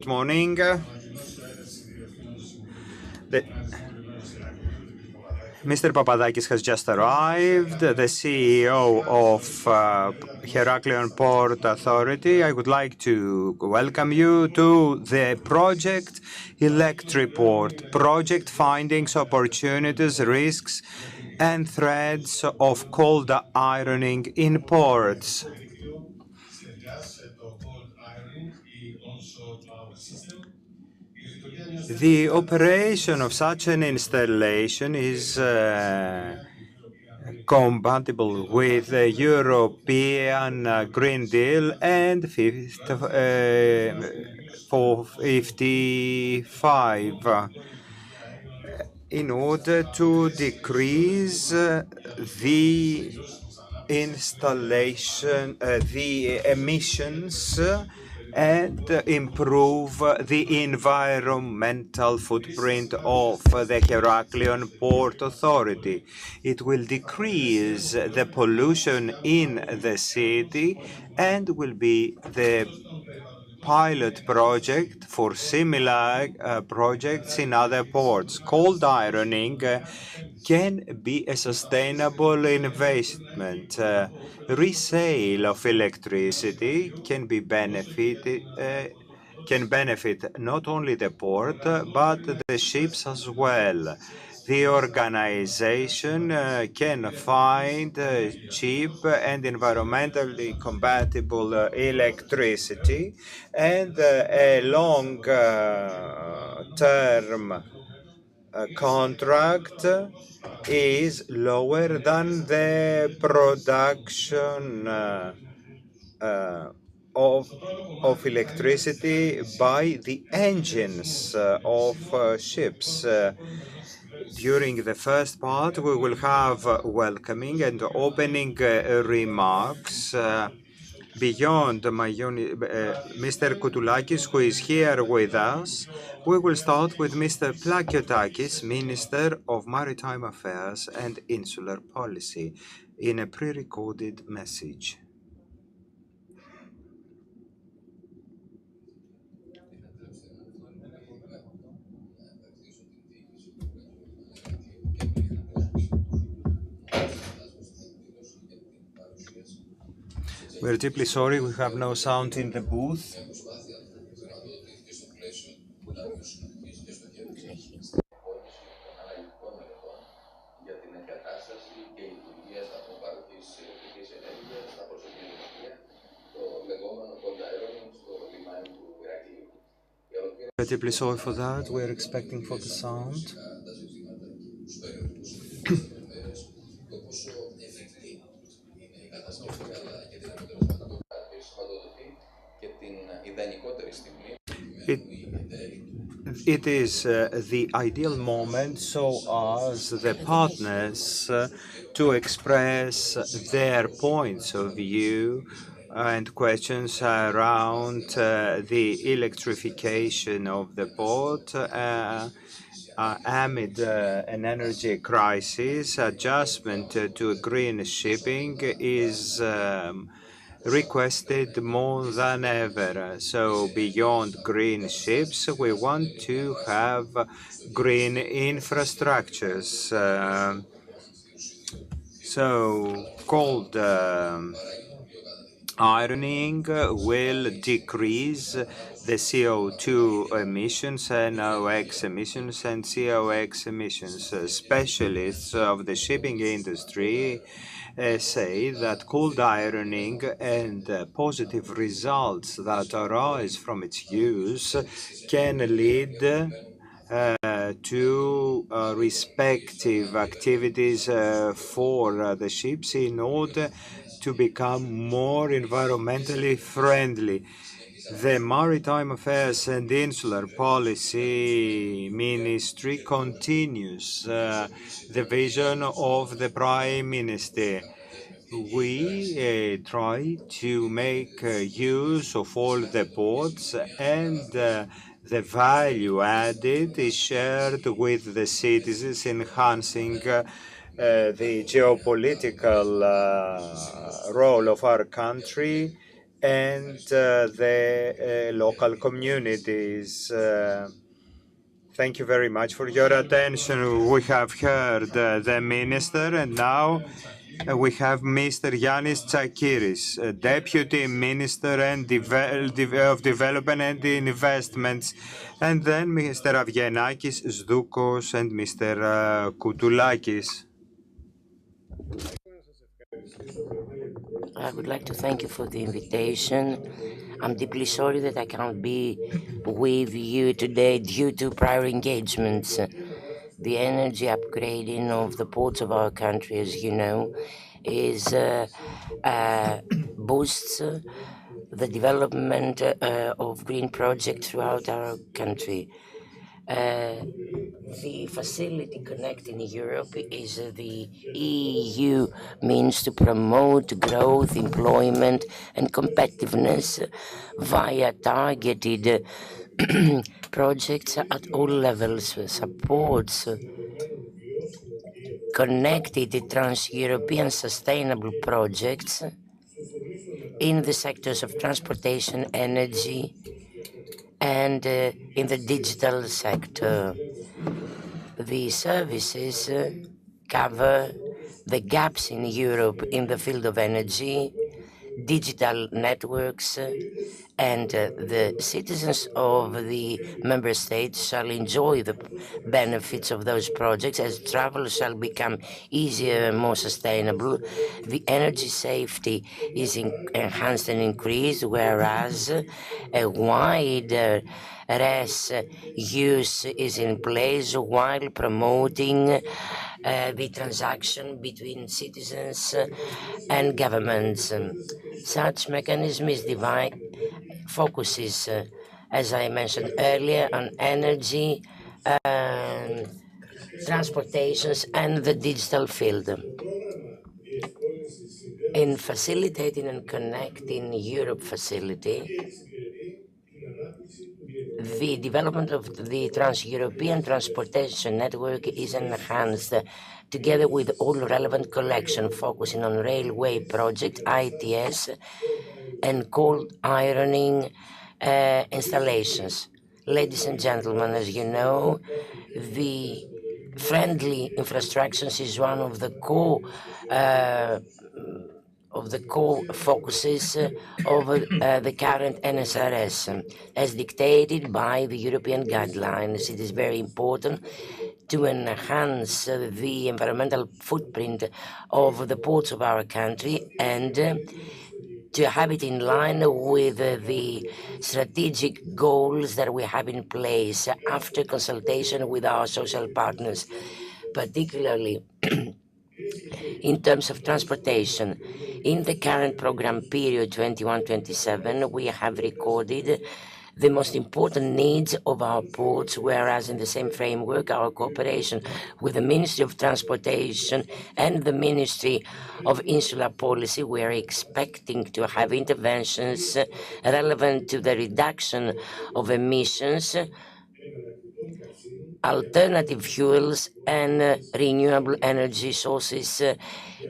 Good morning. Mr. Papadakis has just arrived, the CEO of Heraklion Port Authority. I would like to welcome you to the project ELECTRIPORT Project, findings, opportunities, risks, and threats of cold ironing in ports. The operation of such an installation is compatible with the European Green Deal and 455 in order to decrease the installation, the emissions and improve the environmental footprint of the Heraklion Port Authority. It will decrease the pollution in the city and will be the pilot project for similar projects in other ports. Cold ironing can be a sustainable investment. Resale of electricity can benefit not only the port but the ships as well. The organization can find cheap and environmentally compatible electricity, and a long-term contract is lower than the production of electricity by the engines of ships. During the first part, we will have welcoming and opening remarks. Beyond Mr. Koutoulakis, who is here with us, we will start with Mr. Plakiotakis, Minister of Maritime Affairs and Insular Policy, in a pre-recorded message. We're deeply sorry, we have no sound in the booth. We're deeply sorry for that. We're expecting for the sound. It is the ideal moment so as the partners to express their points of view and questions around the electrification of the port amid an energy crisis. Adjustment to green shipping is requested more than ever. So beyond green ships, we want to have green infrastructures. So cold ironing will decrease the CO2 emissions, NOx emissions, and COx emissions. Specialists of the shipping industry say that cold ironing and positive results that arise from its use can lead to respective activities for the ships in order to become more environmentally friendly. The Maritime Affairs and Insular Policy Ministry continues the vision of the Prime Minister. We try to make use of all the ports, and the value added is shared with the citizens, enhancing the geopolitical role of our country and the local communities. Thank you very much for your attention. We have heard the minister, and now we have Mr. Yannis Tsakiris, Deputy Minister of Development and Investments, and then Mr. Avienakis Zdukos and Mr. Koutoulakis. I would like to thank you for the invitation. I'm deeply sorry that I can't be with you today due to prior engagements. The energy upgrading of the ports of our country, as you know, is boosts the development of green projects throughout our country. The facility connecting Europe is the EU means to promote growth, employment, and competitiveness via targeted projects at all levels, supports connected trans-European sustainable projects in the sectors of transportation, energy, and in the digital sector. The services cover the gaps in Europe in the field of energy, digital networks, and the citizens of the member states shall enjoy the benefits of those projects as travel shall become easier and more sustainable. The energy safety is enhanced and increased, whereas a wider RES use is in place while promoting the transaction between citizens and governments. Such mechanism is focuses, as I mentioned earlier, on energy, transportations, and the digital field. In facilitating and connecting Europe facility, the development of the Trans-European Transportation Network is enhanced together with all relevant collection focusing on railway project, ITS, and cold ironing installations. Ladies and gentlemen, as you know, the friendly infrastructures is one of the core focuses of the current NSRS, as dictated by the European guidelines. It is very important to enhance the environmental footprint of the ports of our country and to have it in line with the strategic goals that we have in place after consultation with our social partners, particularly in terms of transportation. In the current program period 21-27, we have recorded the most important needs of our ports, whereas in the same framework, our cooperation with the Ministry of Transportation and the Ministry of Insular Policy, we are expecting to have interventions relevant to the reduction of emissions, alternative fuels, and renewable energy sources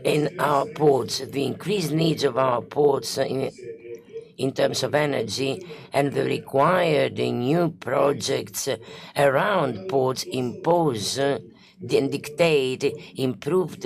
in our ports. The increased needs of our ports in terms of energy and the required new projects around ports impose and dictate improved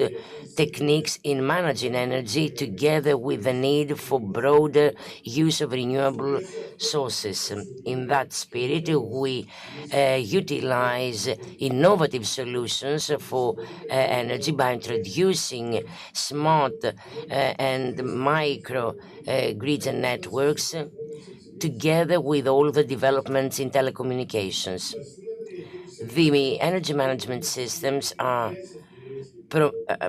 techniques in managing energy together with the need for broader use of renewable sources. In that spirit, we utilize innovative solutions for energy by introducing smart and micro grids and networks together with all the developments in telecommunications. The energy management systems are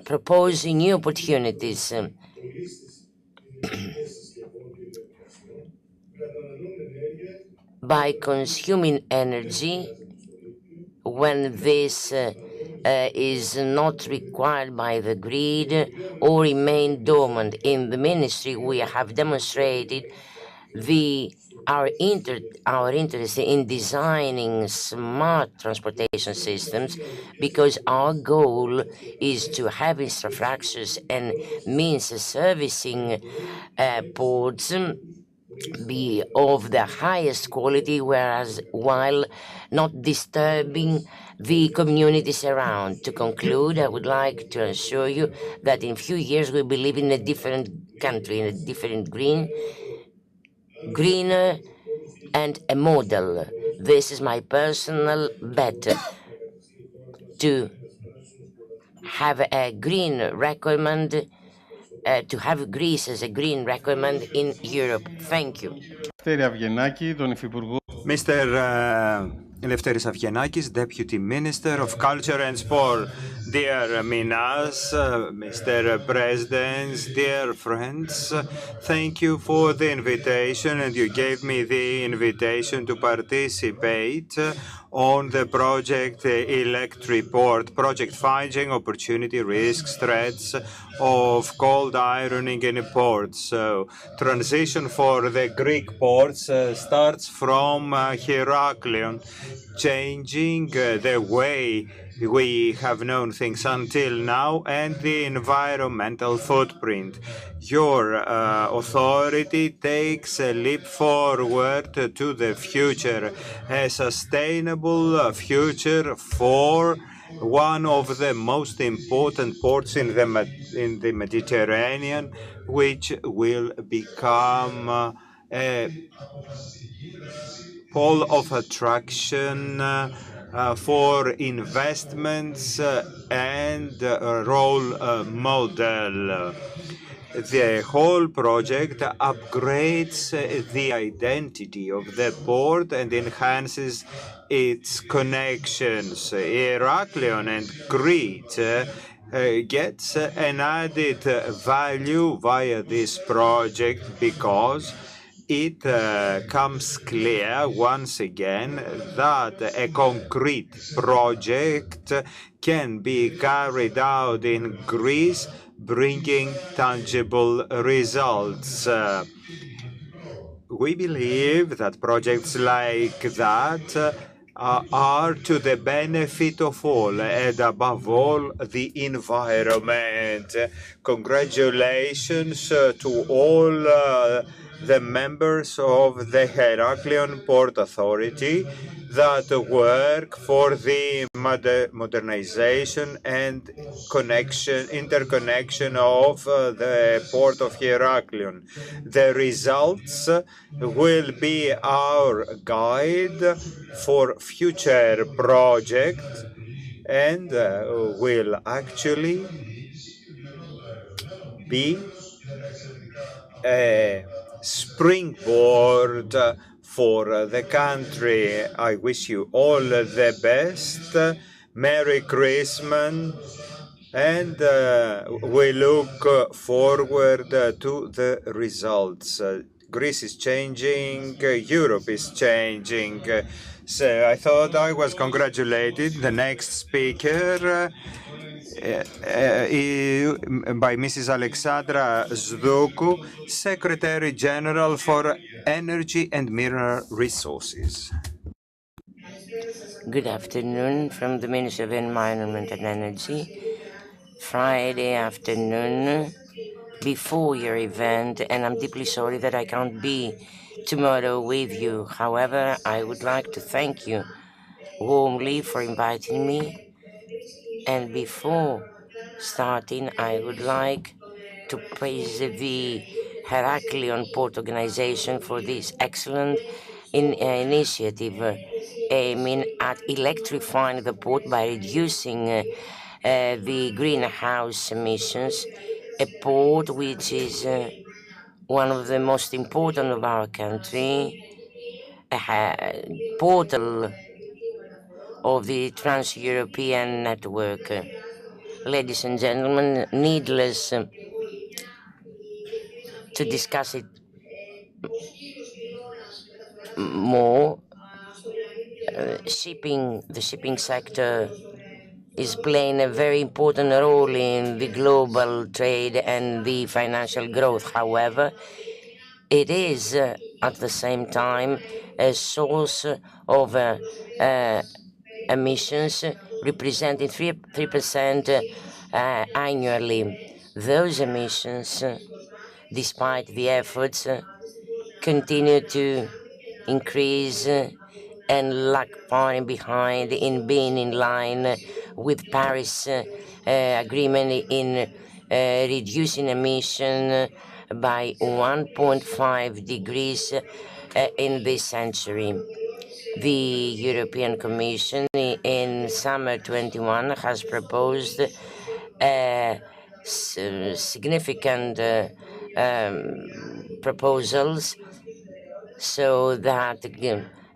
proposing new opportunities by consuming energy when this is not required by the grid or remain dormant. In the ministry, we have demonstrated our interest in designing smart transportation systems because our goal is to have infrastructures and means servicing ports be of the highest quality, whereas while not disturbing the communities around. To conclude, I would like to assure you that in few years we will live in a different country, in a different greener and a model. This is my personal bet to have a green recommend, to have Greece as a green recommend in Europe. Thank you. Mr. Eleftheris Avgenakis, Deputy Minister of Culture and Sport. Dear Minas, Mr. President, dear friends, thank you for the invitation, and you gave me the invitation to participate on the project ELECTRIPORT project, finding opportunity, risks, threats of cold ironing in ports. So transition for the Greek ports starts from Heraklion, changing the way we have known things until now and the environmental footprint. Your authority takes a leap forward to the future, a sustainable future for one of the most important ports in the Mediterranean, which will become a pole of attraction for investments and role model. The whole project upgrades the identity of the port and enhances its connections. Heraklion and Crete gets an added value via this project because it comes clear once again that a concrete project can be carried out in Greece, bringing tangible results. We believe that projects like that are to the benefit of all, and above all, the environment. Congratulations to all the members of the Heraklion Port Authority that work for the modernization and interconnection of the Port of Heraklion. The results will be our guide for future projects and will actually be a springboard for the country. I wish you all the best. Merry Christmas. And we look forward to the results. Greece is changing, Europe is changing. So I thought I was congratulated. The next speaker by Mrs. Alexandra Zdoukou, Secretary General for Energy and Mineral Resources. Good afternoon from the Ministry of Environment and Energy. Friday afternoon before your event, and I'm deeply sorry that I can't be tomorrow with you. However, I would like to thank you warmly for inviting me. And before starting, I would like to praise the Heraklion Port Organization for this excellent initiative aiming at electrifying the port by reducing the greenhouse emissions, a port which is one of the most important of our country, a portal of the Trans-European network. Ladies and gentlemen, needless to discuss it more, the shipping sector is playing a very important role in the global trade and the financial growth. However, it is at the same time a source of emissions representing 3% annually. Those emissions, despite the efforts continue to increase and lag far behind in being in line with Paris Agreement in reducing emission by 1.5 degrees in this century. The European Commission in summer 21 has proposed significant proposals so that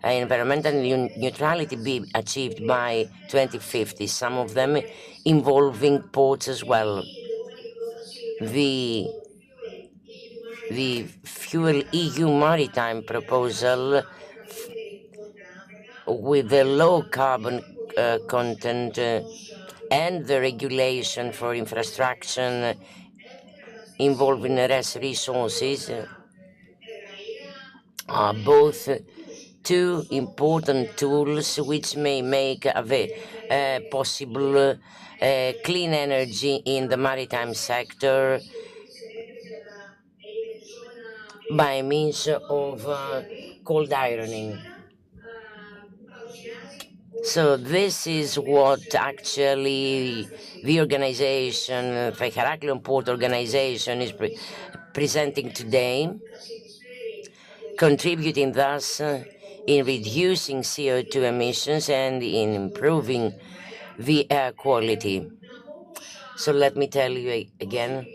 environmental neutrality be achieved by 2050, some of them involving ports as well. The Fuel EU Maritime proposal with the low carbon content and the regulation for infrastructure involving resources are both two important tools which may make possible clean energy in the maritime sector by means of cold ironing. So this is what actually the organization, the Heraklion Port Organization, is presenting today, contributing thus in reducing CO2 emissions and in improving the air quality. So let me tell you again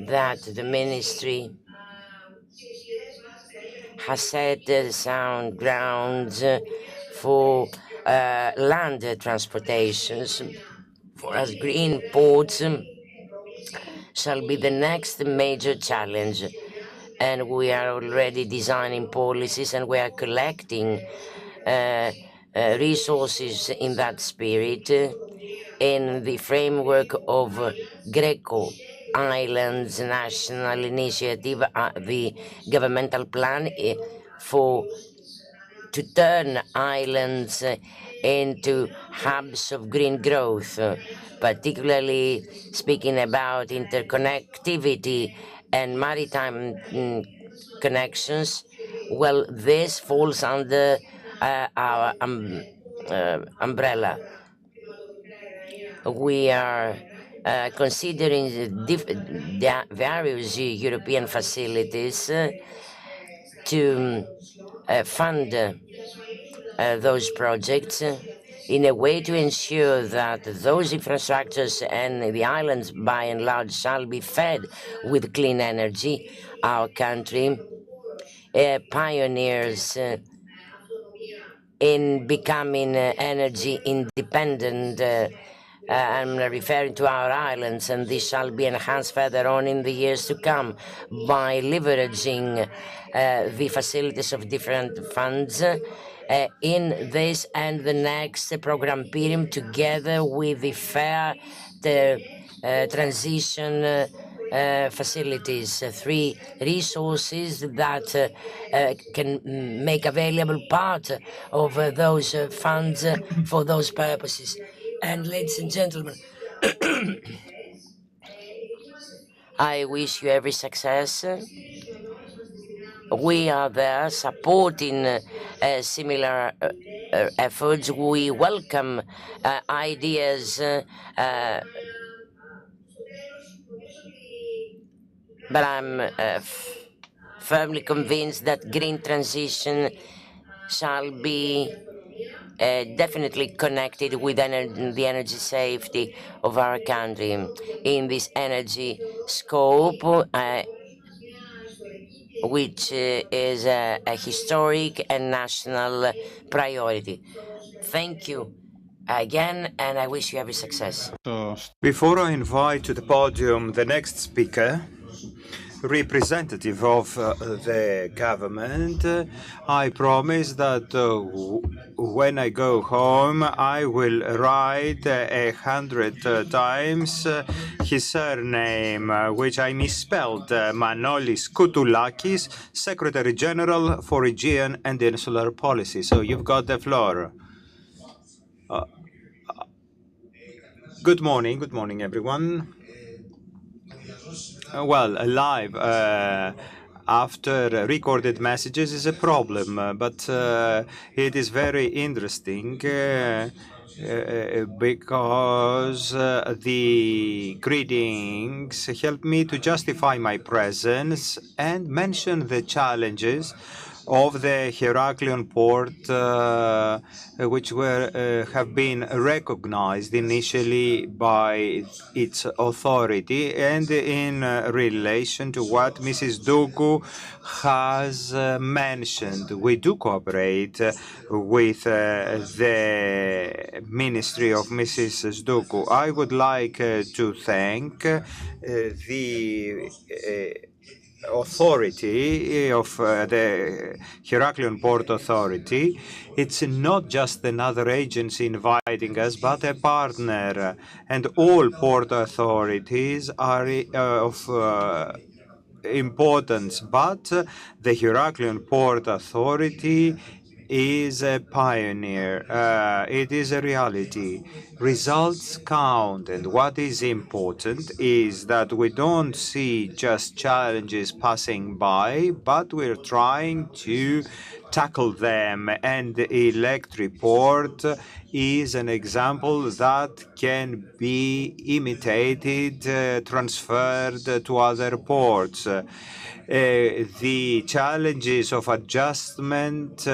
that the ministry has set sound grounds for land transportations. For us, green ports shall be the next major challenge, and we are already designing policies and we are collecting resources in that spirit in the framework of Greco Islands National Initiative, the governmental plan for to turn islands into hubs of green growth, particularly speaking about interconnectivity and maritime connections. Well, this falls under our umbrella. We are considering the various European facilities to fund those projects in a way to ensure that those infrastructures and the islands by and large shall be fed with clean energy. Our country pioneers in becoming energy independent. I'm referring to our islands, and this shall be enhanced further on in the years to come by leveraging the facilities of different funds in this and the next program period, together with the fair transition facilities, three resources that can make available part of those funds for those purposes. And ladies and gentlemen, I wish you every success. We are there supporting similar efforts. We welcome ideas, but I'm firmly convinced that green transition shall be definitely connected with the energy safety of our country. In this energy scope, which is a historic and national priority. Thank you again, and I wish you every success. Before I invite to the podium the next speaker, representative of the government, I promise that when I go home, I will write 100 times his surname, which I misspelled, Manolis Koutoulakis, Secretary General for Aegean and Insular Policy. So you've got the floor. Good morning, everyone. Well, live after recorded messages is a problem, but it is very interesting because the greetings help me to justify my presence and mention the challenges of the Heraklion port, which have been recognized initially by its authority, and in relation to what Mrs. Dugu has mentioned. We do cooperate with the Ministry of Mrs. Dugu. I would like to thank the authority of the Heraklion Port Authority. It's not just another agency inviting us, but a partner. And all port authorities are of importance, but the Heraklion Port Authority is a pioneer. It is a reality. Results count, and what is important is that we don't see just challenges passing by, but we're trying to tackle them. And ELECTRIPORT is an example that can be imitated, transferred to other ports. The challenges of adjustment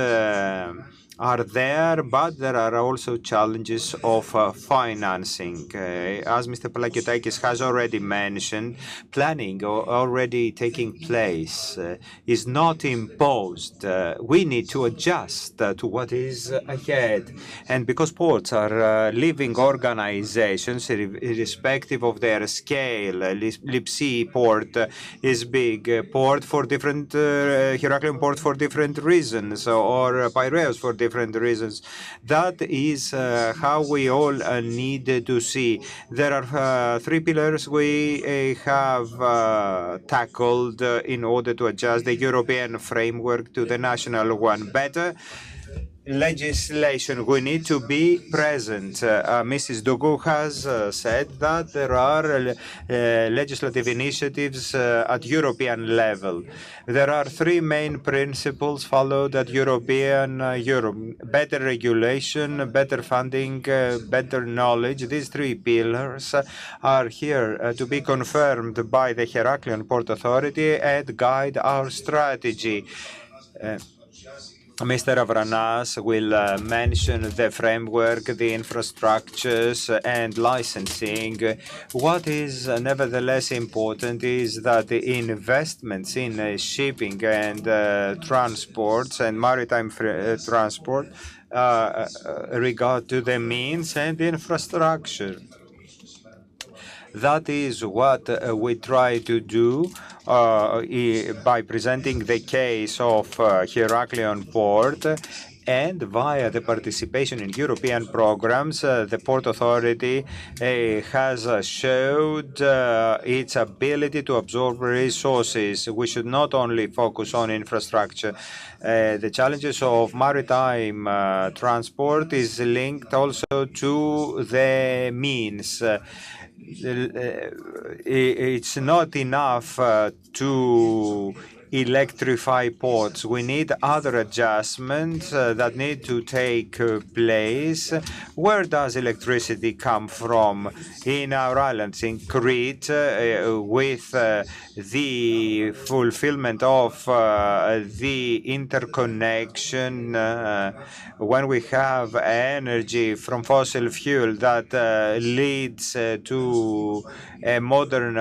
are there, but there are also challenges of financing. As Mr. Palakiotakis has already mentioned, planning already taking place is not imposed. We need to adjust to what is ahead. And because ports are living organizations, irrespective of their scale, Lipsi port is big port for different, Heraklion port for different reasons, or Piraeus for different reasons. That is how we all need to see. There are three pillars we have tackled in order to adjust the European framework to the national one. Better legislation. We need to be present. Mrs. Dugu has said that there are legislative initiatives at European level. There are three main principles followed at European Europe: better regulation, better funding, better knowledge. These three pillars are here to be confirmed by the Heraklion Port Authority and guide our strategy. Mr. Avranas will mention the framework, the infrastructures, and licensing. What is nevertheless important is that the investments in shipping and transports and maritime transport regard to the means and infrastructure. That is what we try to do by presenting the case of Heraklion Port, and via the participation in European programs, the Port Authority has showed its ability to absorb resources. We should not only focus on infrastructure. The challenges of maritime transport is linked also to the means. It's not enough to electrify ports. We need other adjustments that need to take place. Where does electricity come from? In our islands, in Crete, with the fulfillment of the interconnection, when we have energy from fossil fuel that leads to a modern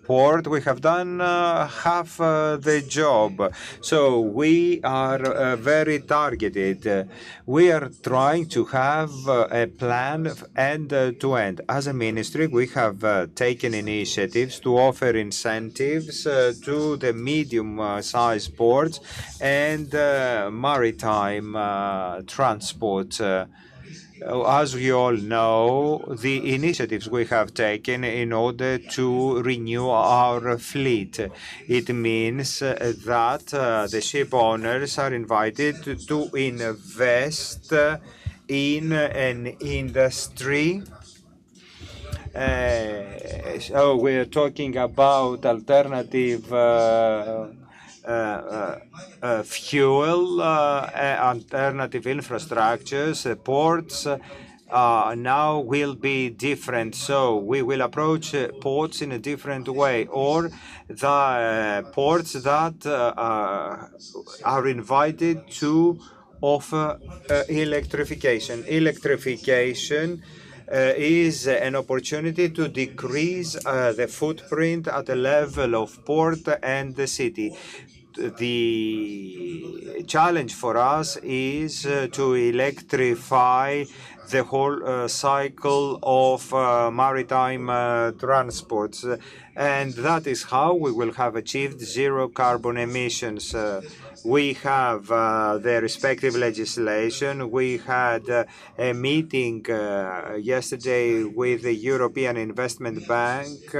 port, we have done half the job. So we are very targeted. We are trying to have a plan end to end. As a ministry, we have taken initiatives to offer incentives to the medium-sized ports and maritime transport. As we all know, the initiatives we have taken in order to renew our fleet. It means that the ship owners are invited to invest in an industry So we're talking about alternative fuel, alternative infrastructures, ports. Now will be different. So we will approach ports in a different way, or the ports that are invited to offer electrification. Electrification is an opportunity to decrease the footprint at the level of port and the city. The challenge for us is to electrify the whole cycle of maritime transports, and that is how we will have achieved zero carbon emissions. We have the respective legislation. We had a meeting yesterday with the European Investment Bank.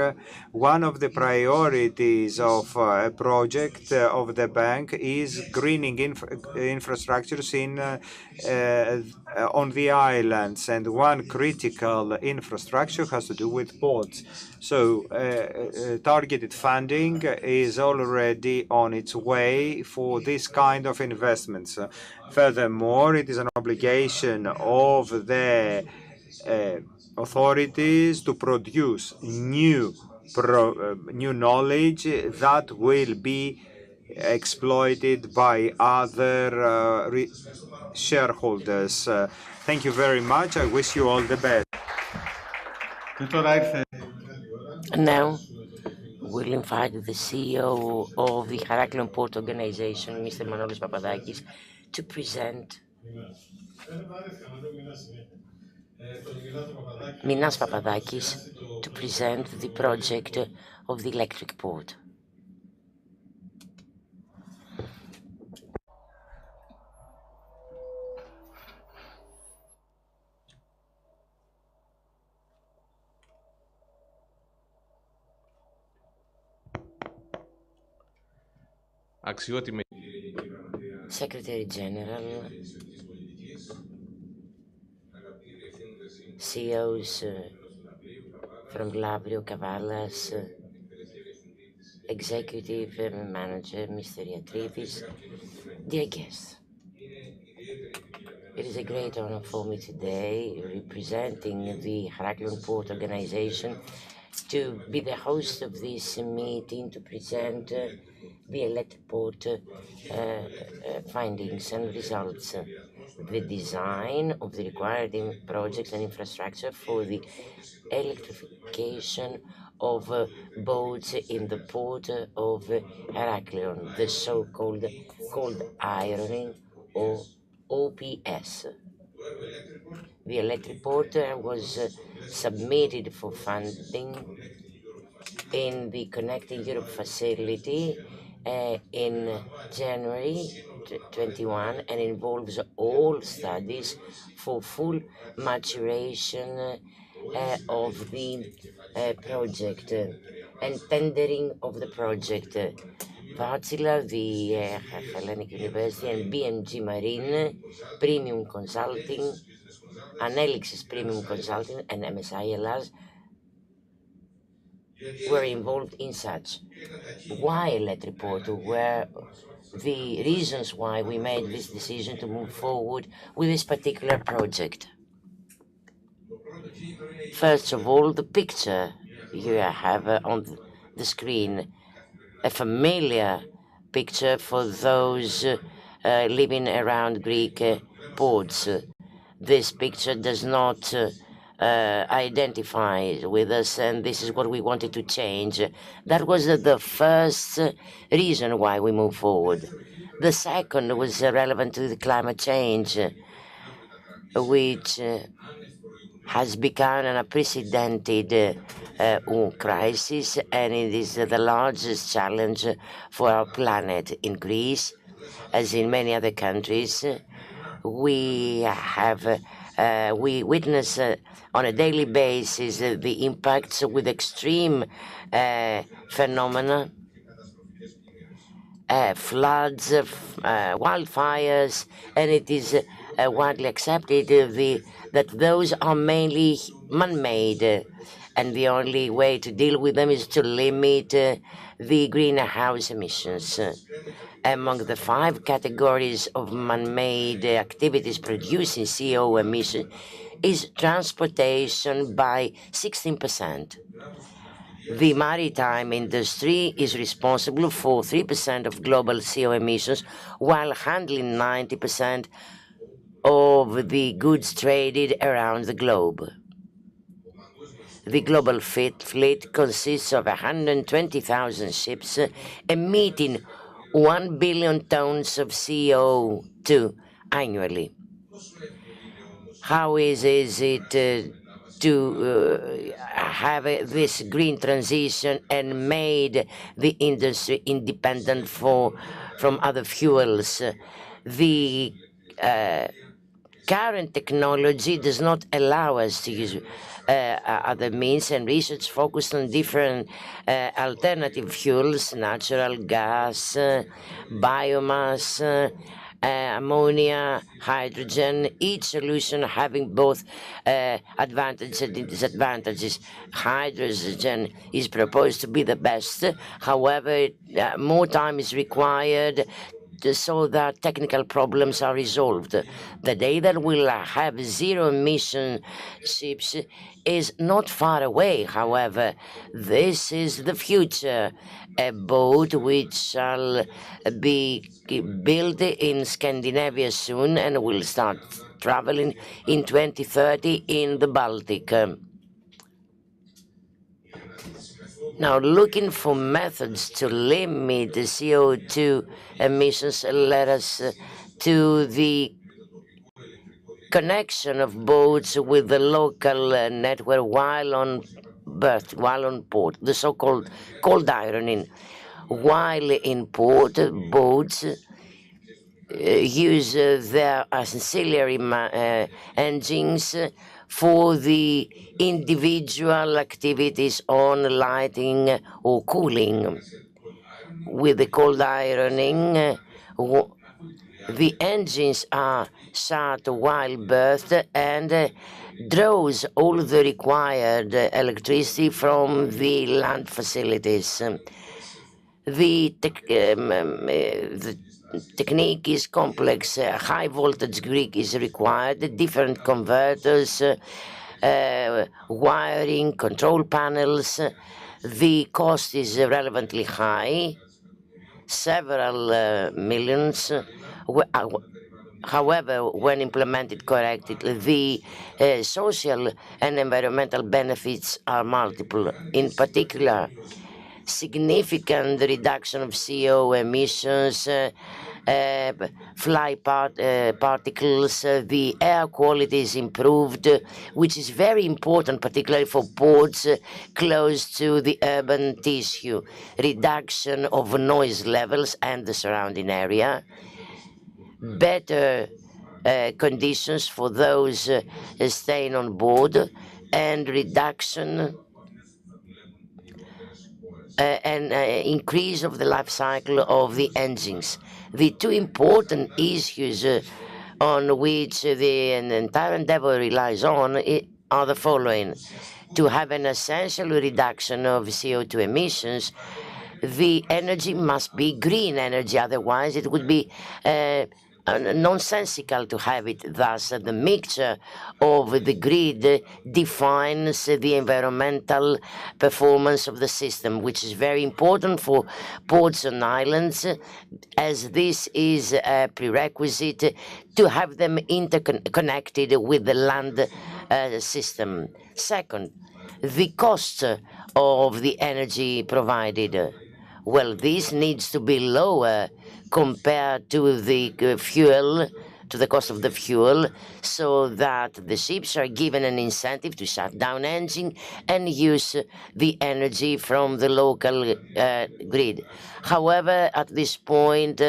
One of the priorities of a project of the bank is greening infrastructures in on the islands, and one critical infrastructure has to do with ports. So targeted funding is already on its way for this kind of investments. Furthermore, it is an obligation of the authorities to produce new knowledge that will be exploited by other shareholders. Thank you very much. I wish you all the best. And now we'll invite the CEO of the Heraklion Port Organization, Mr. Manolis Papadakis, to present. Minas Papadakis to present the project of the electric port. Secretary General, CEOs from Labrio Cavallas, Executive Manager Mr. Iatritis, dear guests. It is a great honor for me today, representing the Heraklion Port Organization, to be the host of this meeting to present the ELECTRIPORT findings and results. The design of the required projects and infrastructure for the electrification of boats in the port of Heraklion, the so-called cold ironing or OPS. The ELECTRIPORT was submitted for funding in the Connecting Europe facility in January 21 and involves all studies for full maturation of the project and tendering of the project. Vatsila, the Hellenic University, and BMG Marine, Premium Consulting, Anelixis Premium Consulting, and MSI Hellas were involved in such. Why ELECTRIPORT? Were the reasons why we made this decision to move forward with this particular project? First of all, the picture you have on the screen, a familiar picture for those living around Greek ports. This picture does not identify with us, and this is what we wanted to change. That was the first reason why we moved forward. The second was relevant to the climate change, which has become an unprecedented crisis, and it is the largest challenge for our planet. In Greece, as in many other countries, we witness on a daily basis the impacts with extreme phenomena, floods, wildfires, and it is widely accepted that those are mainly man-made, and the only way to deal with them is to limit the greenhouse emissions. Among the 5 categories of man-made activities producing CO emissions is transportation by 16%. The maritime industry is responsible for 3% of global CO emissions, while handling 90% of the goods traded around the globe. The global fleet consists of 120,000 ships emitting 1 billion tons of CO2 annually. How easy is it to have this green transition and made the industry independent from other fuels? The current technology does not allow us to use other means, and research focused on different alternative fuels, natural gas, biomass, ammonia, hydrogen, each solution having both advantages and disadvantages. Hydrogen is proposed to be the best. However, more time is required so that technical problems are resolved. The day that we'll have zero emission ships is not far away, however. This is the future. A boat which shall be built in Scandinavia soon and will start traveling in 2030 in the Baltic. Now, looking for methods to limit the CO2 emissions led us to the connection of boats with the local network while on port, the so-called cold ironing. While in port, boats use their ancillary engines for the individual activities on lighting or cooling. With the cold ironing, the engines are shut while berthed and draws all the required electricity from the land facilities. The technique is complex. High voltage grid is required, different converters, wiring, control panels. The cost is relevantly high, several millions. However, when implemented correctly, the social and environmental benefits are multiple. In particular, significant reduction of CO emissions, particles, the air quality is improved, which is very important, particularly for ports close to the urban tissue, reduction of noise levels and the surrounding area, better conditions for those staying on board, and reduction and increase of the life cycle of the engines. The 2 important issues on which the entire endeavor relies on are the following. To have an essential reduction of CO2 emissions, the energy must be green energy, otherwise it would be nonsensical to have it. Thus, the mixture of the grid defines the environmental performance of the system, which is very important for ports and islands, as this is a prerequisite to have them interconnected with the land system. Second, the cost of the energy provided. Well, this needs to be lower compared to the fuel, to the cost of the fuel, so that the ships are given an incentive to shut down engine and use the energy from the local grid. However, at this point,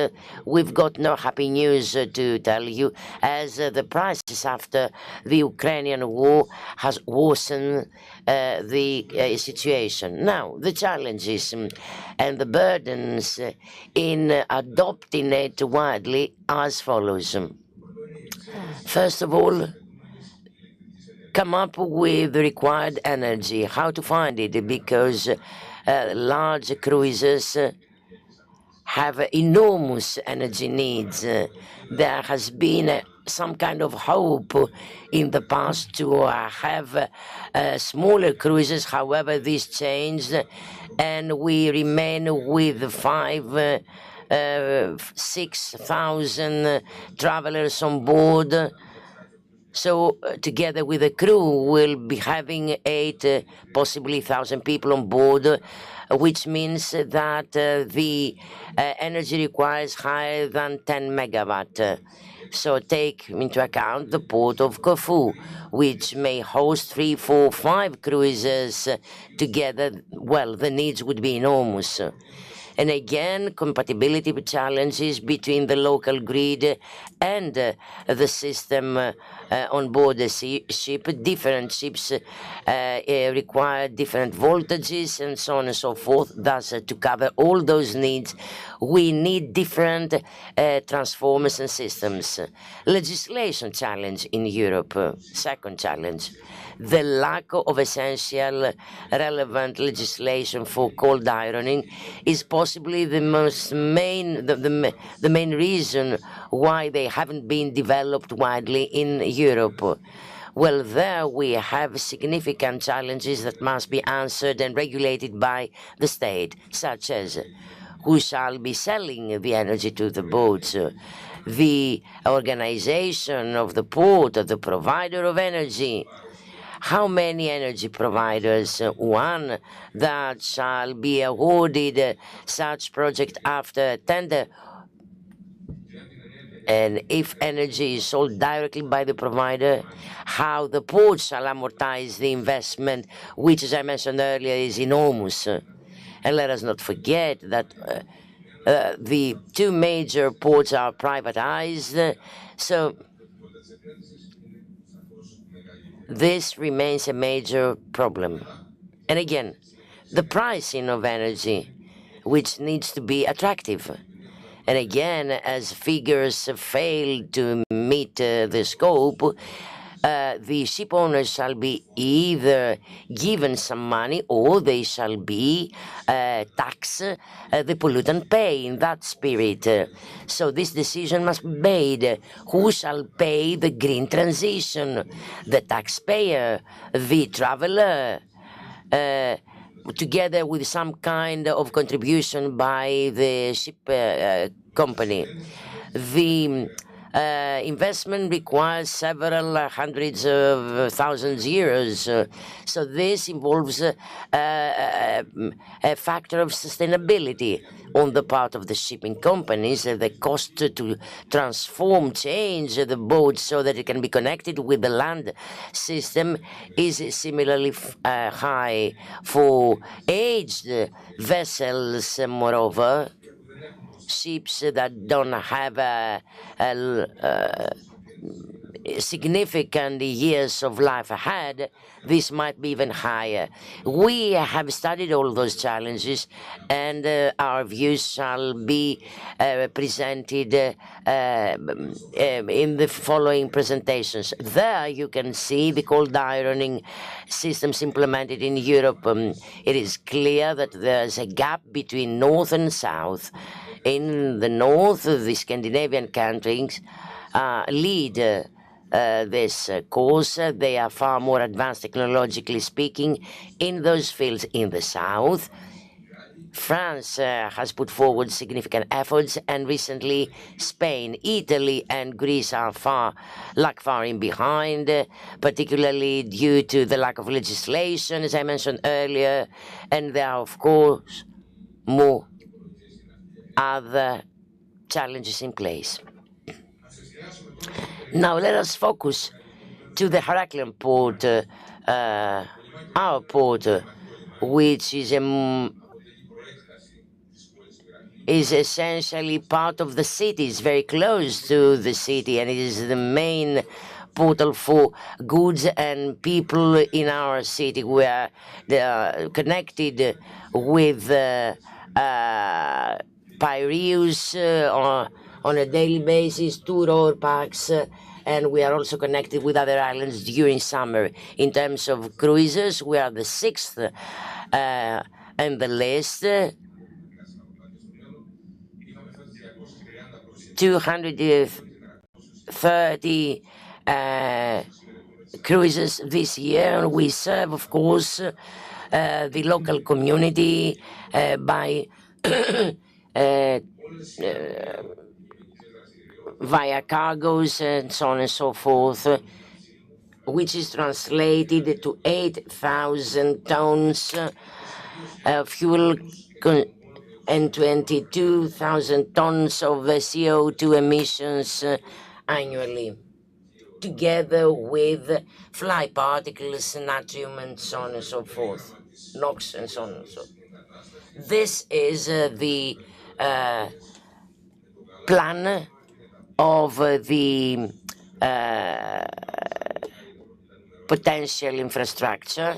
we've got no happy news to tell you, as the prices after the Ukrainian war has worsened the situation. Now, the challenges and the burdens in adopting it widely as follows. First of all, come up with the required energy. How to find it? Because large cruisers have enormous energy needs. There has been some kind of hope in the past to have smaller cruises. However, this changed, and we remain with 6,000 travelers on board. So together with the crew, we'll be having 8, possibly 1,000 people on board, which means that the energy requires higher than 10 megawatt. So take into account the port of Corfu, which may host 3, 4, 5 cruises together. Well, the needs would be enormous. And again, compatibility challenges between the local grid and the system on board the ship. Different ships require different voltages and so on and so forth. Thus, to cover all those needs, we need different transformers and systems. Legislation challenge in Europe. Second challenge, the lack of essential relevant legislation for cold ironing is possibly the main reason why they haven't been developed widely in Europe. Well, there we have significant challenges that must be answered and regulated by the state, such as who shall be selling the energy to the boats, the organization of the port, the provider of energy. How many energy providers? One that shall be awarded such project after tender. And if energy is sold directly by the provider, how the port shall amortize the investment, which, as I mentioned earlier, is enormous. And let us not forget that the 2 major ports are privatized. So this remains a major problem. And again, the pricing of energy, which needs to be attractive. And again, as figures fail to meet the scope, the ship owners shall be either given some money or they shall be taxed the pollutant pay in that spirit. So this decision must be made. Who shall pay the green transition? The taxpayer, the traveler, together with some kind of contribution by the ship company. The investment requires several hundreds of thousands euros. So this involves a factor of sustainability on the part of the shipping companies. The cost to change the boat so that it can be connected with the land system is similarly high. For aged vessels, moreover, ships that don't have significant years of life ahead, this might be even higher. We have studied all those challenges, and our views shall be presented in the following presentations. There you can see the cold ironing systems implemented in Europe. It is clear that there's a gap between north and south. In the north, the Scandinavian countries lead this course. They are far more advanced technologically speaking in those fields. In the south, France has put forward significant efforts, and recently Spain, Italy, and Greece are far in behind, particularly due to the lack of legislation, as I mentioned earlier, and there are, of course, more other challenges in place. Now let us focus to the Heraklion Port, our port, which is essentially part of the city. It's very close to the city, and it is the main portal for goods and people in our city. We are connected with Piraeus on a daily basis, 2 road parks, and we are also connected with other islands during summer. In terms of cruises, we are the sixth in the list. 230 cruises this year, and we serve, of course, the local community by via cargoes and so on and so forth, which is translated to 8,000 tons fuel and 22,000 tons of CO2 emissions annually, together with fly particles, natrium, and so on and so forth, NOx, and so on and so forth. This is the plan of the potential infrastructure,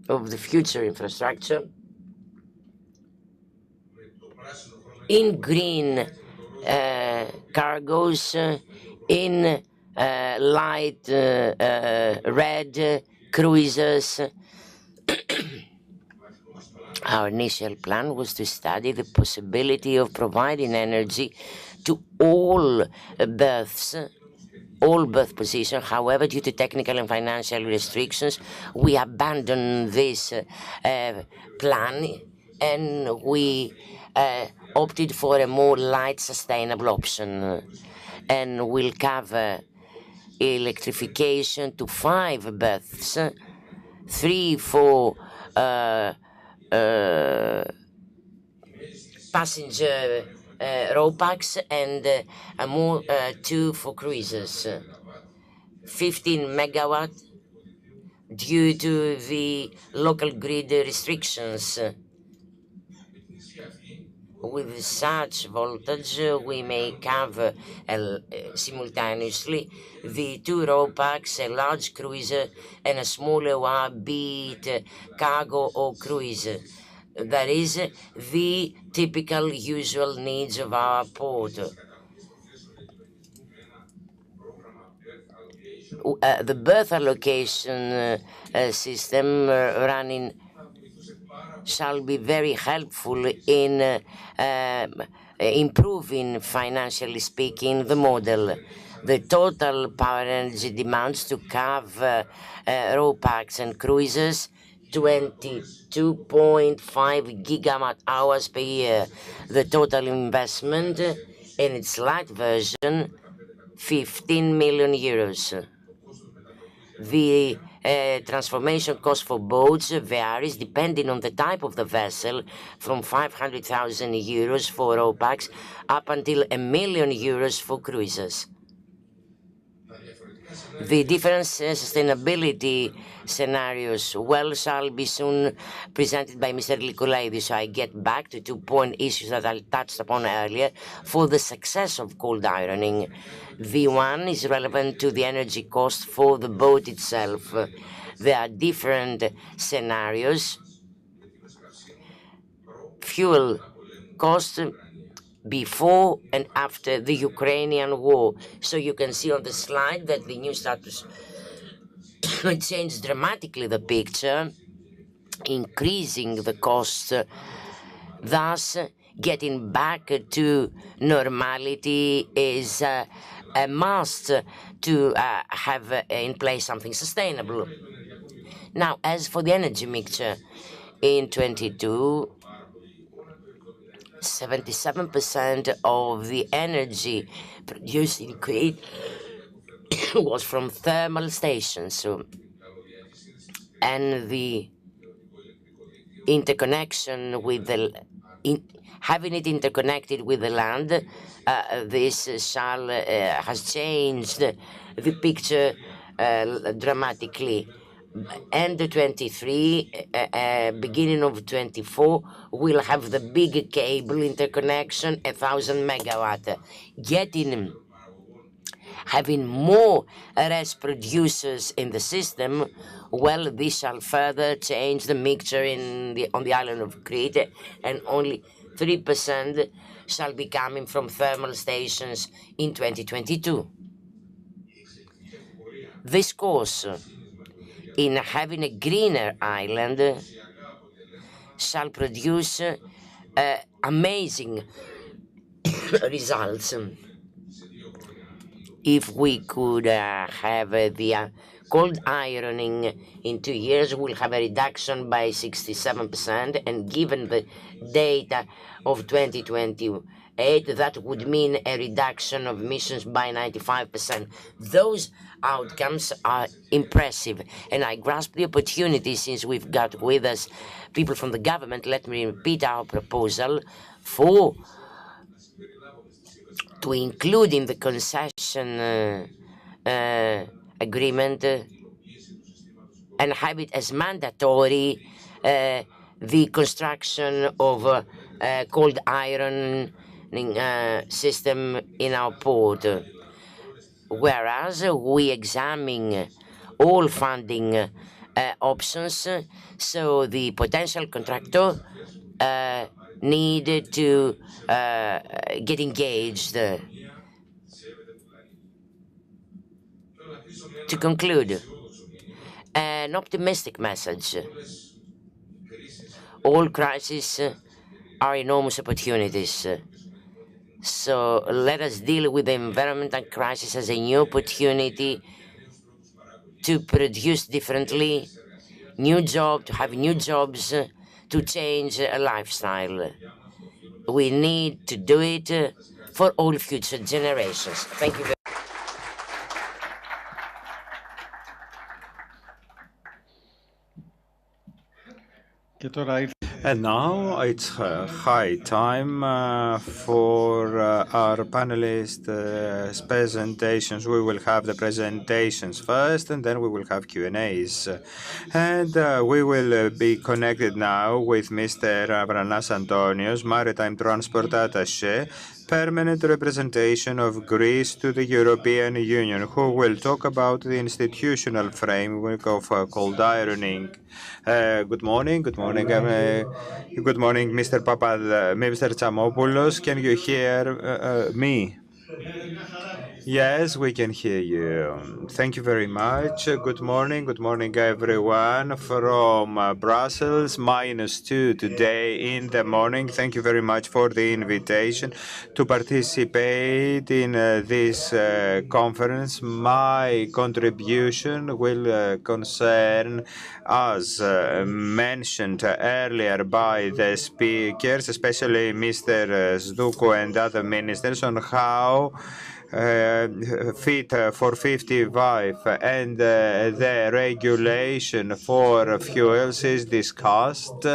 of the future infrastructure. In green cargoes, in light red cruisers. Our initial plan was to study the possibility of providing energy to all berths, all berth positions. However, due to technical and financial restrictions, we abandoned this plan, and we opted for a more light, sustainable option, and will cover electrification to 5 berths, 3 for passenger ro-packs, and more 2 for cruisers. 15 megawatt due to the local grid restrictions. With such voltage, we may cover simultaneously the 2 ro-packs, a large cruiser, and a smaller one, be it cargo or cruise. That is the typical usual needs of our port. The berth allocation system running shall be very helpful in improving, financially speaking, the model. The total power energy demands to cover ro-packs and cruises 22.5 gigawatt hours per year. The total investment in its light version, 15 million euros. The transformation cost for boats varies depending on the type of the vessel, from 500,000 euros for ro-packs up until 1 million euros for cruises. The different sustainability scenarios shall be soon presented by Mr. Licolaides, so I get back to 2 point issues that I touched upon earlier. For the success of cold ironing, V1 is relevant to the energy cost for the boat itself. There are different scenarios. Fuel cost before and after the Ukrainian war. So you can see on the slide that the new status changed dramatically the picture, increasing the cost, thus getting back to normality is a must to have in place something sustainable. Now, as for the energy mixture, in 22, 77% of the energy produced in Crete was from thermal stations, and the interconnection with the having it interconnected with the land, this has changed the picture dramatically. End of 23, beginning of 24, we'll have the big cable interconnection, 1,000 megawatt, having more RES producers in the system. Well, this shall further change the mixture on the island of Crete, and only 3% shall be coming from thermal stations in 2022. This course in having a greener island shall produce amazing results. If we could have the cold ironing in 2 years, we'll have a reduction by 67%, and given the data of 2028, that would mean a reduction of emissions by 95%. Those outcomes are impressive, and I grasp the opportunity, since we've got with us people from the government. Let me repeat our proposal to include in the concession agreement and have it as mandatory the construction of a cold ironing system in our port, whereas we examine all funding options, so the potential contractor needed to get engaged. To conclude, an optimistic message. All crises are enormous opportunities. So let us deal with the environmental crisis as a new opportunity to produce differently, to have new jobs, to change a lifestyle. We need to do it for all future generations. Thank you very much. And now it's high time for our panelists' presentations. We will have the presentations first, and then we will have Q&As. And we will be connected now with Mr. Avranas Antonios, Maritime Transport Attaché, permanent representation of Greece to the European Union, who will talk about the institutional framework of cold ironing. Good morning. Good morning. Good morning, Mr. Mr. Tsamopoulos. Can you hear me? Yes, we can hear you. Thank you very much. Good morning. Good morning, everyone from Brussels, -2 today in the morning. Thank you very much for the invitation to participate in this conference. My contribution will concern, as mentioned earlier by the speakers, especially Mr. Zdoukou and other ministers, on how Fit for 55 and the regulation for fuels is discussed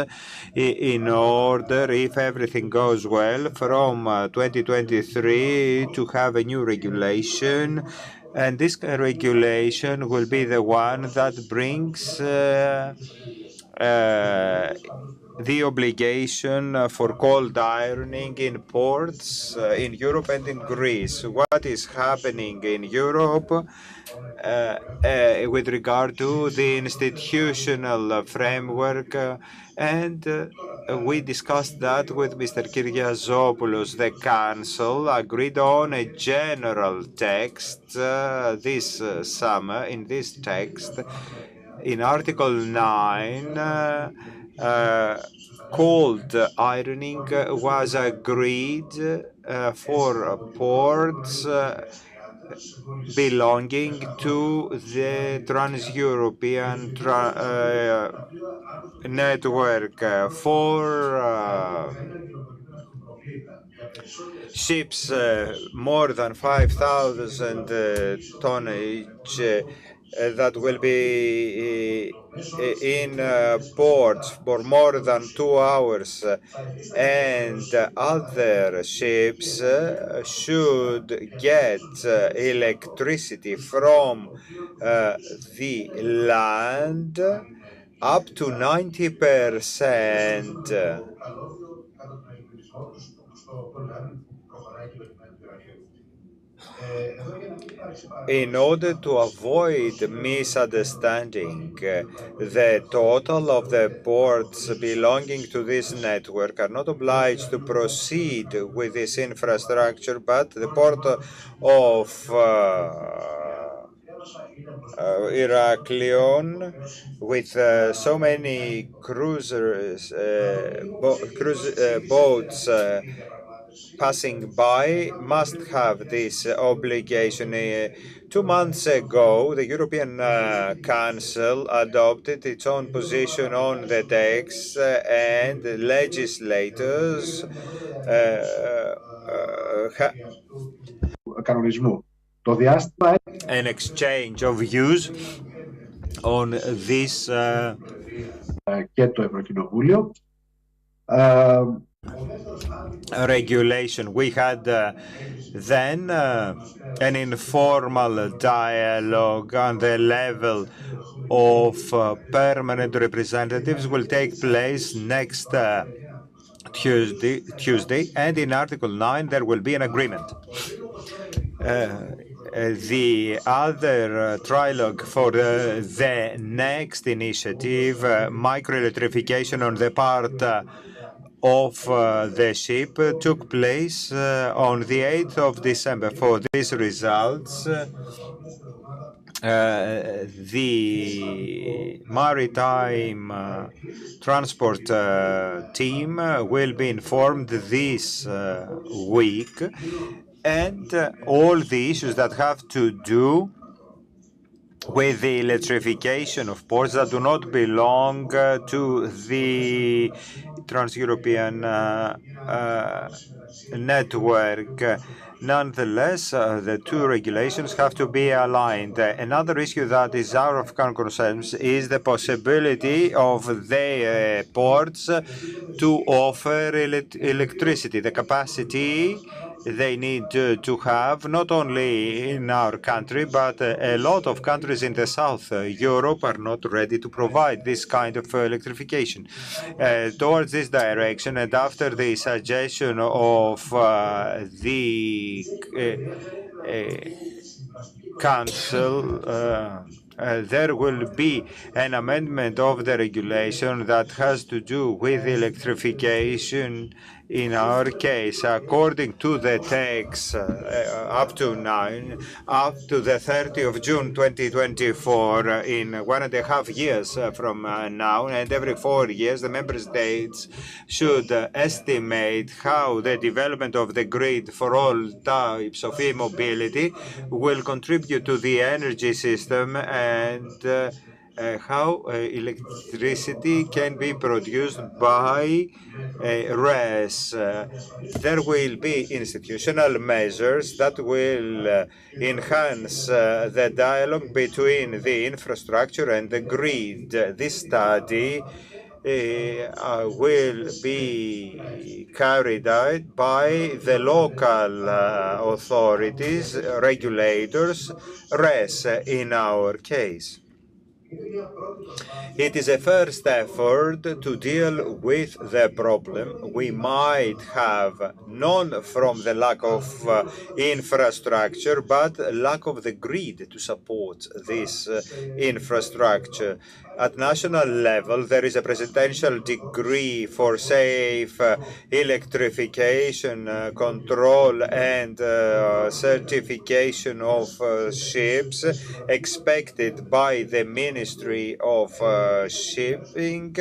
in order, if everything goes well, from 2023 to have a new regulation. And this regulation will be the one that brings the obligation for cold ironing in ports in Europe and in Greece. What is happening in Europe with regard to the institutional framework, and we discussed that with Mr. Kyriazopoulos. The Council agreed on a general text this summer. In this text, in Article 9, cold ironing was agreed for ports belonging to the Trans-European network. For ships more than 5,000 tonnage that will be in ports for more than 2 hours, and other ships should get electricity from the land up to 90%. In order to avoid misunderstanding, the total of the ports belonging to this network are not obliged to proceed with this infrastructure, but the port of Heraklion, with so many boats passing by, must have this obligation. 2 months ago, the European Council adopted its own position on the text, and the legislators κανονισμού. Το διάστημα an exchange of views on this και το Ευρωκοινοβούλιο regulation. We had then an informal dialogue on the level of permanent representatives will take place next Tuesday, and in Article 9 there will be an agreement. The other trilogue for the next initiative, micro-electrification on the part of the ship, took place on the 8th of December. For these results, the maritime transport team will be informed this week, and all the issues that have to do with the electrification of ports that do not belong to the trans-European network. Nonetheless, the two regulations have to be aligned. Another issue that is out of current concerns is the possibility of the ports to offer electricity, the capacity they need to have, not only in our country, but a lot of countries in the South Europe are not ready to provide this kind of electrification. Towards this direction, and after the suggestion of the Council, there will be an amendment of the regulation that has to do with electrification. In our case, according to the text, up to the 30th of June 2024, in 1.5 years from now, and every 4 years, the member states should estimate how the development of the grid for all types of e-mobility will contribute to the energy system, and how electricity can be produced by RES. There will be institutional measures that will enhance the dialogue between the infrastructure and the grid. This study will be carried out by the local authorities, regulators, RES in our case. It is a first effort to deal with the problem we might have, not from the lack of infrastructure, but lack of the grid to support this infrastructure. At national level, there is a presidential decree for safe electrification, control, and certification of ships expected by the Ministry of Shipping.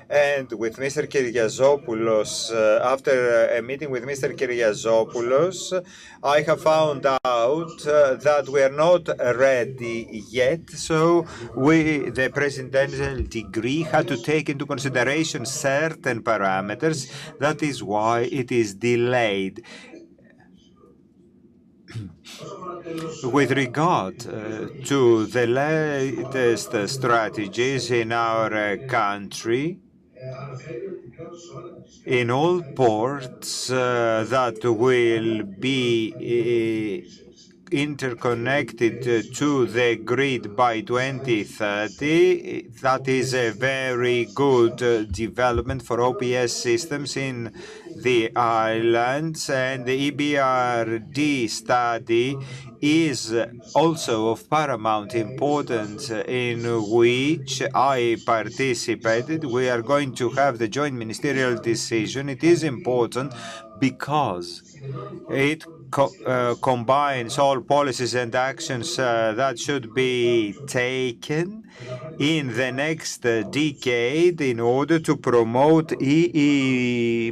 And with Mr. Kyriazopoulos, after a meeting with Mr. Kyriazopoulos, I have found out that we are not ready yet. So the presidential decree had to take into consideration certain parameters. That is why it is delayed. With regard to the latest strategies in our country, in all ports that will be interconnected to the grid by 2030. That is a very good development for OPS systems in the islands, and the EBRD study is also of paramount importance, in which I participated. We are going to have the joint ministerial decision. It is important because it combines all policies and actions that should be taken in the next decade in order to promote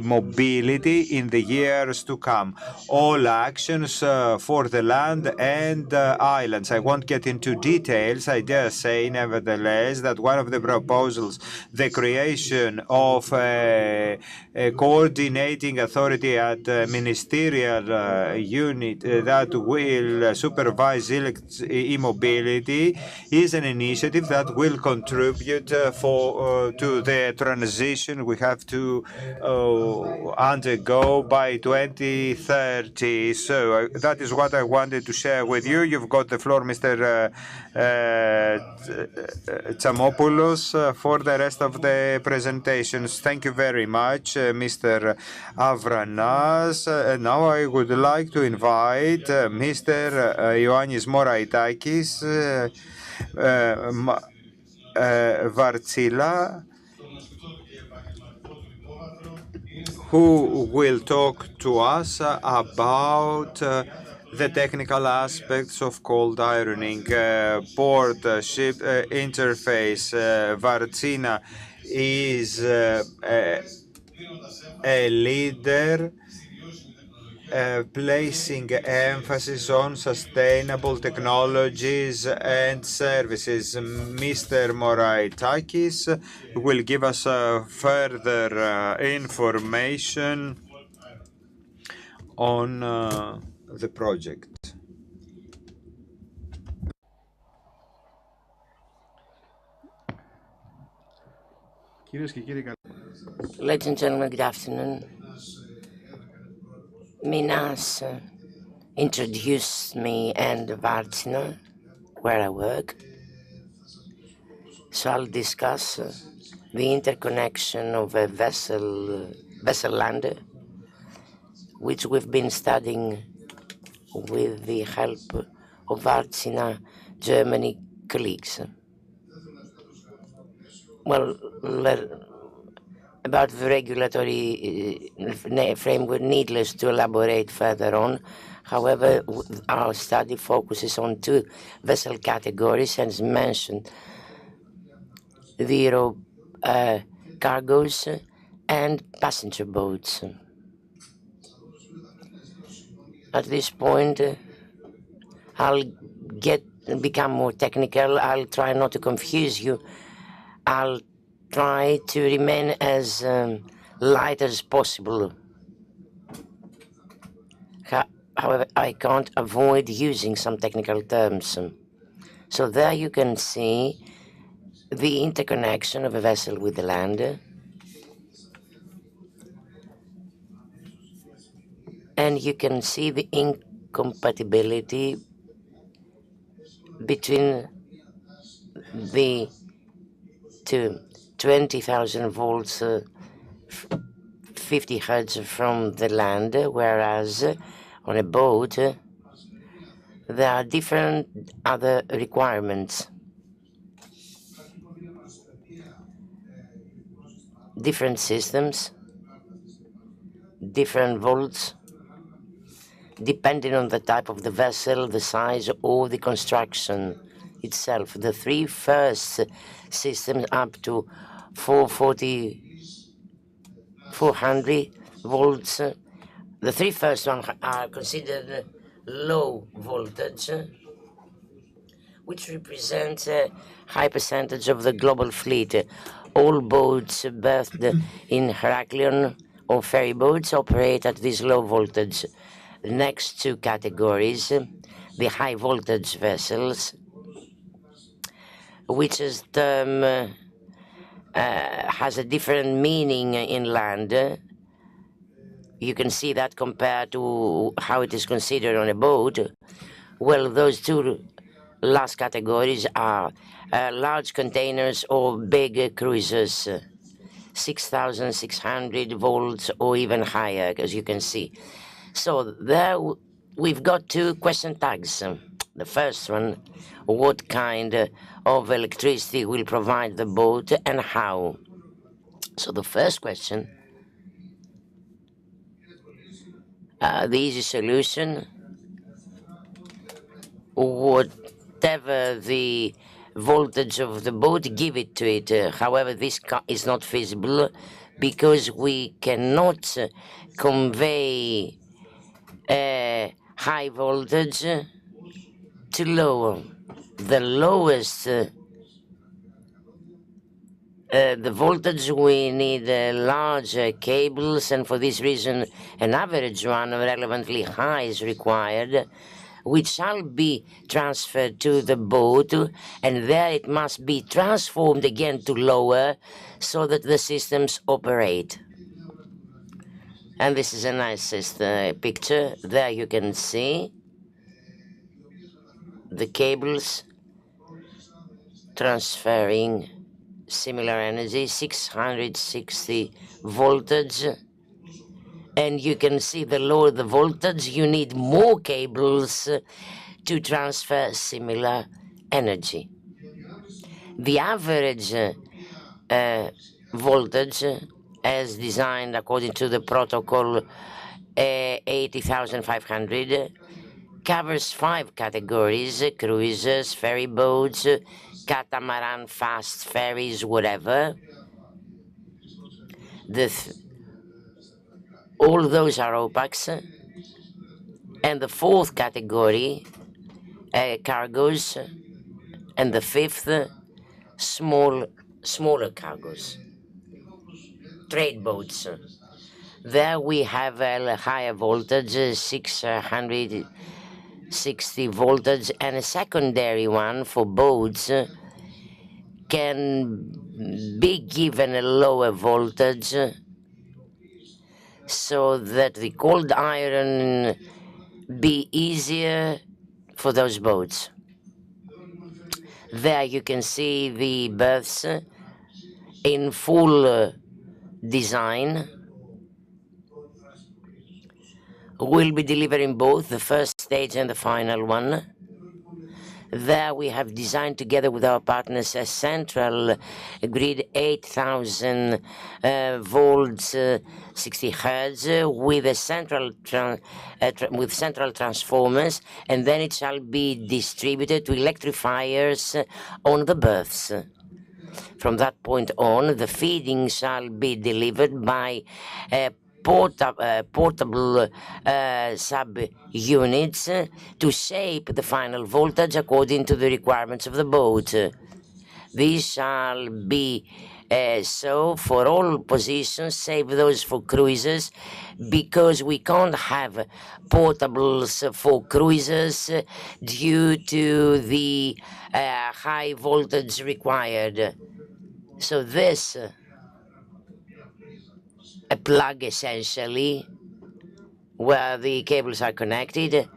mobility in the years to come. All actions for the land and islands. I won't get into details. I dare say, nevertheless, that one of the proposals, the creation of a coordinating authority at ministerial unit that will supervise e-mobility, is an initiative that will contribute to the transition we have to undergo by 2030. So that is what I wanted to share with you. You've got the floor, Mr. Tsamopoulos, for the rest of the presentations. Thank you very much, Mr. Avranas. Now I would like to invite Mr. Ioannis Moraitakis Vartsila, who will talk to us about the technical aspects of cold ironing, port ship interface. Vartsina is a leader placing emphasis on sustainable technologies and services. Mr. Moraitakis will give us further information on the project. Ladies and gentlemen, good afternoon. Minas introduced me and Vartsina, where I work. So I'll discuss the interconnection of a vessel lander, which we've been studying with the help of Vartsina Germany colleagues. Well, about the regulatory framework, needless to elaborate further on. However, our study focuses on two vessel categories, as mentioned, the cargoes and passenger boats. At this point, I'll become more technical. I'll try not to confuse you. I'll try to remain as light as possible. However, I can't avoid using some technical terms. So there you can see the interconnection of a vessel with the land, and you can see the incompatibility between the two 20,000 volts 50 hertz from the land, whereas on a boat there are different other requirements, different systems, different volts, depending on the type of the vessel, the size, or the construction itself. The three first systems up to 400 volts. The three first ones are considered low voltage, which represents a high percentage of the global fleet. All boats berthed in Heraklion or ferry boats operate at this low voltage. The next two categories, the high voltage vessels, which is term has a different meaning inland. You can see that compared to how it is considered on a boat. Well, those two last categories are large containers or big cruisers, 6,600 volts or even higher, as you can see. So there we've got two question tags. The first one, what kind of electricity will provide the boat and how? So the first question The easy solution, whatever the voltage of the boat, give it to it. However, this is not feasible because we cannot convey high voltage to low. The lowest the voltage, we need larger cables, and for this reason an average one relevantly high is required, which shall be transferred to the boat, and there it must be transformed again to lower so that the systems operate. And this is a nice picture. There you can see the cables transferring similar energy, 660 voltage, and you can see the lower the voltage, you need more cables to transfer similar energy. The average voltage, as designed according to the protocol 80,500, covers 5 categories: cruisers, ferry boats, catamaran, fast ferries, whatever. All those are OPACs. And the 4th category, cargoes, and the 5th, smaller cargoes, trade boats. There we have a higher voltage, 660 voltage, and a secondary one for boats can be given a lower voltage so that the cold iron be easier for those boats. There you can see the berths in full design. We'll be delivering both the first stage and the final one. There we have designed together with our partners a central grid, 8,000 volts, 60 hertz, with a central transformers, and then it shall be distributed to electrifiers on the berths. From that point on, the feeding shall be delivered by portable sub-units to shape the final voltage according to the requirements of the boat. This shall be so for all positions, save those for cruisers, because we can't have portables for cruisers due to the high voltage required. So this a plug essentially where the cables are connected,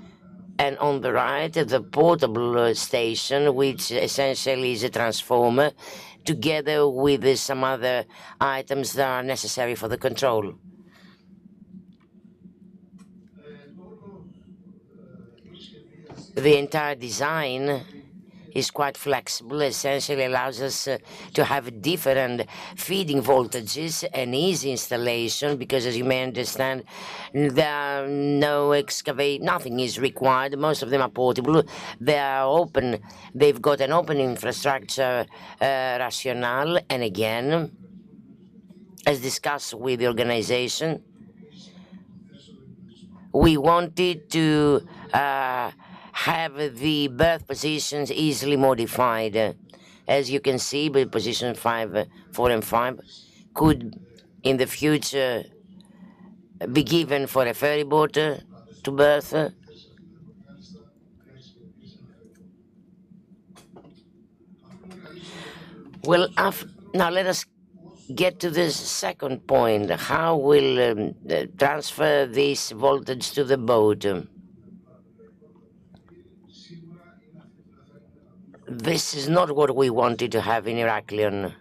and on the right the portable station, which essentially is a transformer, together with some other items that are necessary for the control. The entire design is quite flexible, essentially allows us to have different feeding voltages and easy installation, because as you may understand, there are no nothing is required. Most of them are portable. They are open. They've got an open infrastructure rationale, and again, as discussed with the organization, we wanted to have the berth positions easily modified. As you can see, with position 5, 4 and 5 could in the future be given for a ferry boat to berth. Well, now let us get to this second point. How will transfer this voltage to the boat? This is not what we wanted to have in Heraklion.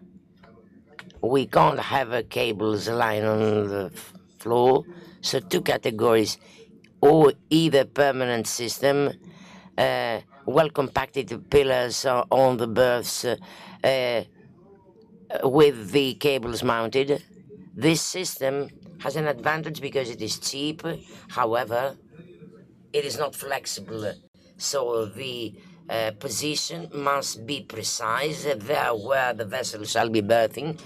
We can't have cables lying on the floor, so 2 categories, or either permanent system, well compacted pillars on the berths with the cables mounted. This system has an advantage because it is cheap. However, it is not flexible, so the position must be precise there where the vessel shall be berthing.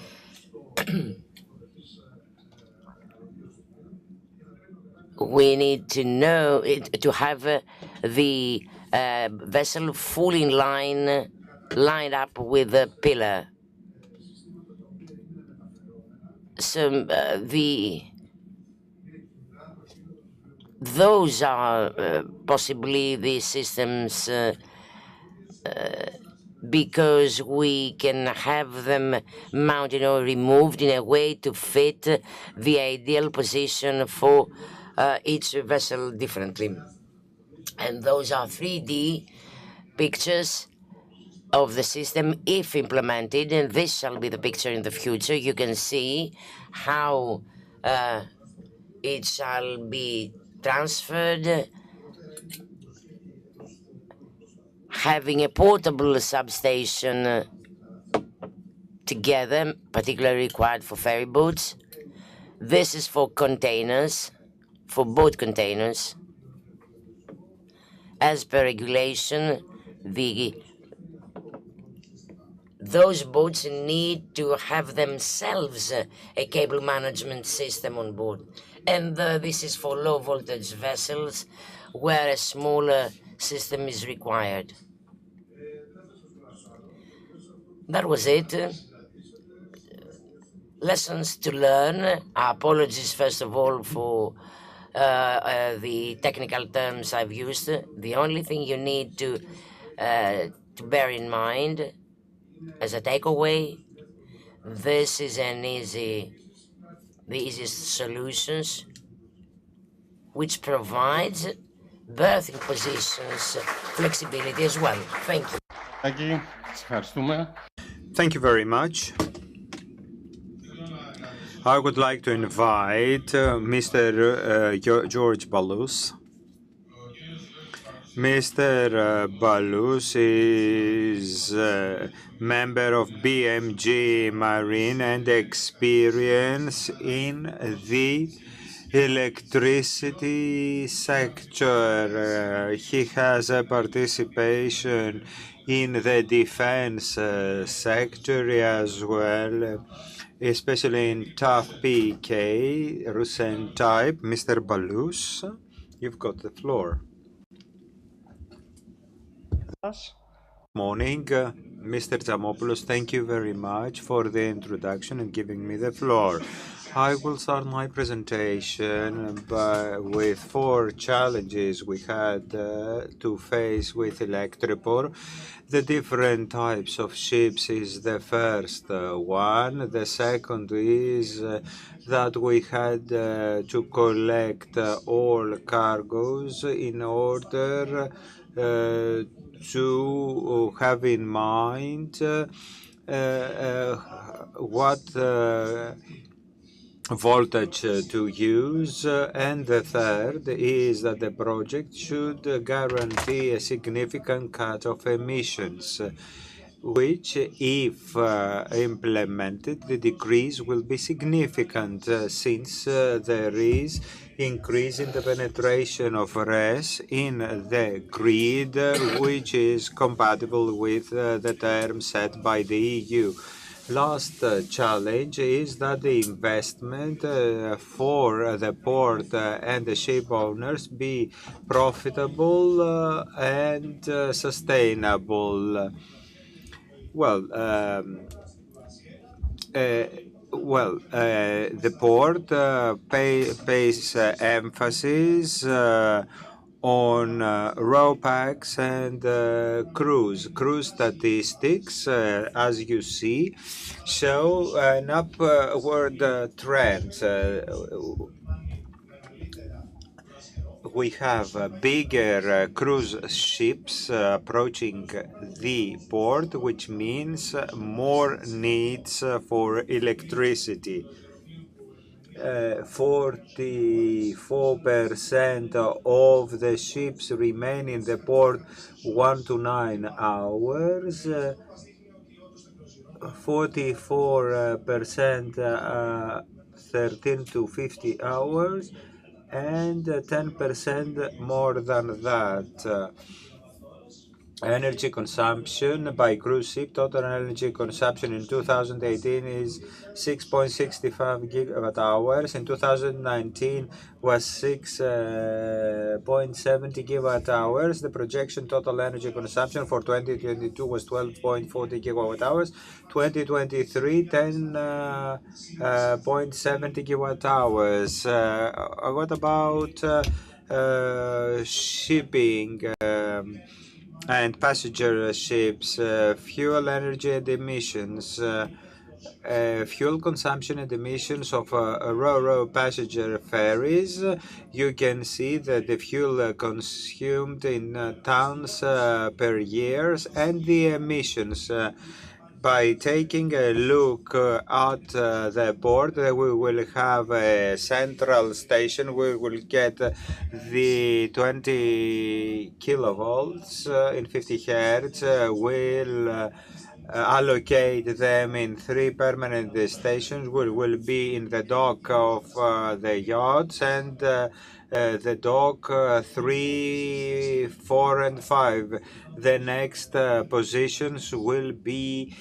We need to know it, to have the vessel fully in line, lined up with the pillar. So those are possibly the systems because we can have them mounted or removed in a way to fit the ideal position for each vessel differently. And those are 3D pictures of the system if implemented, and this shall be the picture in the future. You can see how it shall be transferred, having a portable substation together, particularly required for ferry boats. This is for containers, for boat containers. As per regulation, those boats need to have themselves a cable management system on board. And this is for low voltage vessels where a smaller system is required. That was it. Lessons to learn. Apologies, first of all, for the technical terms I've used. The only thing you need to bear in mind as a takeaway, this is the easiest solutions, which provides berthing positions flexibility as well. Thank you. Thank you very much. I would like to invite Mr. George Balous. Mr. Balous is a member of BMG Marine and experience in the electricity sector. He has a participation in the defense sector as well, especially in tough PK, Russian type. Mr. Balous, you've got the floor. Morning, Mr. Zamopoulos. Thank you very much for the introduction and giving me the floor. I will start my presentation with 4 challenges we had to face with ELECTRIPORT. The different types of ships is the first one. The second is that we had to collect all cargoes in order to have in mind what voltage to use, and the third is that the project should guarantee a significant cut of emissions, which, if implemented, the decrease will be significant since there is increase in the penetration of RES in the grid, which is compatible with the terms set by the EU. Last challenge is that the investment for the port and the ship owners be profitable and sustainable. Well, the port pays emphasis on RoPax and cruise. Cruise statistics, as you see, show an upward trend. We have bigger cruise ships approaching the port, which means more needs for electricity. 44% of the ships remain in the port 1 to 9 hours. 44% 13 to 50 hours, and 10% more than that. Energy consumption by cruise ship, total energy consumption in 2018 is 6.65 gigawatt hours. In 2019 was 6.70 gigawatt hours. The projection total energy consumption for 2022 was 12.40 gigawatt hours. 2023, 10.70 gigawatt hours. What about shipping? And passenger ships, fuel, energy and emissions, fuel consumption and emissions of ro-ro passenger ferries. You can see that the fuel consumed in tons per year, and the emissions. By taking a look at the board, we will have a central station. We will get the 20 kilovolts in 50 hertz. We'll allocate them in 3 permanent stations. We will be in the dock of the yachts, and the dock 3, 4, and 5. The next positions will be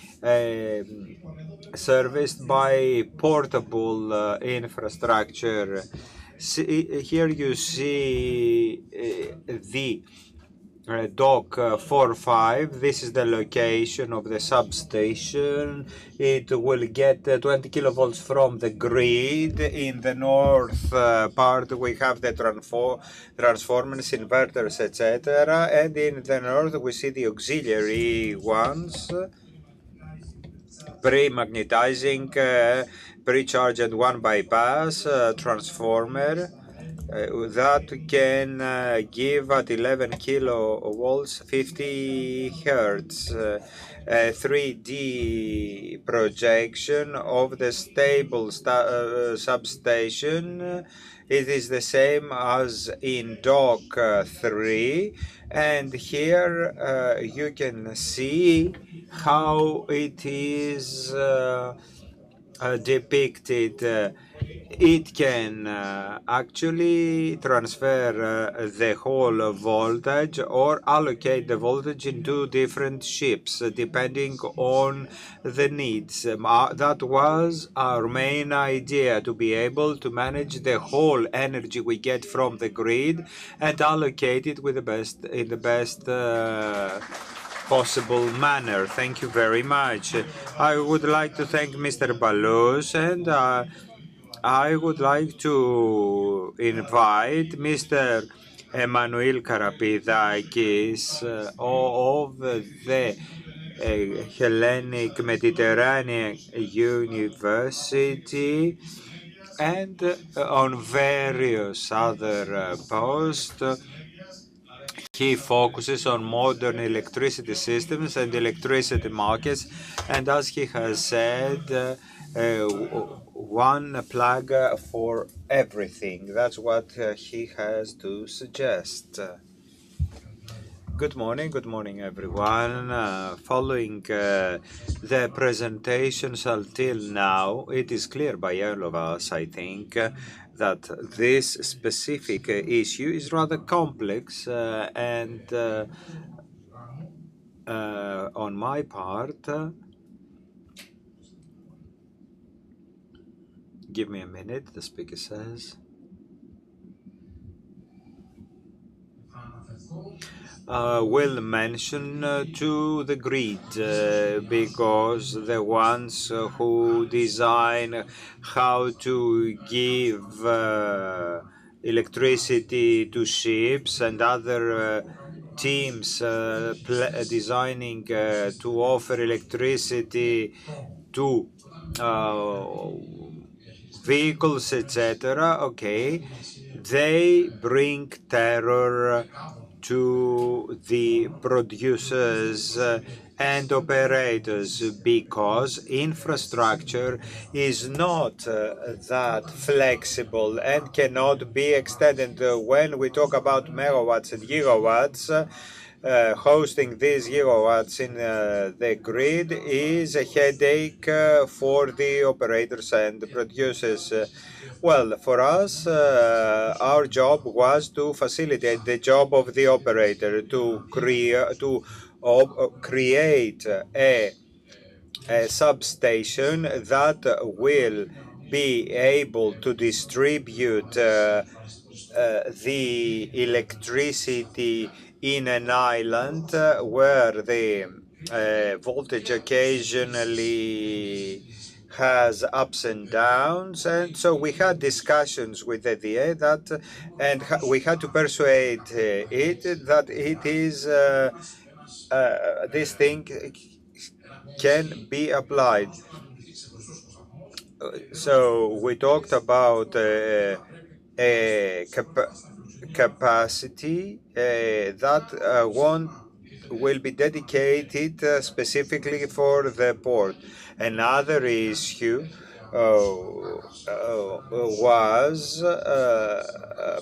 serviced by portable infrastructure. Here you see the dock 4-5. This is the location of the substation. It will get 20 kilovolts from the grid. In the north part we have the transformers, inverters, etc. And in the north we see the auxiliary ones, pre-magnetizing, pre-charge and one bypass transformer that can give at 11 kilovolts 50 hertz. 3D projection of the stable substation. It is the same as in dock 3, and here you can see how it is depicted. It can actually transfer the whole voltage or allocate the voltage into different ships depending on the needs. That was our main idea, to be able to manage the whole energy we get from the grid and allocate it with in the best possible manner. Thank you very much. I would like to thank Mr. Balous, and I would like to invite Mr. Emmanuel Karapidakis of the Hellenic Mediterranean University, and on various other posts. He focuses on modern electricity systems and electricity markets, and as he has said, one plug for everything. That's what he has to suggest. Good morning everyone. Following the presentations until now, it is clear by all of us, I think, that this specific issue is rather complex, and on my part, give me a minute, the speaker says. Will mention to the grid, because the ones who design how to give electricity to ships and other teams designing to offer electricity to vehicles, etc. Okay, they bring terror to the producers and operators, because infrastructure is not that flexible and cannot be extended. When we talk about megawatts and gigawatts, hosting these gigawatts in the grid is a headache for the operators and the producers. Well, for us, our job was to facilitate the job of the operator to create a substation that will be able to distribute the electricity in an island where the voltage occasionally has ups and downs, and so we had discussions with the DA that, and we had to persuade it that it is this thing can be applied. So we talked about a capacity that won't will be dedicated specifically for the port. Another issue was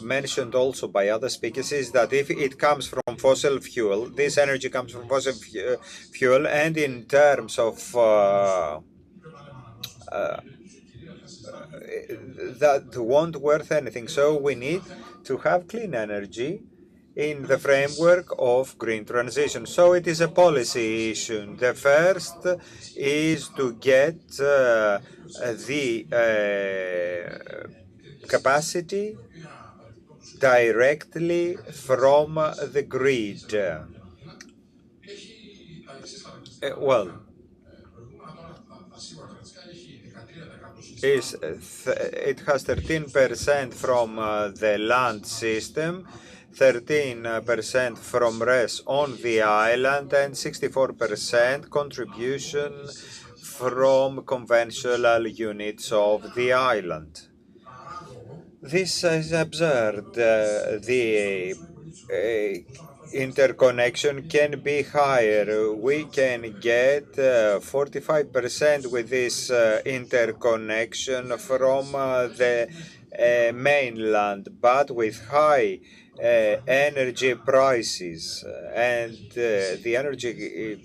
mentioned also by other speakers is that if it comes from fossil fuel, this energy comes from fossil fuel, and in terms of that won't worth anything. So we need to have clean energy in the framework of green transition. So it is a policy issue. The first is to get the capacity directly from the grid. Well, it has 13% from the land system, 13% from RES on the island, and 64% contribution from conventional units of the island. This is absurd. The interconnection can be higher. We can get 45% with this interconnection from the mainland, but with high energy prices and the energy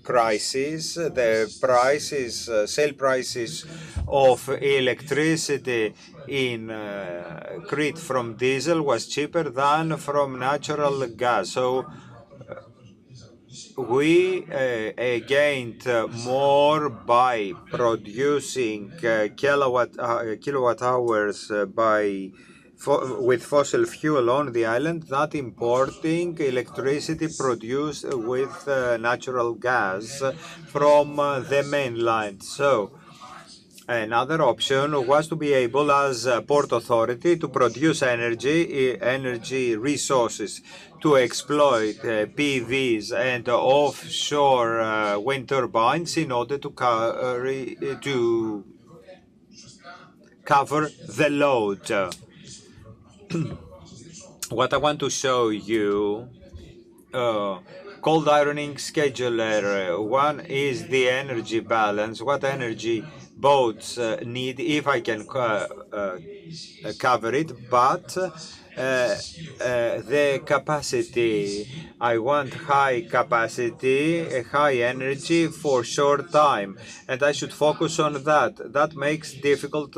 crisis, the prices, sale prices of electricity in Crete from diesel was cheaper than from natural gas. So we gained more by producing kilowatt hours with fossil fuel on the island than importing electricity produced with natural gas from the mainland. So another option was to be able, as a port authority, to produce energy resources, to exploit PVs and offshore wind turbines in order to cover the load. What I want to show you, cold ironing scheduler. One is the energy balance, what energy boats need, if I can cover it, but the capacity. I want high capacity, high energy for short time, and I should focus on that. That makes difficult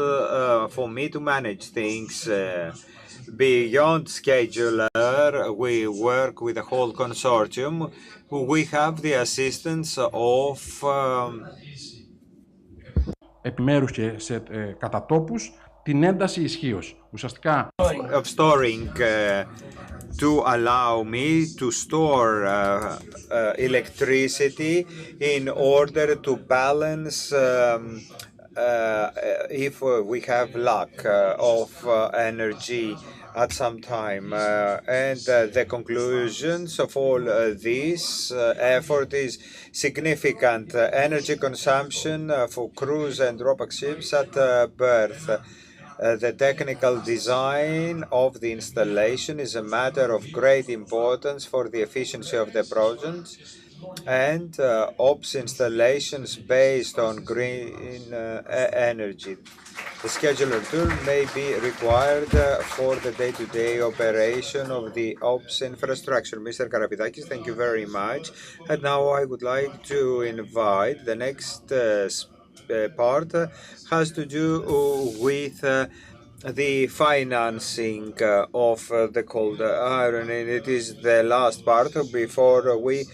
for me to manage things. Beyond scheduler, we work with the whole consortium. We have the assistance of επιμέρους και σε κατατόπους την ένταση ισχύως. Ουσιαστικά of storing to allow me to store electricity in order to balance if we have lack of energy at some time. And the conclusions of all this effort is significant energy consumption for cruise and ropax ships at berth. The technical design of the installation is a matter of great importance for the efficiency of the project, and ops installations based on green energy. The scheduler tool may be required for the day-to-day operation of the ops infrastructure. Mr. Karapidakis, thank you very much. And now I would like to invite the next part has to do with the financing of the cold iron, and it is the last part before we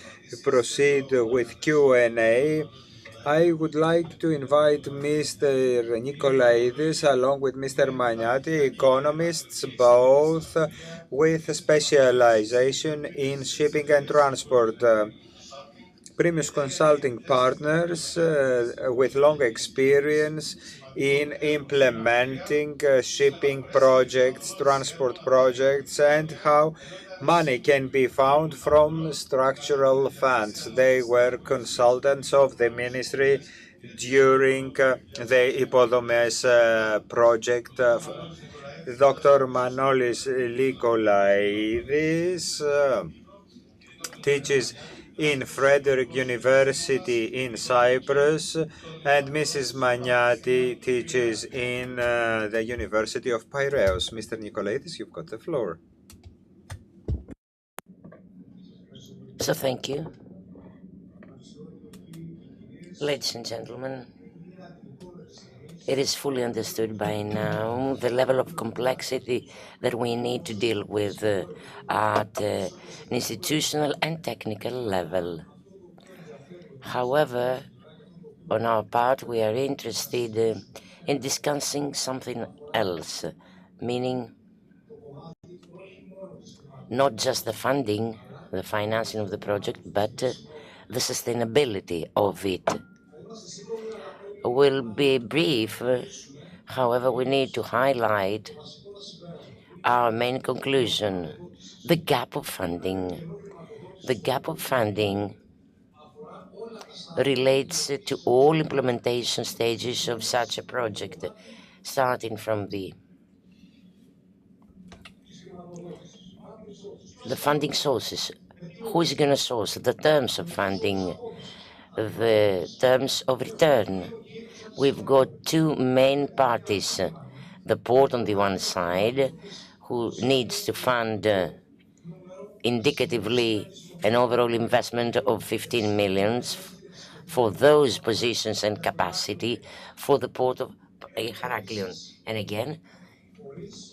proceed with Q&A. I would like to invite Mr. Nikolaidis along with Mr. Magnati, economists both with specialization in shipping and transport. Previous consulting partners with long experience in implementing shipping projects, transport projects, and how money can be found from structural funds. They were consultants of the ministry during the Ipodomes project. Dr. Manolis Likolaidis teaches in Frederick University in Cyprus, and Mrs. Magnati teaches in the University of Piraeus. Mr. Nikolaidis, you've got the floor. So thank you. Ladies and gentlemen, it is fully understood by now the level of complexity that we need to deal with at an institutional and technical level. However, on our part, we are interested in discussing something else, meaning not just the funding, the financing of the project, but the sustainability of it. Will be brief, however, we need to highlight our main conclusion, the gap of funding. The gap of funding relates to all implementation stages of such a project, starting from the funding sources. Who is going to source the terms of funding, the terms of return? We've got two main parties, the port on the one side, who needs to fund indicatively an overall investment of 15 millions for those positions and capacity for the port of Heraklion. And again,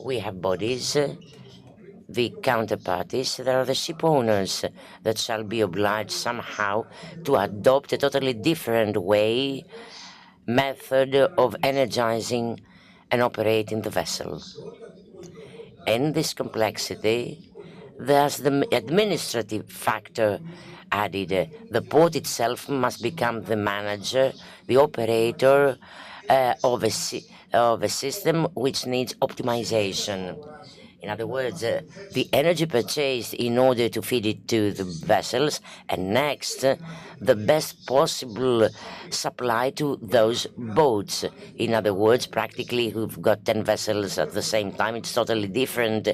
we have bodies, the counterparties, there are the ship owners that shall be obliged somehow to adopt a totally different method of energizing and operating the vessel. In this complexity, there's the administrative factor added. The port itself must become the manager, the operator of a system which needs optimization. In other words, the energy purchased in order to feed it to the vessels, and next, the best possible supply to those boats. In other words, practically, we've got 10 vessels at the same time. It's totally different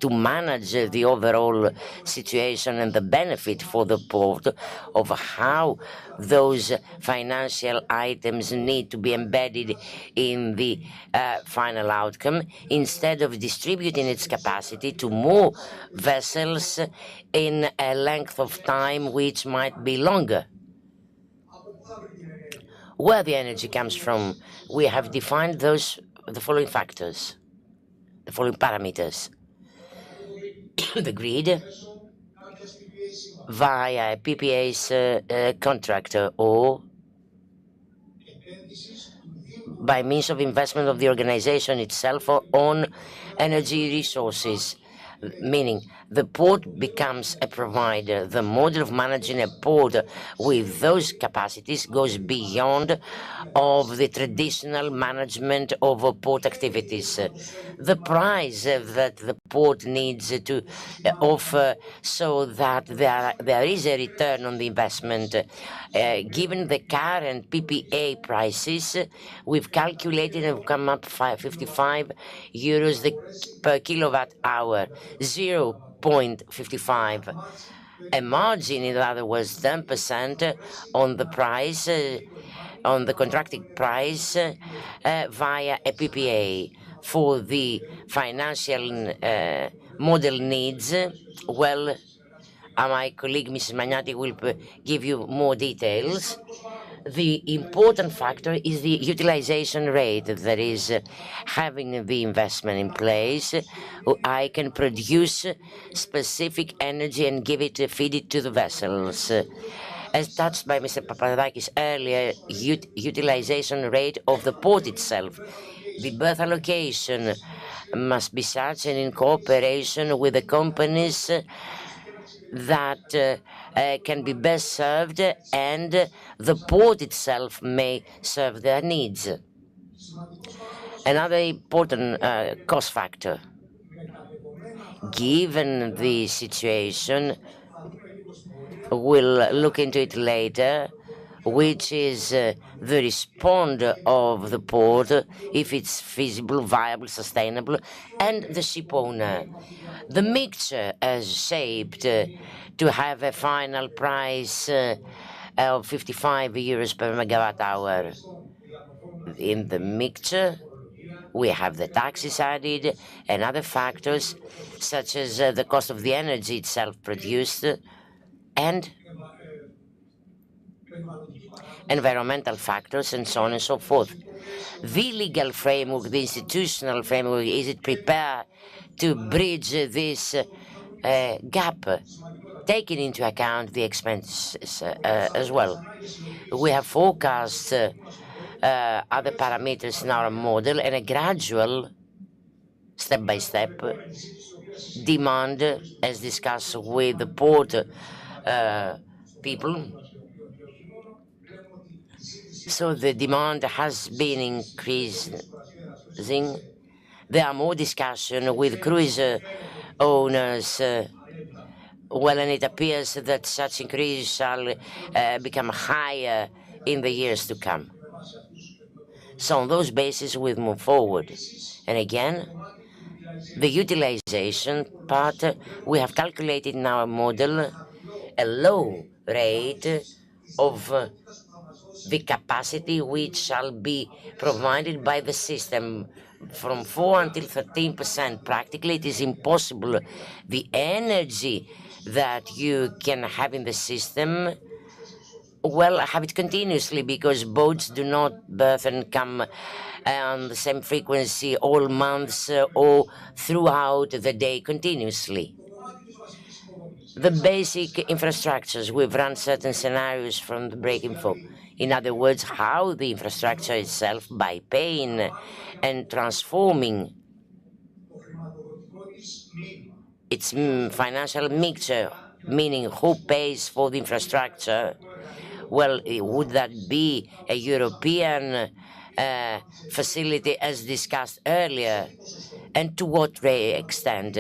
to manage the overall situation and the benefit for the port of how those financial items need to be embedded in the final outcome, instead of distributing its capacity to more vessels in a length of time which might be longer. Where the energy comes from, we have defined the following factors, the following parameters. The grid via PPA's contractor, or by means of investment of the organization itself or on energy resources, meaning the port becomes a provider. The model of managing a port with those capacities goes beyond of the traditional management of port activities. The price that the port needs to offer so that there is a return on the investment. Given the current PPA prices, we've calculated and come up 55 euros per kilowatt hour, 0.55. A margin, in other words, 10% on the price on the contracted price via a PPA. For the financial model needs, well, my colleague Mrs. Magnati will give you more details. The important factor is the utilization rate, that is, having the investment in place. I can produce specific energy and feed it to the vessels. As touched by Mr. Papadakis earlier, utilization rate of the port itself. The berth allocation must be such and in cooperation with the companies that can be best served, and the port itself may serve their needs. Another important cost factor, given the situation, we'll look into it later, which is the response of the port, if it's feasible, viable, sustainable, and the ship owner. The mixture is shaped to have a final price of 55 euros per megawatt hour. In the mixture, we have the taxes added and other factors, such as the cost of the energy itself produced and environmental factors, and so on and so forth. The legal framework, the institutional framework, is it prepared to bridge this gap, taking into account the expenses as well? We have forecast other parameters in our model and a gradual, step-by-step demand, as discussed with the port people. So the demand has been increasing. There are more discussion with cruise owners. Well, and it appears that such increase shall become higher in the years to come. So on those bases, we move forward. And again, the utilization part, we have calculated in our model a low rate of the capacity which shall be provided by the system from 4 until 13%. Practically, it is impossible. The energy that you can have in the system, well, have it continuously, because boats do not berth and come on the same frequency all months or throughout the day continuously. The basic infrastructures, we've run certain scenarios from the break info. In other words, how the infrastructure itself, by paying and transforming its financial mixture, meaning who pays for the infrastructure. Well, would that be a European facility as discussed earlier? And to what extent?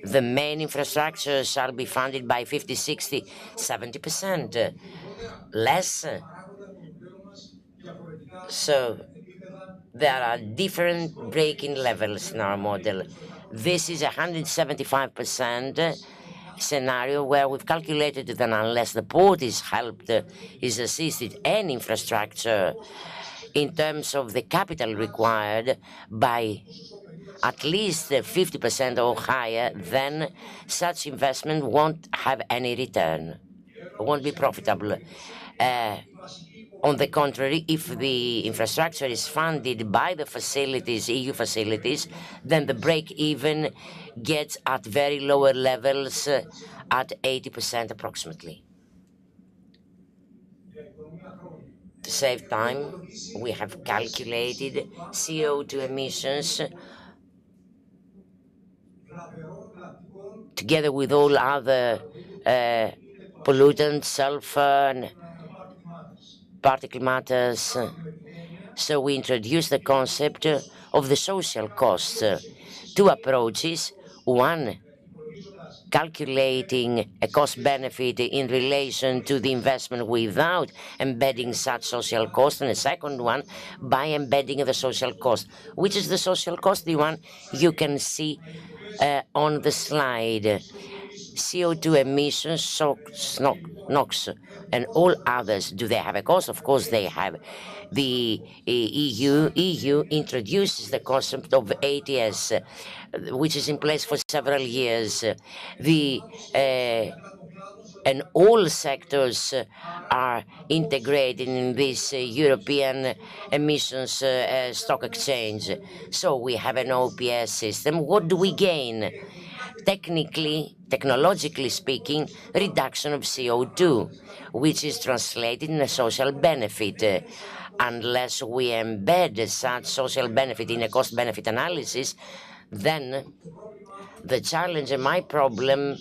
The main infrastructure shall be funded by 50, 60, 70%. Less. So there are different breaking levels in our model. This is 175% scenario where we've calculated that unless the port is helped, is assisted, and infrastructure in terms of the capital required by at least 50% or higher, then such investment won't have any return, won't be profitable. On the contrary, if the infrastructure is funded by the facilities, EU facilities, then the break-even gets at very lower levels, at 80% approximately. To save time, we have calculated CO2 emissions together with all other pollutants, sulfur, and particle matters. So we introduced the concept of the social costs. Two approaches: one, calculating a cost benefit in relation to the investment without embedding such social cost, and a second one by embedding the social cost. Which is the social cost? The one you can see on the slide. CO2 emissions, SOx, NOx, and all others, do they have a cost? Of course they have. The EU introduces the concept of ATS, which is in place for several years. And all sectors are integrated in this European emissions stock exchange. So we have an OPS system. What do we gain? Technologically speaking, reduction of CO2, which is translated in a social benefit. Unless we embed such social benefit in a cost-benefit analysis, then the challenge and my problem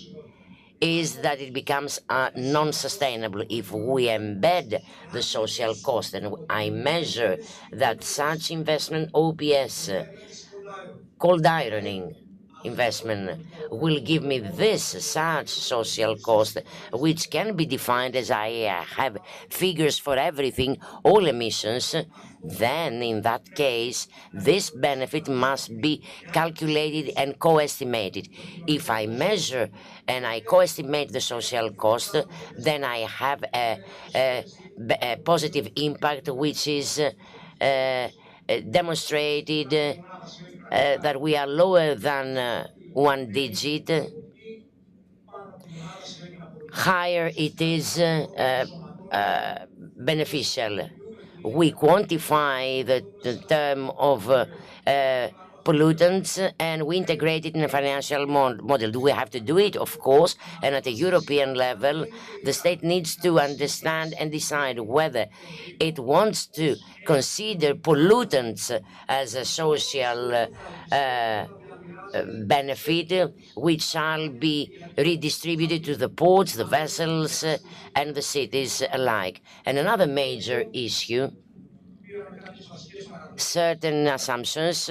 is that it becomes non-sustainable. If we embed the social cost and I measure that such investment OPS, cold ironing investment, will give me this such social cost, which can be defined as I have figures for everything, all emissions, then in that case, this benefit must be calculated and co-estimated. If I measure and I co-estimate the social cost, then I have a positive impact, which is demonstrated that we are lower than one digit, higher it is beneficial. We quantify the term of pollutants and we integrate it in a financial model. Do we have to do it? Of course. And at a European level, the state needs to understand and decide whether it wants to consider pollutants as a social benefit, which shall be redistributed to the ports, the vessels, and the cities alike. And another major issue, certain assumptions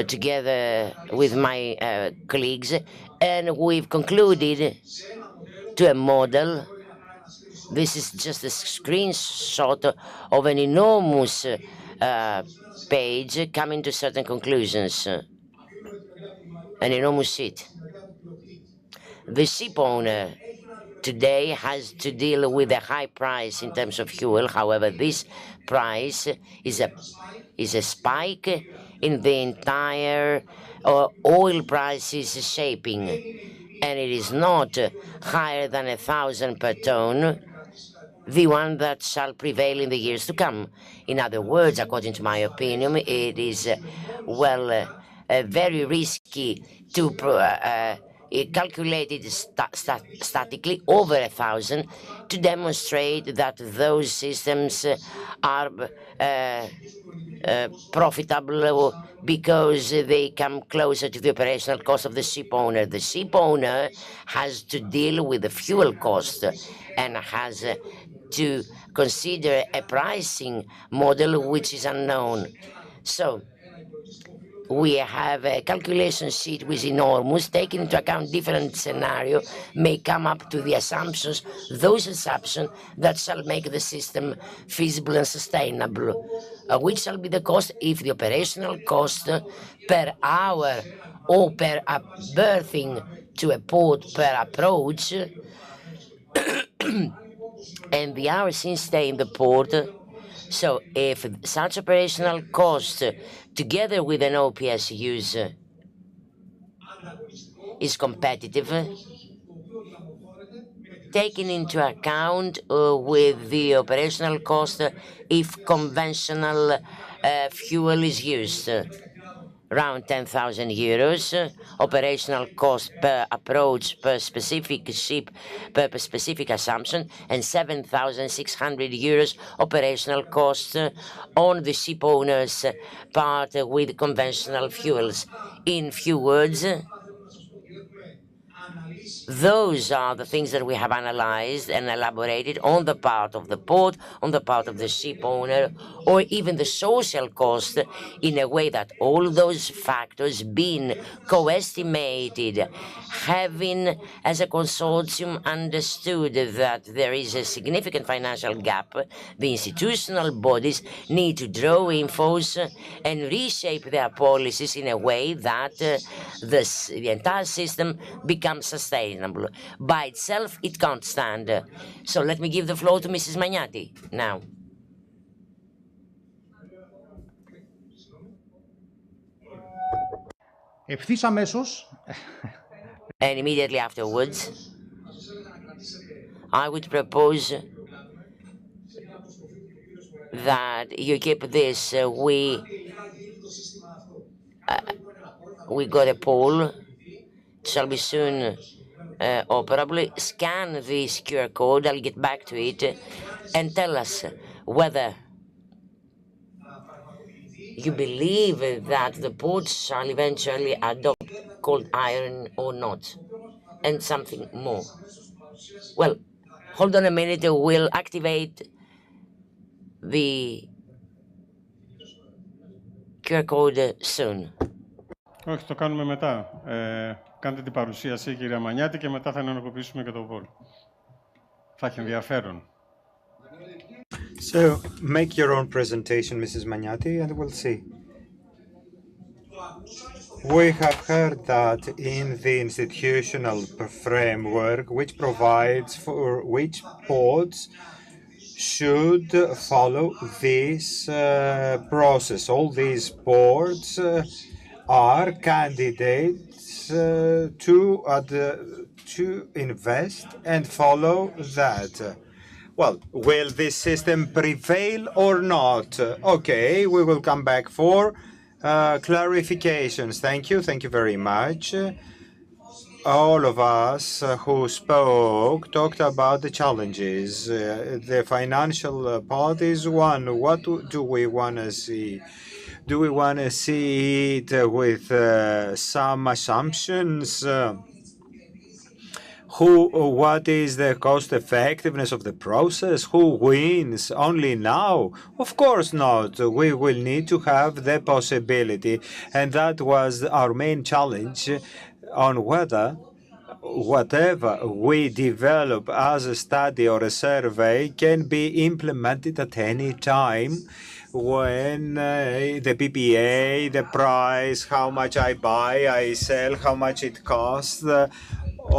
together with my colleagues, and we've concluded to a model. This is just a screenshot of an enormous page coming to certain conclusions. An enormous sheet. The ship owner today has to deal with a high price in terms of fuel. However, this price is a spike in the entire oil prices shaping, and it is not higher than 1,000 per ton, the one that shall prevail in the years to come. In other words, according to my opinion, it is very risky to calculate it statically over 1,000 to demonstrate that those systems are profitable because they come closer to the operational cost of the ship owner. The ship owner has to deal with the fuel cost and has to consider a pricing model which is unknown. So we have a calculation sheet which is enormous, taking into account different scenarios, may come up to the assumptions, those assumptions that shall make the system feasible and sustainable. Which shall be the cost if the operational cost per hour or per berthing to a port per approach and the hours in stay in the port. So if such operational cost together with an OPS use is competitive, taking into account with the operational cost if conventional fuel is used. Around 10,000 euros, operational cost per approach per specific ship, per specific assumption, and 7,600 euros operational cost on the ship owner's part with conventional fuels. In few words, Those are the things that we have analyzed and elaborated on the part of the port, on the part of the ship owner, or even the social cost, in a way that all those factors being co-estimated, having as a consortium understood that there is a significant financial gap, the institutional bodies need to draw infos and reshape their policies in a way that the entire system becomes sustainable. By itself, it can't stand. So let me give the floor to Mrs. Magnati now. Ευθύς αμέσως. And immediately afterwards, I would propose that you keep this. We got a poll. It shall be soon operable. Scan this QR code. I'll get back to it and tell us whether you believe that the port shall eventually adopt cold iron or not, and something more. Well, hold on a minute. We'll activate the QR code soon. Όχι, το κάνουμε μετά. Κάντε την παρουσίαση, κυρία Μανιάτη, και μετά θα ενεργοποιήσουμε και το βόλ. Θα έχει ενδιαφέρον. So make your own presentation, Mrs. Magnati, and we'll see. We have heard that in the institutional framework, which provides for which ports should follow this process. All these ports are candidates to invest and follow that. Well, will this system prevail or not? Okay, we will come back for clarifications. Thank you. Thank you very much. All of us who spoke talked about the challenges. The financial part is one. What do we want to see? Do we want to see it with some assumptions? What is the cost effectiveness of the process? Who wins? Only now? Of course not. We will need to have the possibility, and that was our main challenge, on whether whatever we develop as a study or a survey can be implemented at any time when the PPA, the price, how much I buy, I sell, how much it costs,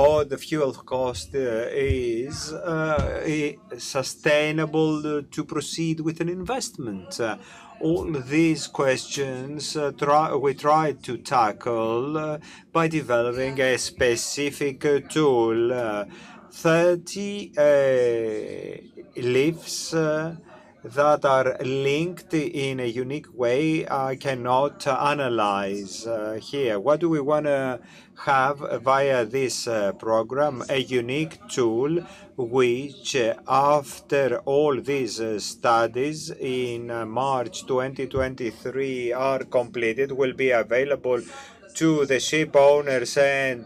or the fuel cost is sustainable to proceed with an investment. All these questions we tried to tackle by developing a specific tool. 30 lifts that are linked in a unique way I cannot analyze here. What do we want to have via this program? A unique tool which, after all these studies in March 2023 are completed, will be available to the ship owners and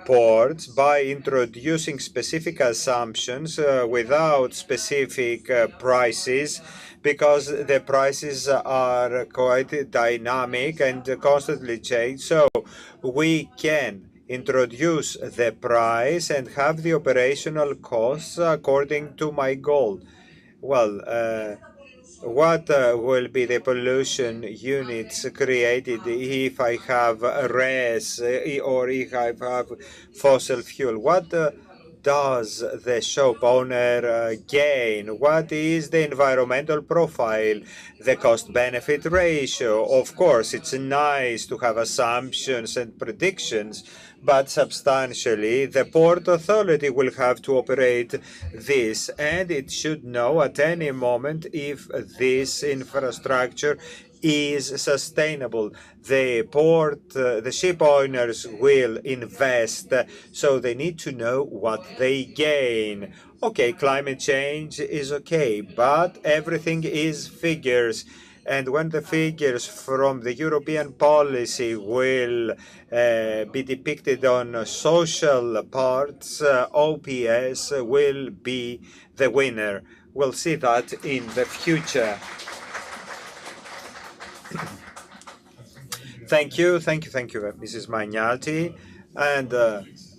ports by introducing specific assumptions without specific prices, because the prices are quite dynamic and constantly change. So we can introduce the price and have the operational costs according to my goal. Well, what will be the pollution units created if I have RES or if I have fossil fuel? What does the shop owner gain? What is the environmental profile, the cost-benefit ratio? Of course, it's nice to have assumptions and predictions, but substantially, the Port Authority will have to operate this, and it should know at any moment if this infrastructure is sustainable. The port, the ship owners will invest, so they need to know what they gain. Okay, climate change is okay, but everything is figures. And when the figures from the European policy will be depicted on social parts, OPS will be the winner. We'll see that in the future. Thank you, Mrs. Magnati. And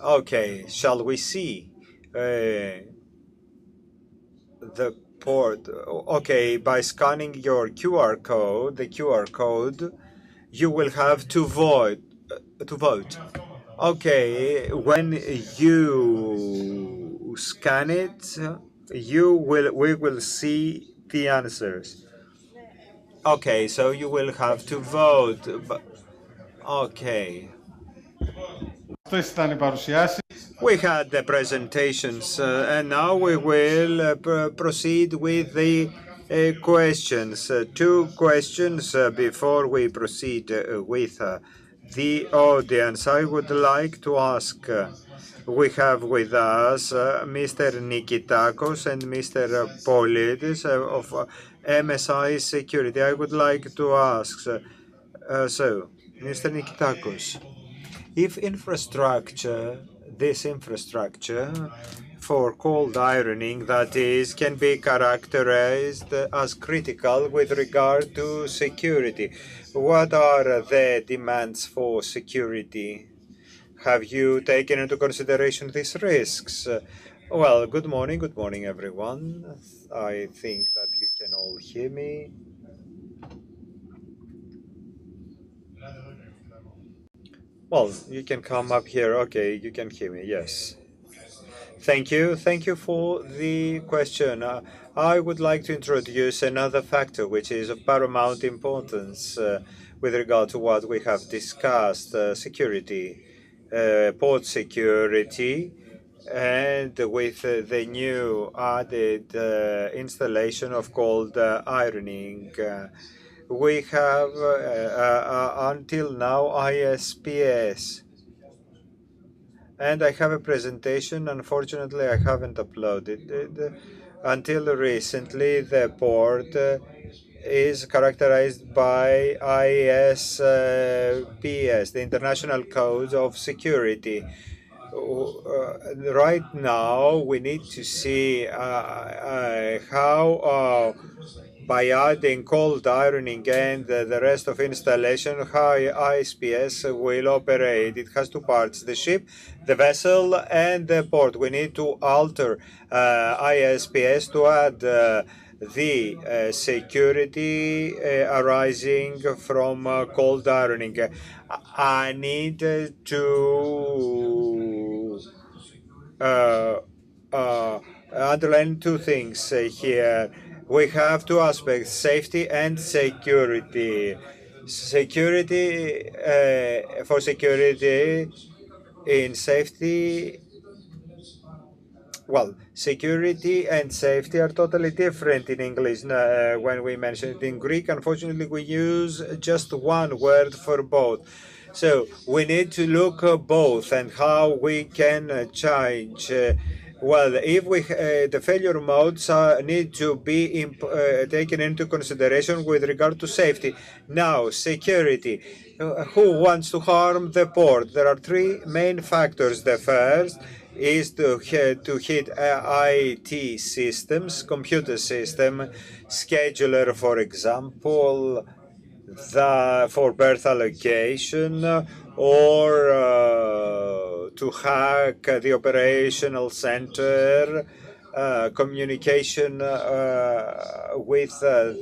okay, shall we see the port? Okay, by scanning your QR code, the QR code, you will have to vote. To vote. Okay, when you scan it, we will see the answers. Okay, so you will have to vote. Okay. Αυτές ήταν οι παρουσιάσεις. We had the presentations, and now we will proceed with the questions. Two questions before we proceed with the audience. I would like to ask. We have with us Mr. Nikitakos and Mr. Polides of MSI Security. I would like to ask. So, Mr. Nikitakos. If this infrastructure for cold ironing, that is, can be characterized as critical with regard to security, what are the demands for security? Have you taken into consideration these risks? Well, good morning everyone. I think that you can all hear me. Well, you can come up here. Okay, you can hear me. Yes. Thank you. Thank you for the question. I would like to introduce another factor which is of paramount importance with regard to what we have discussed, security, port security, and with the new added installation of cold ironing. We have until now ISPS. And I have a presentation. Unfortunately, I haven't uploaded it. Until recently, the port is characterized by ISPS, the International Code of Security. Right now, we need to see how by adding cold ironing and the rest of installation, how ISPS will operate. It has two parts, the ship, the vessel, and the port. We need to alter ISPS to add the security arising from cold ironing. I need to underline two things here. We have two aspects, safety and security. Security, for security in safety, well, security and safety are totally different in English when we mention it. In Greek, unfortunately, we use just one word for both. So we need to look both and how we can change. Well, if the failure modes need to be taken into consideration with regard to safety. Now, security. Who wants to harm the port? There are three main factors. The first is to hit IT systems, computer system, scheduler, for example, for berth allocation, or to hack the operational center, communication with the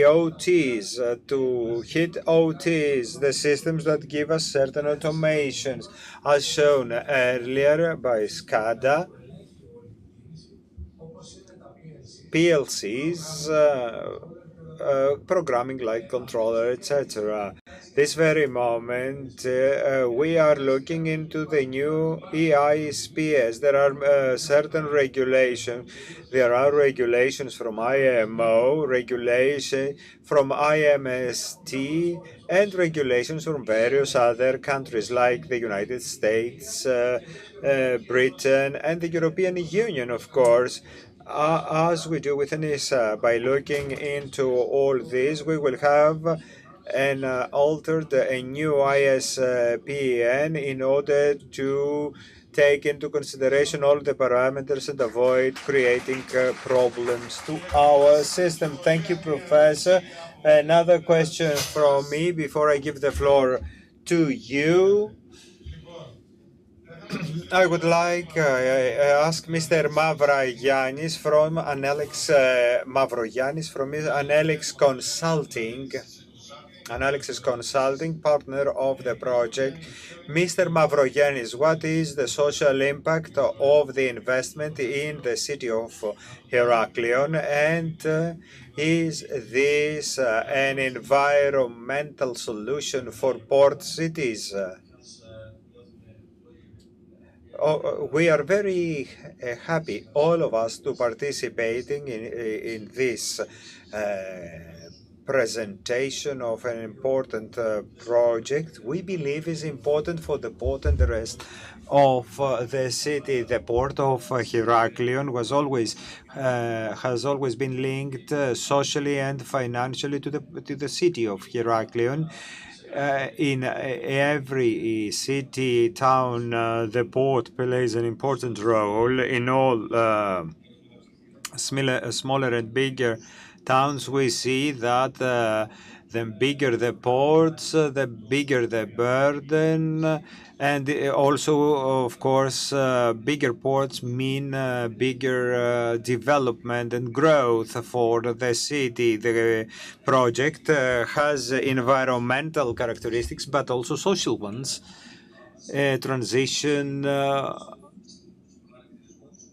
OTs, to hit OTs, the systems that give us certain automations, as shown earlier by SCADA, PLCs, programming like controller, etc. This very moment, we are looking into the new EISPS. There are certain regulations. There are regulations from IMO, regulation from IMST, and regulations from various other countries like the United States, Britain, and the European Union, of course. as we do with ENISA, by looking into all this, we will have an altered a new ISPN in order to take into consideration all the parameters and avoid creating problems to our system. Thank you, Professor. Another question from me before I give the floor to you. I would like ask Mr. Mavrogiannis from Mavrogiannis from Anelix Consulting. Anelix is consulting partner of the project. Mr. Mavrogiannis, what is the social impact of the investment in the city of Heraklion, and is this an environmental solution for port cities? We are very happy, all of us, to participating in this presentation of an important project. We believe is important for the port and the rest of the city. The port of Heraklion was always has always been linked socially and financially to the city of Heraklion. In every city, town, the port plays an important role. In all smaller and bigger towns, we see that the bigger the ports, the bigger the burden, and also, of course, bigger ports mean bigger development and growth for the city. The project has environmental characteristics, but also social ones. Transition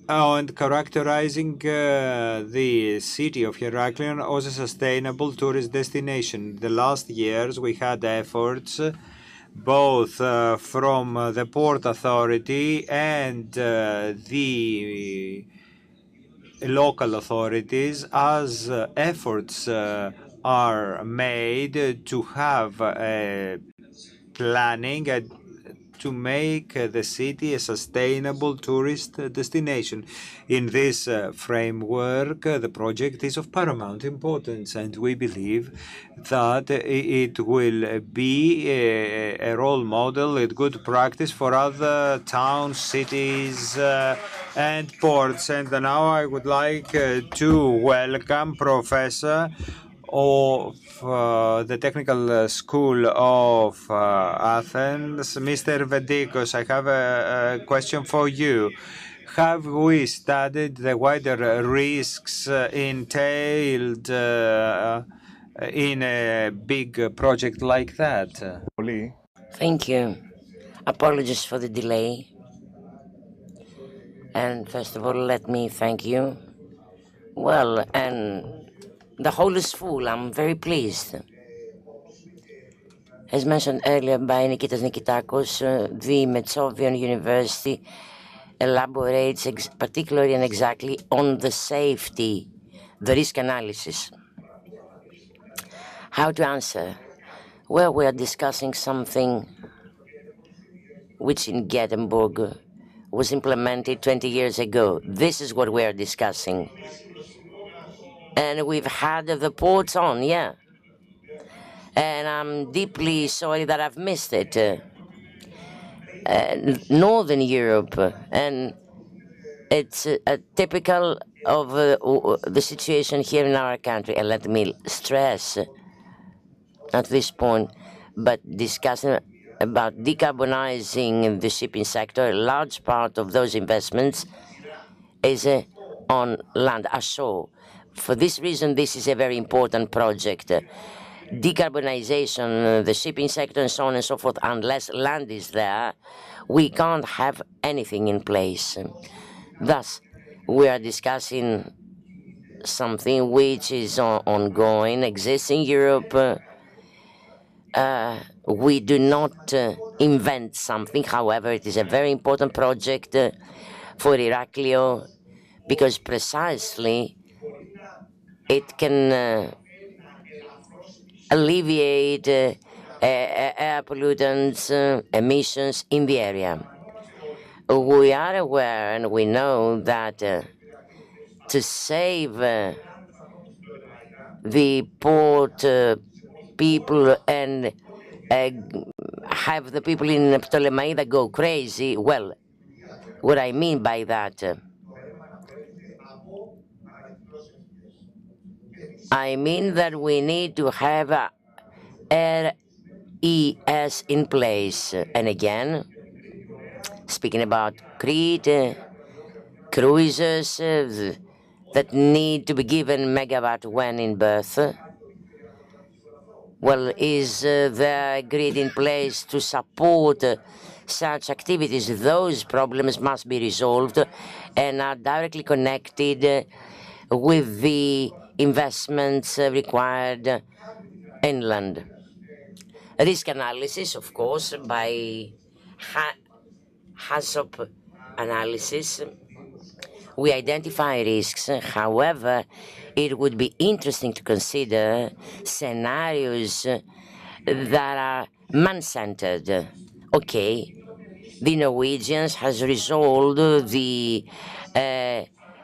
and characterizing the city of Heraklion as a sustainable tourist destination. The last years we had efforts both from the Port Authority and the local authorities as efforts are made to have planning to make the city a sustainable tourist destination. In this framework, the project is of paramount importance, and we believe that it will be a role model, a good practice for other towns, cities, and ports. And now I would like to welcome Professor of the Technical School of Athens, Mr. Vedikos. I have a question for you. Have we studied the wider risks entailed in a big project like that? Thank you. Apologies for the delay. And first of all, let me thank you. Well, and the hall is full. I'm very pleased. As mentioned earlier by Nikitas Nikitakos, the Metsovian University elaborates particularly and exactly on the safety, the risk analysis. How to answer? Well, we are discussing something which in Gothenburg was implemented 20 years ago. This is what we are discussing. And we've had the ports on, yeah. And I'm deeply sorry that I've missed it. Northern Europe, and it's typical of the situation here in our country. And let me stress at this point, but discussing about decarbonizing the shipping sector, a large part of those investments is on land, ashore. For this reason, this is a very important project. Decarbonization, the shipping sector, and so on and so forth, unless land is there, we can't have anything in place. Thus, we are discussing something which is ongoing, exists in Europe. We do not invent something. However, it is a very important project for Heraklion because precisely it can alleviate air pollutants, emissions in the area. We are aware and we know that to save the port people and have the people in Ptolemaida go crazy. Well, what I mean by that, I mean that we need to have a RES in place. And again, speaking about Crete, cruisers that need to be given megawatt when in berth. Well, is the grid in place to support such activities? Those problems must be resolved and are directly connected with the investments required inland. Risk analysis, of course, by HAZOP analysis. We identify risks. However, it would be interesting to consider scenarios that are man-centered. Okay, the Norwegians has resolved the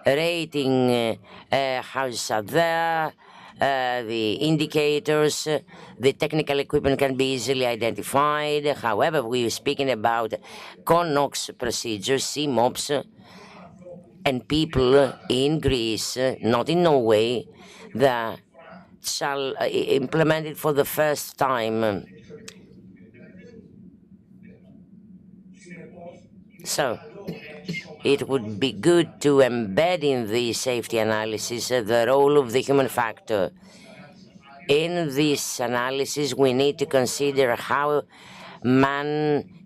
rating houses are there, the indicators, the technical equipment can be easily identified. However, we're speaking about CONOX procedures, CMOPs, and people in Greece, not in Norway, that shall implement it for the first time. So, it would be good to embed in the safety analysis the role of the human factor. In this analysis, we need to consider how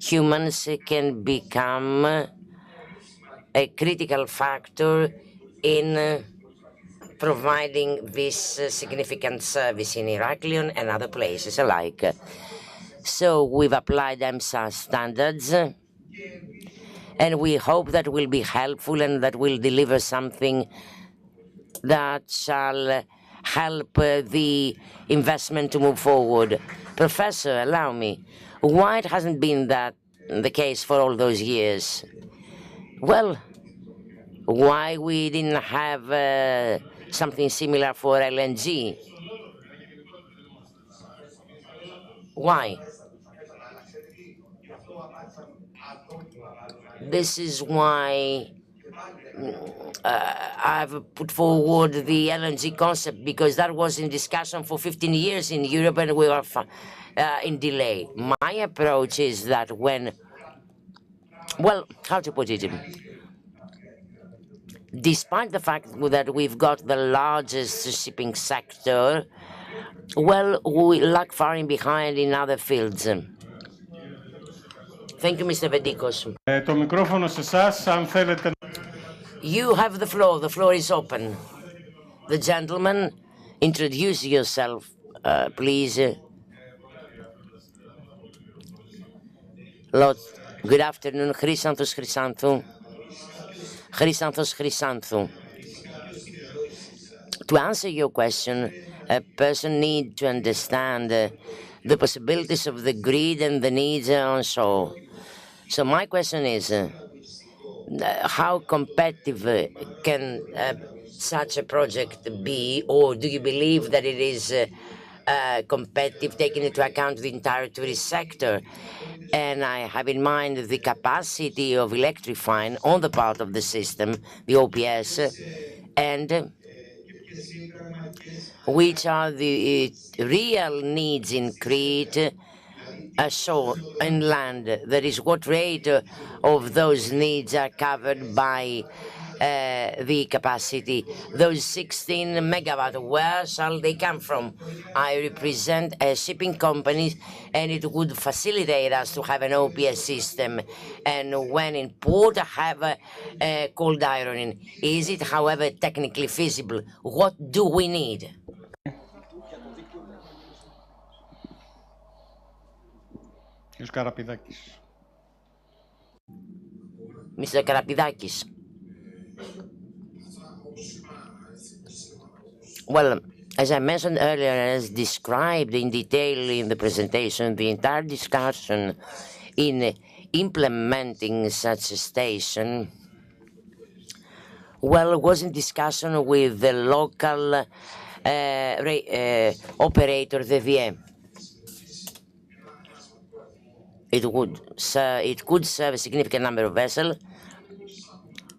humans can become a critical factor in providing this significant service in Heraklion and other places alike. So we've applied EMSA standards, and we hope that will be helpful and that will deliver something that shall help the investment to move forward. Professor, allow me, why it hasn't been that the case for all those years? Well, why we didn't have something similar for LNG? Why? This is why I've put forward the LNG concept, because that was in discussion for 15 years in Europe and we were in delay. My approach is that how to put it? Despite the fact that we've got the largest shipping sector, we lag far behind in other fields. Thank you, Mr. Vedikos. Το μικρόφωνο σε εσάς, αν θέλετε. You have the floor. The floor is open. The gentleman, introduce yourself, please. Lord, good afternoon. Chrysanthos Chrysanthou. Chrysanthos Chrysanthou. To answer your question, a person needs to understand the possibilities of the grid and the needs on shore. So my question is, how competitive can such a project be, or do you believe that it is competitive, taking into account the entire tourist sector? And I have in mind the capacity of electrifying on the part of the system, the OPS, and which are the real needs in Crete, ashore and land. That is, what rate of those needs are covered by the capacity. Those 16 megawatt, where shall they come from? I represent a shipping company, and it would facilitate us to have an OPS system. And when in port, have cold ironing. Is it, however, technically feasible? What do we need? Κύριος Καραπηδάκης. Mr. Karapidakis. Well, as I mentioned earlier, as described in detail in the presentation, the entire discussion in implementing such a station Well, it was in discussion with the local operator, the VA. It could serve a significant number of vessels.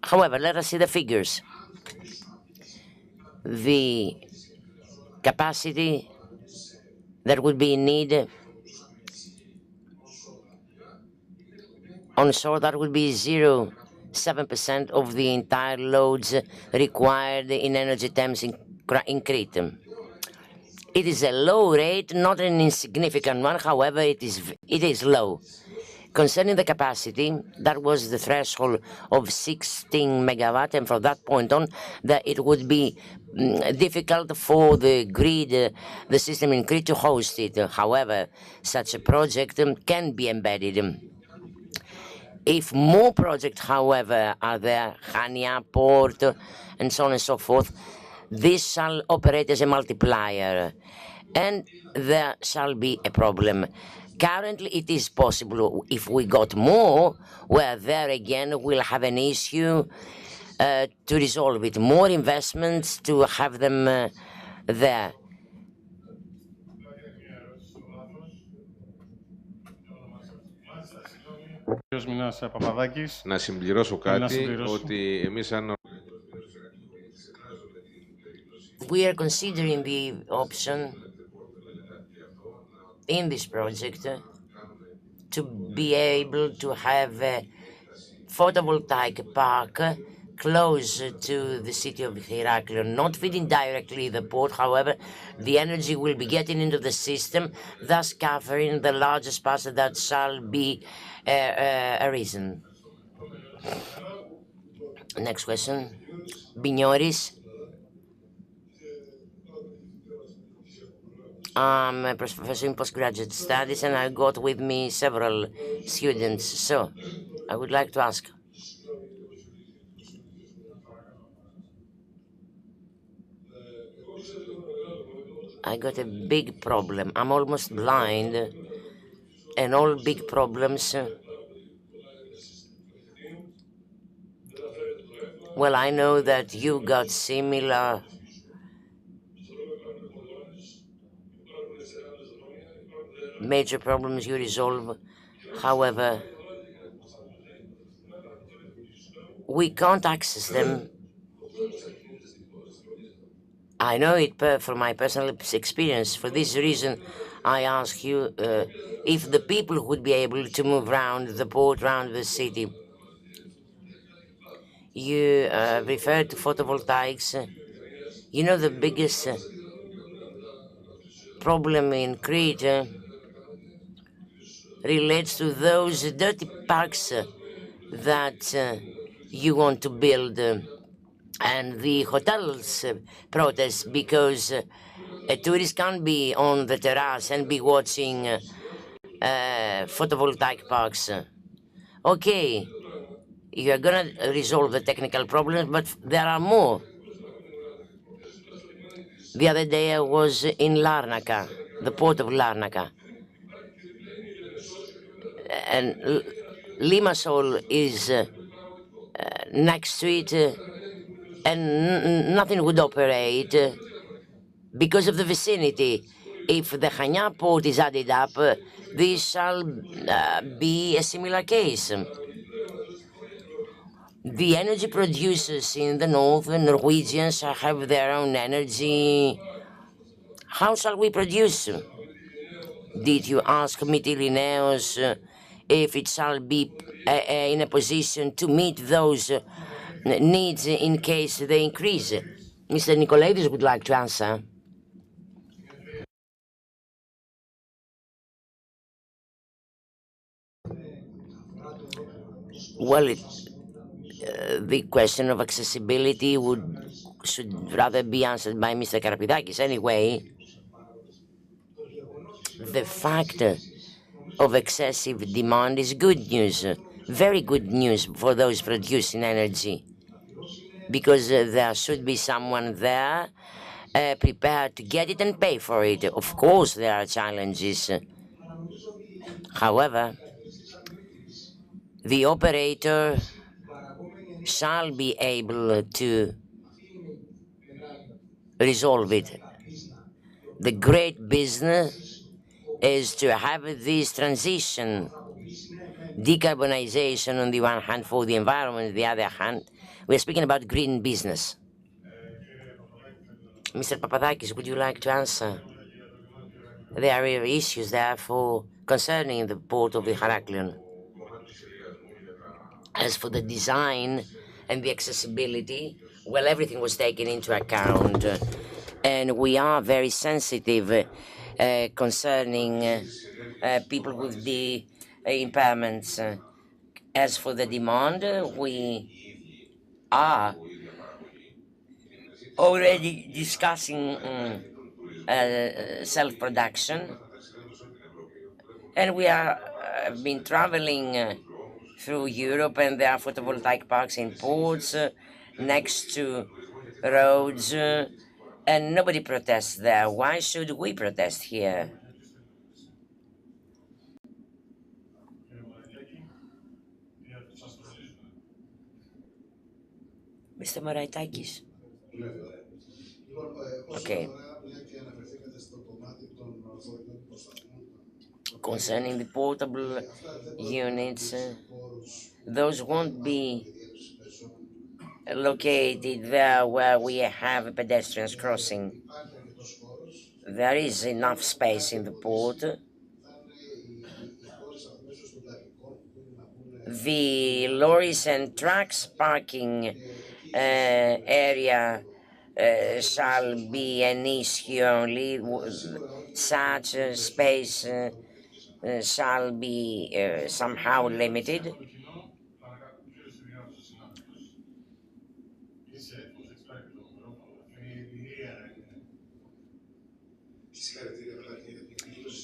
However, let us see the figures. The capacity that would be needed on shore, that would be 0.7% of the entire loads required in energy terms in Crete. It is a low rate, not an insignificant one, however, it is low. Concerning the capacity, that was the threshold of 16 megawatt, and from that point on, that it would be difficult for the grid, the system in Crete to host it. However, such a project can be embedded. If more projects, however, are there, Hania, Port, and so on and so forth, this shall operate as a multiplier, and there shall be a problem. Currently, it is possible if we got more, where there again we'll have an issue to resolve it. More investments to have them there. Παπαδάκης. Να συμπληρώσω κάτι, ότι εμείς αν... We are considering the option in this project to be able to have a photovoltaic park close to the city of Heraklion, not feeding directly the port. However, the energy will be getting into the system, thus covering the largest part that shall be arisen. Next question. Bignoris. I'm a professor in postgraduate studies, and I got with me several students. So, I would like to ask, I got a big problem. I'm almost blind, and all big problems. Well, I know that you got similar major problems you resolve. However, we can't access them. I know it from my personal experience. For this reason, I ask you if the people would be able to move around the port, around the city. You referred to photovoltaics. You know, the biggest problem in Crete relates to those dirty parks that you want to build, and the hotels protest because a tourist can't be on the terrace and be watching photovoltaic parks. Okay, you are gonna resolve the technical problems, but there are more. The other day I was in Larnaca, the port of Larnaca, and Limassol is next to it, and nothing would operate because of the vicinity. If the Hania port is added up, this shall be a similar case. The energy producers in the north, the Norwegians, have their own energy. How shall we produce? Did you ask Mytilineos if it shall be in a position to meet those needs in case they increase? Mr. Nikolaidis would like to answer. Well, the question of accessibility should rather be answered by Mr. Karapidakis. Anyway, the fact of excessive demand is good news, very good news for those producing energy, because there should be someone there prepared to get it and pay for it. Of course, there are challenges. However, the operator shall be able to resolve it. The great business is to have this transition, decarbonization on the one hand for the environment, on the other hand, we're speaking about green business. Mr. Papadakis, would you like to answer? There are issues, therefore, concerning the port of the Heraklion. As for the design and the accessibility, well, everything was taken into account, and we are very sensitive concerning people with the impairments. As for the demand, we are already discussing self-production, and we are been traveling through Europe, and there are photovoltaic parks in ports next to roads, and nobody protests there. Why should we protest here? Mr. Maraitakis. Okay. Concerning the portable units, those won't be located there where we have pedestrians crossing. There is enough space in the port. The lorries and trucks parking area shall be an issue only. Such space shall be somehow limited.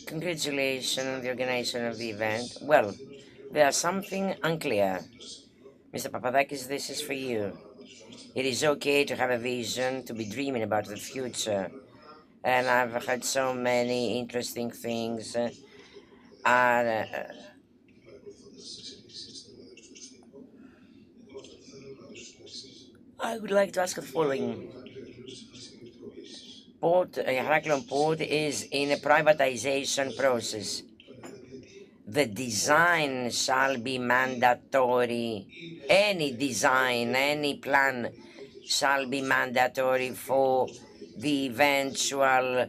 Congratulations on the organization of the event. Well, there's something unclear. Mr. Papadakis, this is for you. It is okay to have a vision, to be dreaming about the future. And I've heard so many interesting things. I would like to ask the following. Heraklion Port is in a privatization process. The design shall be mandatory. Any design, any plan shall be mandatory for the eventual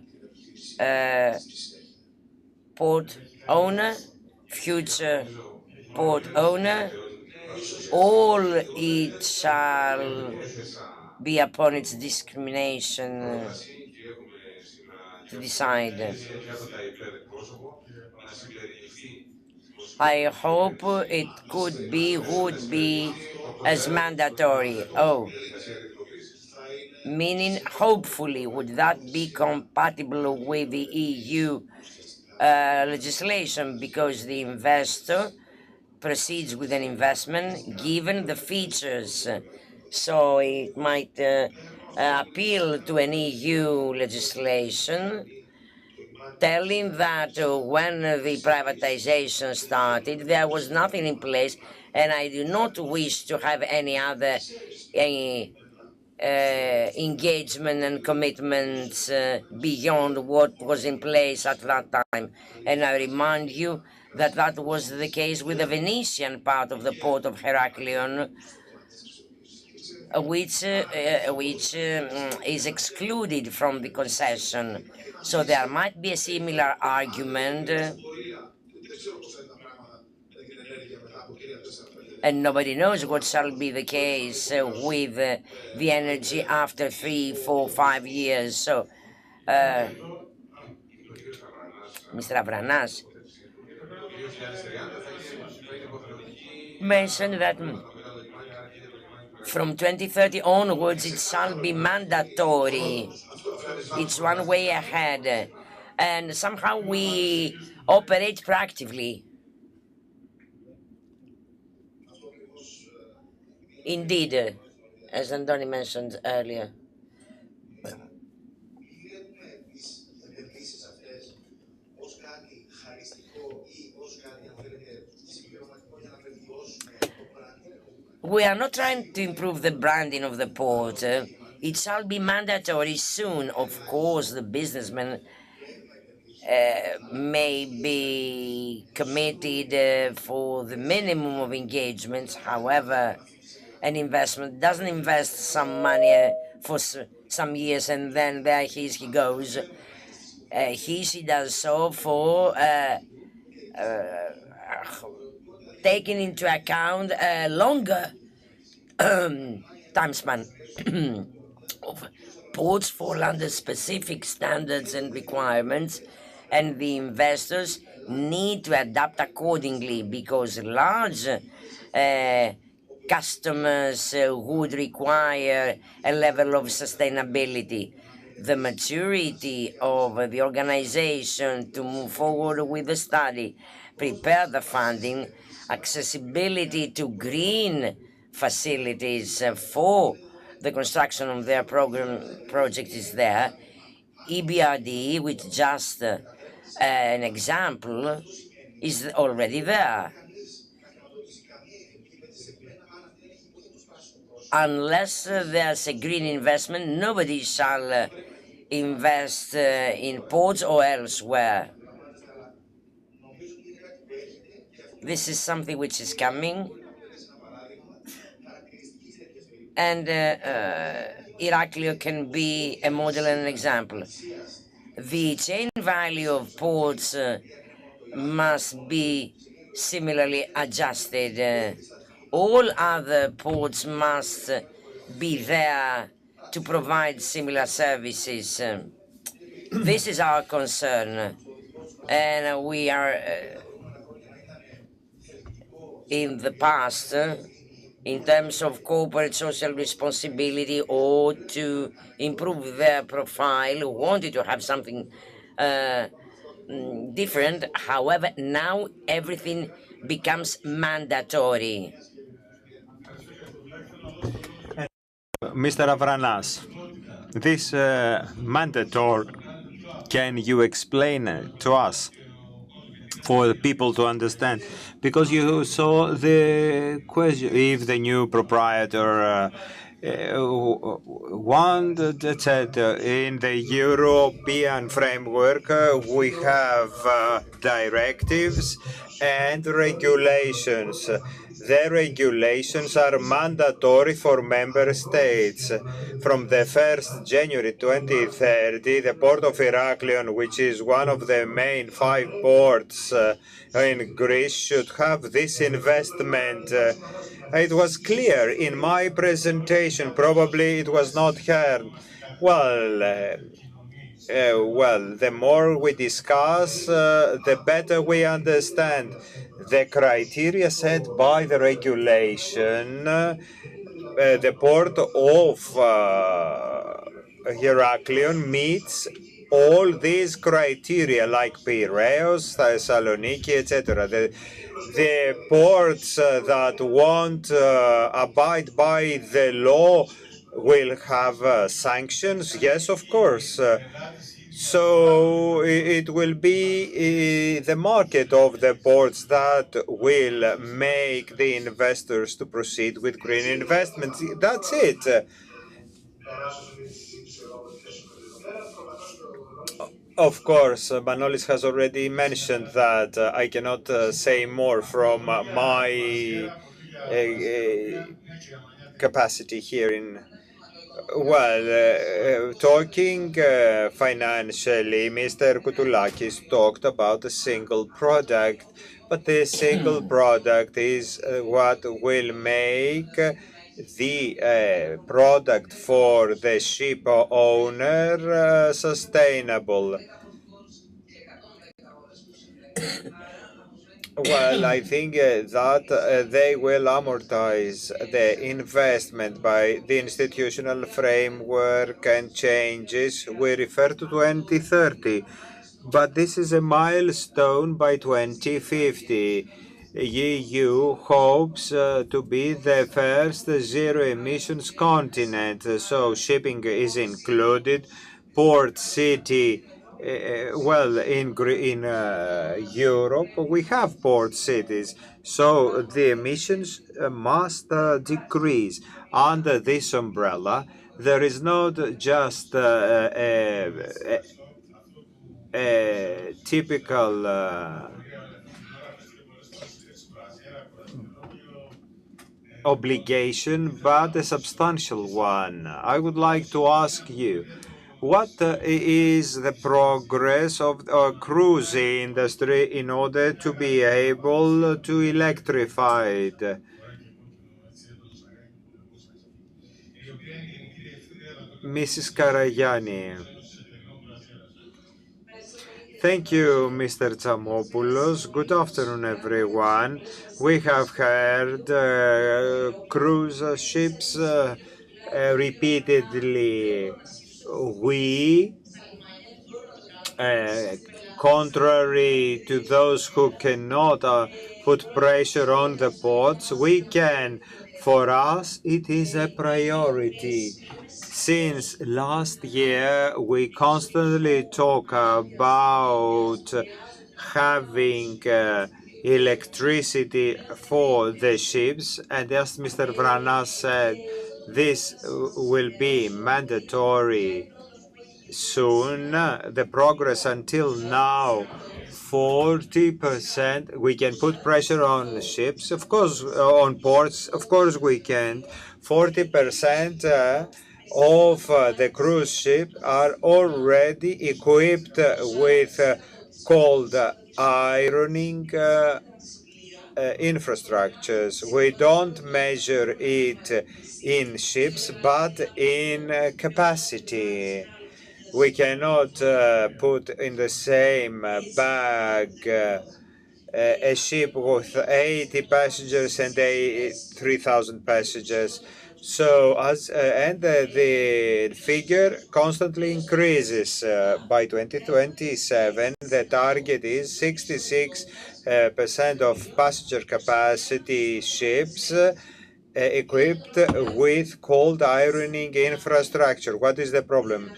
port owner, future port owner. All it shall be upon its discrimination to decide. I hope it would be as mandatory. Oh, meaning hopefully would that be compatible with the EU legislation, because the investor proceeds with an investment given the features, so it might appeal to an EU legislation telling that when the privatization started there was nothing in place, and I do not wish to have any other engagement and commitments beyond what was in place at that time. And I remind you that that was the case with the Venetian part of the port of Heraklion, which is excluded from the concession. So there might be a similar argument, and nobody knows what shall be the case with the energy after 3, 4, 5 years. So, Mr. Avranas mentioned that from 2030 onwards it shall be mandatory. It's one way ahead, and somehow we operate proactively. Indeed, as Andoni mentioned earlier. We are not trying to improve the branding of the port. It shall be mandatory soon. Of course, the businessmen may be committed for the minimum of engagements. However, an investment doesn't invest some money for some years and then there he goes. She does so for taking into account a longer time span of ports fall under specific standards and requirements, and the investors need to adapt accordingly because large customers would require a level of sustainability. The maturity of the organization to move forward with the study, prepare the funding, accessibility to green facilities for the construction of their project is there. EBRD, with just an example, is already there. Unless there's a green investment, nobody shall invest in ports or elsewhere. This is something which is coming, and Heraklion can be a model and an example. The chain value of ports must be similarly adjusted. All other ports must be there to provide similar services. This is our concern, and we are in the past in terms of corporate social responsibility or to improve their profile, wanted to have something different. However, now everything becomes mandatory. Mr. Avranas, this mandatory, can you explain it to us for the people to understand? Because you saw the question if the new proprietor wanted that in the European framework we have directives and regulations. The regulations are mandatory for member states. From the 1st January 2030, the Port of Heraklion, which is one of the main 5 ports in Greece, should have this investment. It was clear in my presentation, probably it was not heard. Well, the more we discuss, the better we understand the criteria set by the regulation. The port of Heraklion meets all these criteria, like Piraeus, Thessaloniki, etc. The ports that won't abide by the law will have sanctions. Yes, of course. So it will be the market of the ports that will make the investors to proceed with green investments. That's it. Of course, Manolis has already mentioned that I cannot say more from my capacity here in. Well, talking financially, Mr. Koutoulakis talked about a single product, but the single product is what will make the product for the ship owner sustainable. Well, I think that they will amortize the investment by the institutional framework and changes. We refer to 2030, but this is a milestone by 2050. EU hopes to be the first zero emissions continent, so shipping is included. Port city well, in Europe, we have port cities, so the emissions must decrease. Under this umbrella, there is not just a typical obligation, but a substantial one. I would like to ask you, what is the progress of the cruise industry in order to be able to electrify it? Mrs. Karayani. Thank you, Mr. Tsamopoulos. Good afternoon, everyone. We have heard cruise ships repeatedly. We contrary to those who cannot put pressure on the ports, we can. For us, it is a priority. Since last year, we constantly talk about having electricity for the ships, and as Mr. Vranas said, this will be mandatory soon. The progress until now, 40%. We can put pressure on ships, of course, on ports, of course we can. 40% of the cruise ship are already equipped with cold ironing infrastructures. We don't measure it in ships, but in capacity. We cannot put in the same bag a ship with 80 passengers and 3,000 passengers. So the figure constantly increases. By 2027, the target is 66% of passenger capacity ships equipped with cold ironing infrastructure. What is the problem?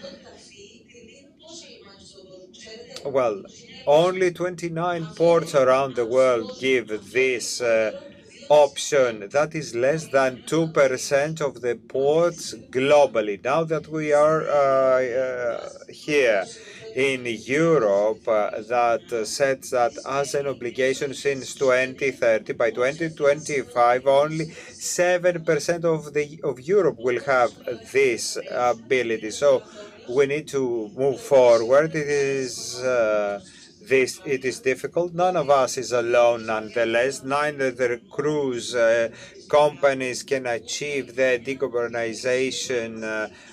Well, only 29 ports around the world give this option. That is less than 2% of the ports globally. Now that we are here in Europe, that sets that as an obligation since 2030. By 2025, only 7% of Europe will have this ability. So we need to move forward. It is difficult. None of us is alone, nonetheless. Neither the cruise companies can achieve the decarbonization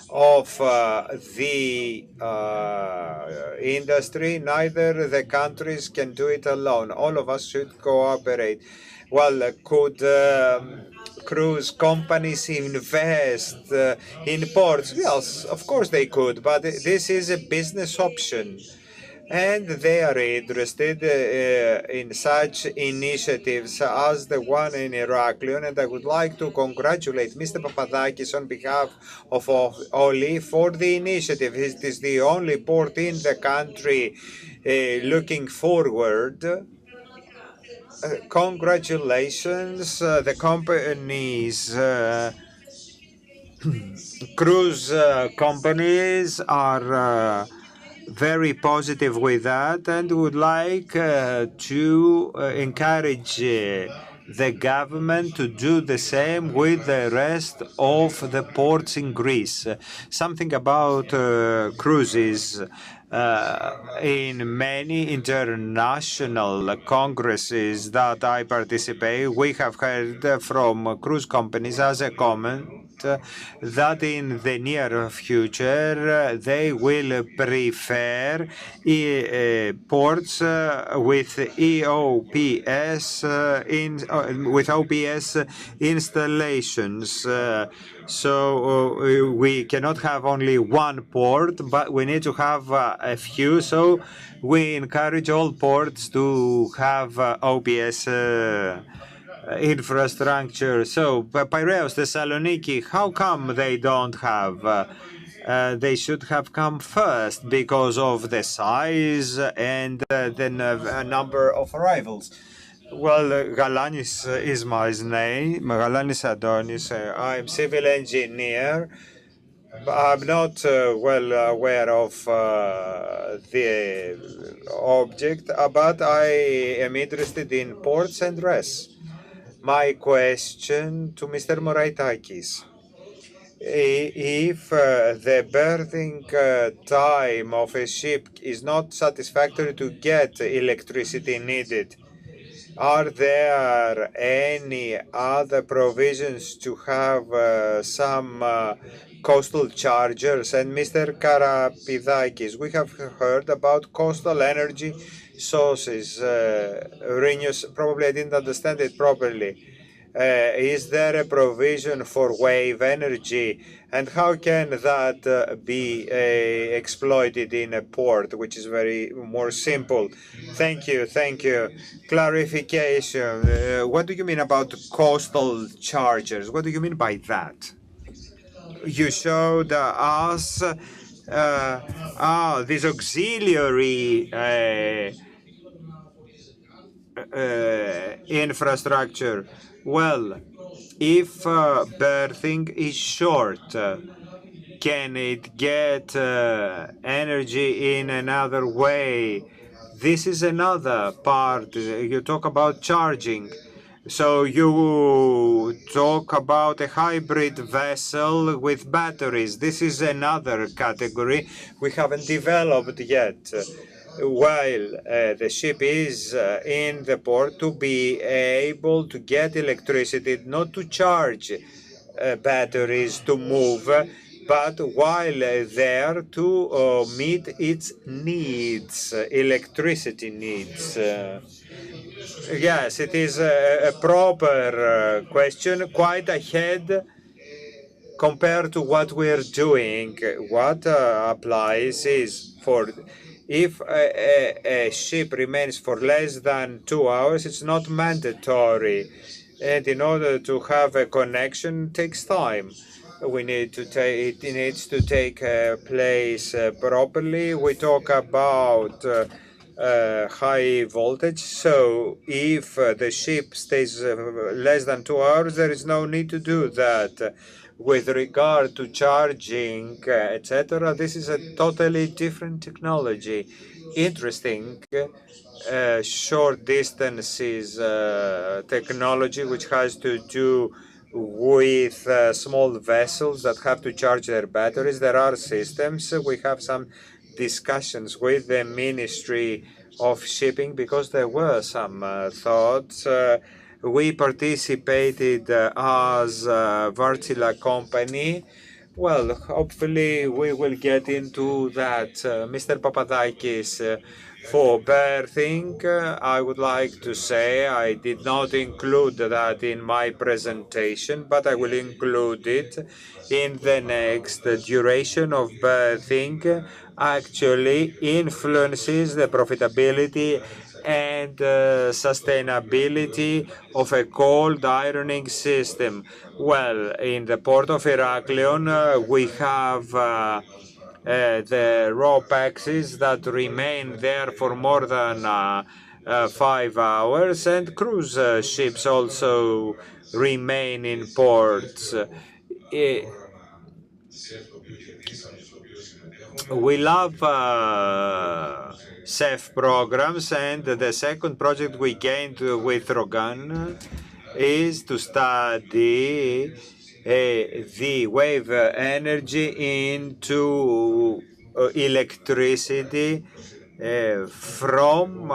of the industry. Neither the countries can do it alone. All of us should cooperate. Well, could cruise companies invest in ports? Yes, of course they could, but this is a business option. And they are interested in such initiatives as the one in Heraklion. And I would like to congratulate Mr. Papadakis on behalf of Oli for the initiative. It is the only port in the country looking forward. Congratulations, the companies. Cruise companies are very positive with that and would like to encourage the government to do the same with the rest of the ports in Greece. Something about cruises. In many international congresses that I participate, we have heard from cruise companies as a comment that in the near future they will prefer ports with EOPS with OPS installations. So we cannot have only one port, but we need to have a few. So we encourage all ports to have OPS infrastructure. So Piraeus, Thessaloniki, how come they don't have? They should have come first because of the size and the number of arrivals. Well, Galanis is my name, Galanis Adonis. I'm civil engineer. I'm not well aware of the object, but I am interested in ports and res. My question to Mr. Moraitakis. If the berthing time of a ship is not satisfactory to get electricity needed, are there any other provisions to have some coastal chargers? And Mr. Karapidakis, we have heard about coastal energy sources. Probably I didn't understand it properly. Is there a provision for wave energy, and how can that be exploited in a port, which is very more simple? Thank you, thank you. Clarification. What do you mean about coastal chargers? What do you mean by that? You showed us this auxiliary infrastructure. Well, if berthing is short, can it get energy in another way? This is another part. You talk about charging. So you talk about a hybrid vessel with batteries. This is another category we haven't developed yet. While the ship is in the port, to be able to get electricity, not to charge batteries to move, but while there to meet its needs, electricity needs. Yes, it is a proper question, quite ahead compared to what we're doing. What applies is for if a ship remains for less than 2 hours, it's not mandatory. And in order to have a connection, it takes time. We need to take it needs to take place properly. We talk about high voltage. So if the ship stays less than 2 hours, there is no need to do that. With regard to charging, etc., this is a totally different technology. Interesting. Short distances technology, which has to do with small vessels that have to charge their batteries. There are systems. We have some discussions with the Ministry of Shipping because there were some thoughts. We participated as Wärtsilä company. Well, hopefully we will get into that. Mr. Papadakis, for berthing, I would like to say I did not include that in my presentation, but I will include it in the next. The duration of berthing actually influences the profitability and sustainability of a cold ironing system. Well, in the Port of Heraklion, we have the rope axes that remain there for more than 5 hours, and cruise ships also remain in ports. We love SEF programs, and the second project we gained with Rogan is to study the wave energy into electricity from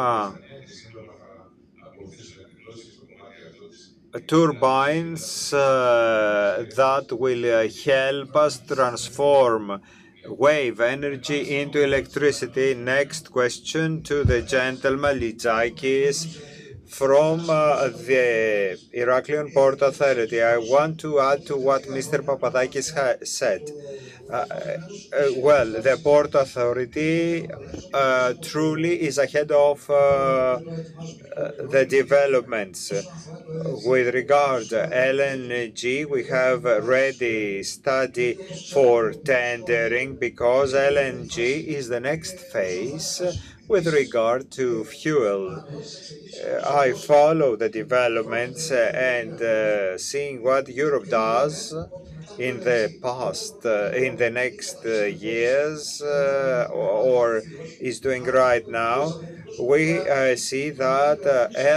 turbines that will help us transform wave energy into electricity. Next question to the gentleman Litzakis from the Heraklion Port Authority. I want to add to what Mr. Papadakis said. Well, the Port Authority truly is ahead of the developments. With regard to LNG, we have ready study for tendering because LNG is the next phase with regard to fuel. I follow the developments and seeing what Europe does in the past, in the next years, or is doing right now. We see that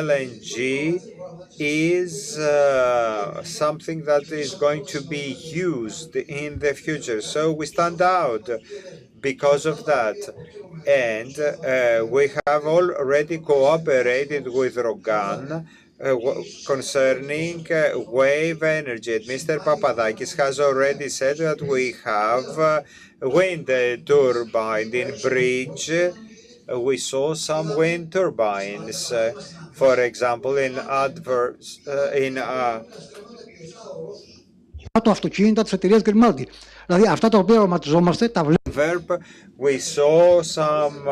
LNG is something that is going to be used in the future. So we stand out because of that. And we have already cooperated with Rogan concerning wave energy. And Mr. Papadakis has already said that we have wind turbine in bridge. We saw some wind turbines, for example, in adverts, in το αυτοκίνητα της εταιρείας Grimaldi. Δηλαδή αυτά τα οποία οραματιζόμαστε τα βλέπουμε. Verb, we saw some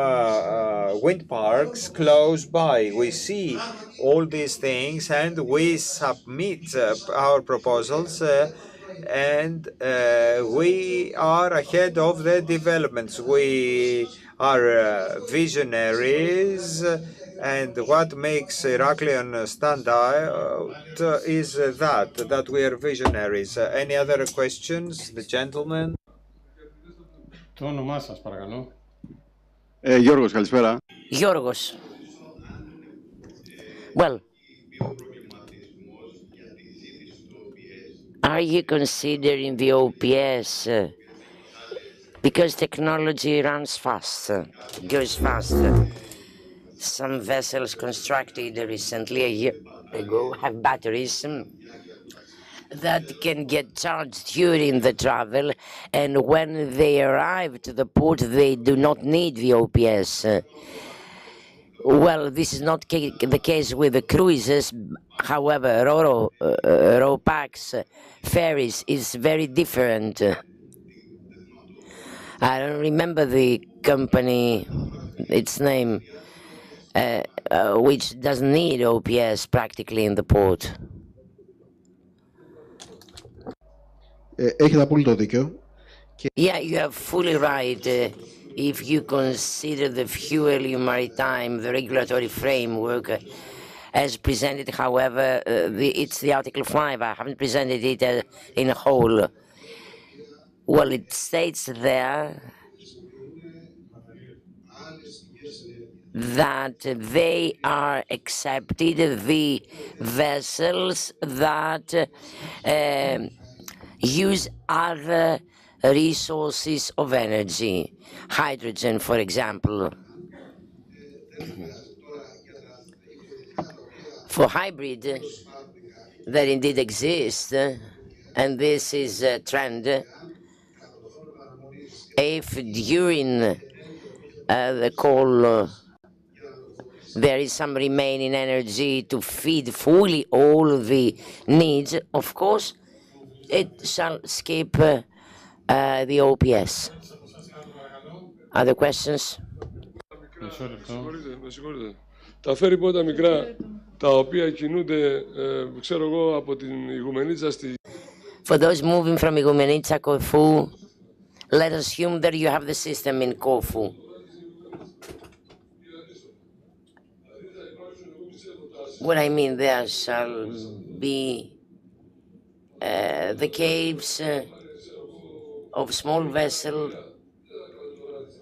wind parks close by. We see all these things and we submit our proposals and we are ahead of the developments. We are visionaries and what makes Heraklion stand out is that we are visionaries. Any other questions? The gentleman? Το όνομά σας, παρακαλώ. Γιώργος, καλησπέρα. Yorgos. Well, are you considering the OPS? Because technology runs fast, goes fast. Some vessels constructed recently, a year ago, have batteries that can get charged during the travel, and when they arrive to the port, they do not need the OPS. Well, this is not the case with the cruises. However, Ro-Pax ferries is very different. I don't remember the company, its name, which doesn't need OPS practically in the port. Έχετε απόλυτο δίκιο. Yeah, you are fully right. If you consider the fuel maritime, the regulatory framework as presented, however, it's the Article 5. I haven't presented it in a whole. Well, it states there that they are accepted, the vessels that use other resources of energy, hydrogen, for example. For hybrid, that indeed exists, and this is a trend. If during the call there is some remaining energy to feed fully all the needs, of course, it shall skip the OPS. Other questions? Τα φέρει πότα μικρά, τα οποία κινούνται, ξέρω εγώ, από την Ιγουμενίτσα στη... For those moving from Igoumenitsa, Corfu, let us assume that you have the system in Corfu. What I mean, there shall be the caves of small vessel,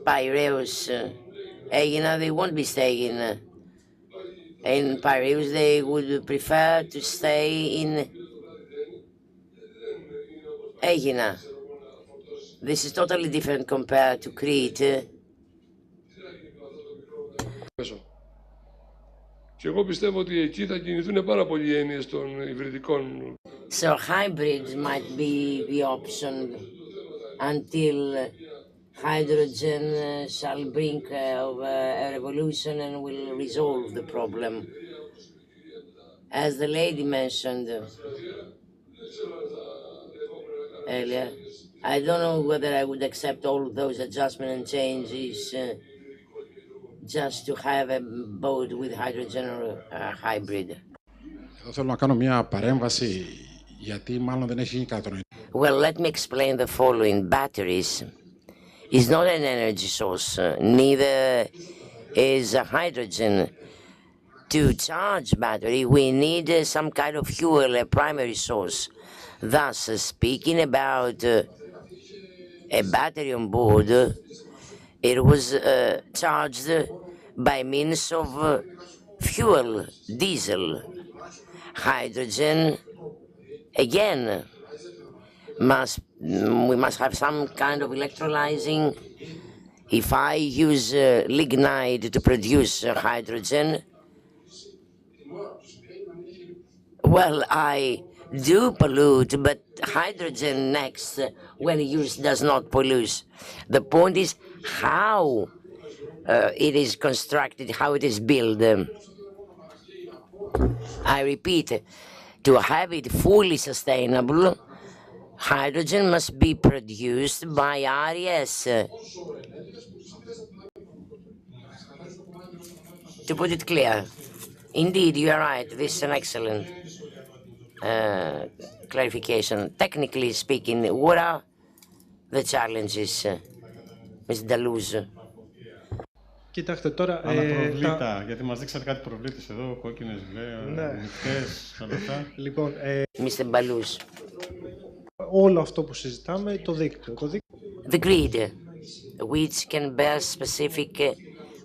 Piraeus, they won't be staying in Piraeus. They would prefer to stay in Aegina. This is totally different compared to Crete. Και εγώ πιστεύω ότι εκεί θα κινηθούν πάρα πολλοί έννοιες των υβριδικών. So hybrids might be the option until hydrogen shall bring a revolution and will resolve the problem. As the lady mentioned earlier, I don't know whether I would accept all of those adjustments and changes just to have a boat with hydrogen or hybrid. Θέλω να κάνω μια παρέμβαση γιατί μάλλον δεν έχει γίνει κατανοητό. Well, let me explain the following. Batteries is not an energy source, neither is hydrogen. To charge battery, we need some kind of fuel, a primary source. Thus, speaking about a battery on board, it was charged by means of fuel, diesel. Hydrogen, again, we must have some kind of electrolyzing. If I use lignite to produce hydrogen, well, I do pollute, but hydrogen next, when used, does not pollute. The point is how it is constructed, how it is built. I repeat, to have it fully sustainable, hydrogen must be produced by RES. To put it clear, indeed, you are right. This is an excellent clarification. Technically speaking, what are the challenges, Ms. Dallouz? Κοιτάξτε τώρα... Αναπροβλήτα, γιατί μας δείξατε κάτι προβλήτες εδώ, κόκκινες, νυχτές, όλα αυτά. Λοιπόν, Mr. Ballouz. Όλο αυτό που συζητάμε, το δίκτυο. The grid, which can bear specific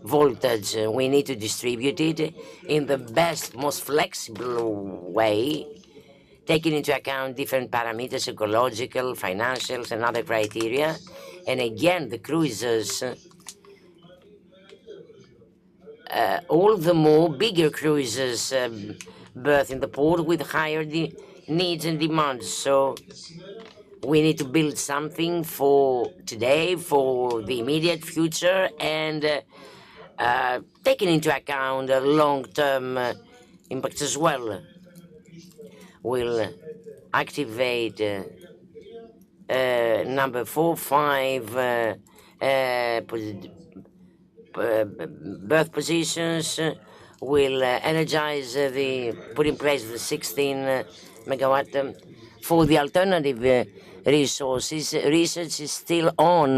voltage, we need to distribute it in the best, most flexible way, taking into account different parameters, ecological, financials, and other criteria. And again, the cruisers, all the more bigger cruisers berth in the port with higher needs and demands. So we need to build something for today, for the immediate future, and taking into account long-term impacts as well. We'll activate number 4, 5 berth positions. We'll energize put in place the 16 megawatt. For the alternative resources, research is still on.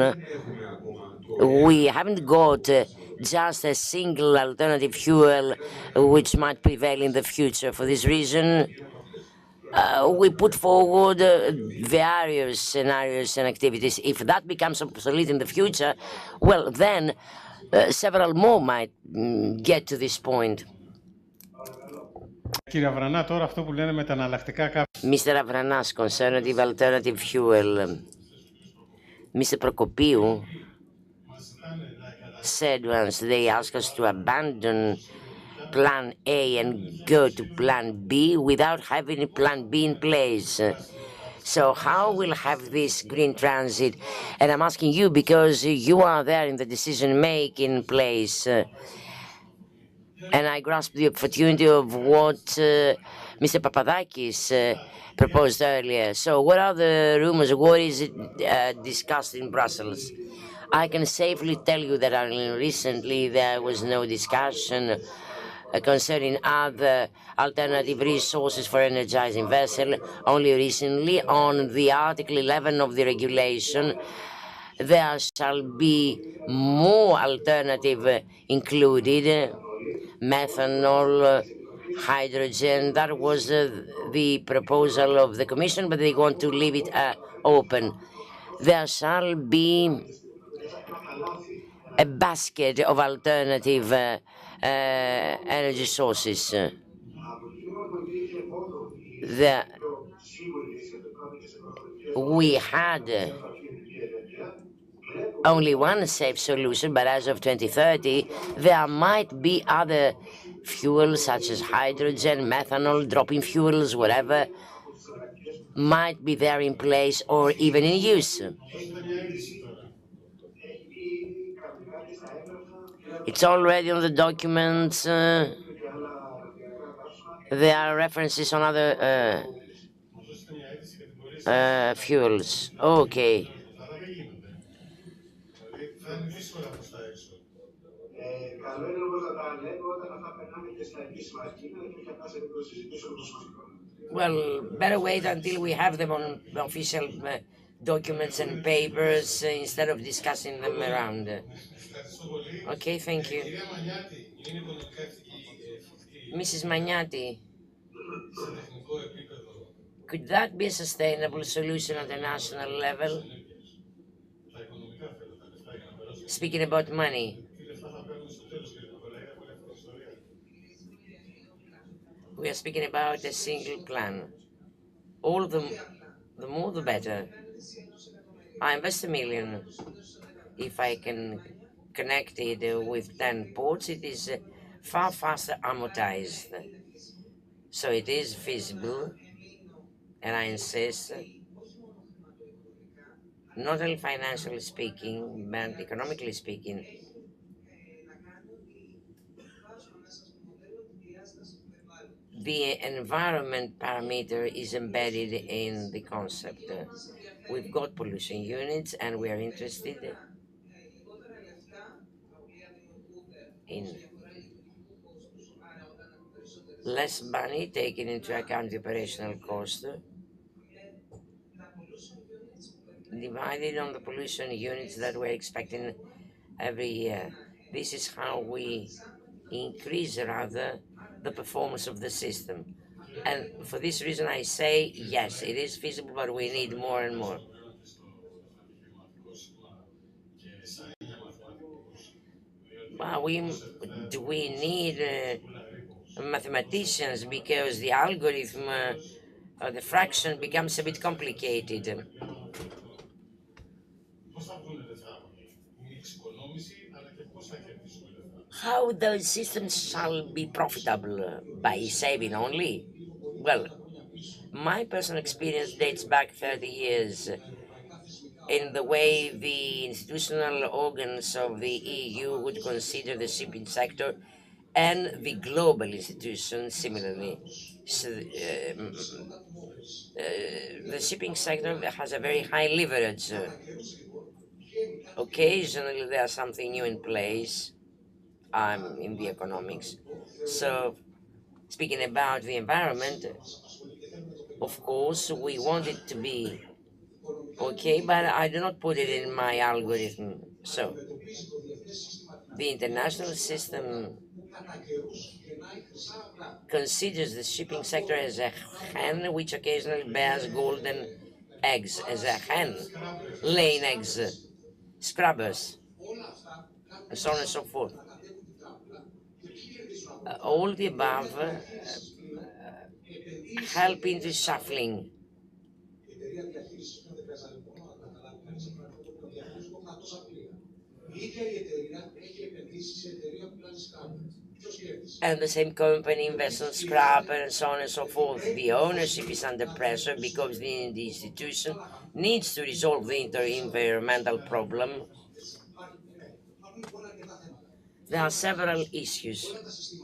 We haven't got just a single alternative fuel which might prevail in the future. For this reason, we put forward various scenarios and activities. If that becomes obsolete in the future, well, then several more might get to this point. Κύριε Αβρανά, τώρα αυτό που λένε με τα εναλλακτικά καύσιμα. Mr. Avranas, concerning alternative fuel, Mr. Prokopiou said once they asked us to abandon plan A and go to plan B without having plan B in place. So how will have this green transit? And I'm asking you because you are there in the decision-making place. And I grasp the opportunity of what Mr. Papadakis proposed earlier. So what are the rumors? What is it discussed in Brussels? I can safely tell you that recently there was no discussion concerning other alternative resources for energizing vessel. Only recently, on the Article 11 of the regulation, there shall be more alternative included, methanol, hydrogen. That was the proposal of the Commission, but they want to leave it open. There shall be a basket of alternative energy sources. We had only one safe solution, but as of 2030, there might be other fuels such as hydrogen, methanol, drop-in fuels, whatever, might be there in place or even in use. It's already on the documents. There are references on other fuels. Okay. Well, better wait until we have them on official documents and papers instead of discussing them around. Okay, thank you. Mrs. Magnati, could that be a sustainable solution at the national level? Speaking about money, we are speaking about a single plan. All the more the better. I invest $1 million. If I can connect it with 10 ports, it is far faster amortized. So it is feasible, and I insist, not only financially speaking, but economically speaking. The environment parameter is embedded in the concept. We've got pollution units, and we are interested in less money taking into account the operational cost, divided on the pollution units that we're expecting every year. This is how we increase rather the performance of the system. And for this reason I say, yes, it is feasible, but we need more and more. Well, do we need mathematicians, because the algorithm the fraction becomes a bit complicated. How those systems shall be profitable? By saving only? Well, my personal experience dates back 30 years in the way the institutional organs of the EU would consider the shipping sector, and the global institutions similarly. So, the shipping sector has a very high leverage. Occasionally there's something new in place. I'm in the economics. So, speaking about the environment, of course, we want it to be okay, but I do not put it in my algorithm. So, the international system considers the shipping sector as a hen which occasionally bears golden eggs, as a hen laying eggs, scrubbers, and so on and so forth. All the above help in the shuffling. And the same company invests on scrap and so on and so forth. The ownership is under pressure because the institution needs to resolve the environmental problem. There are several issues.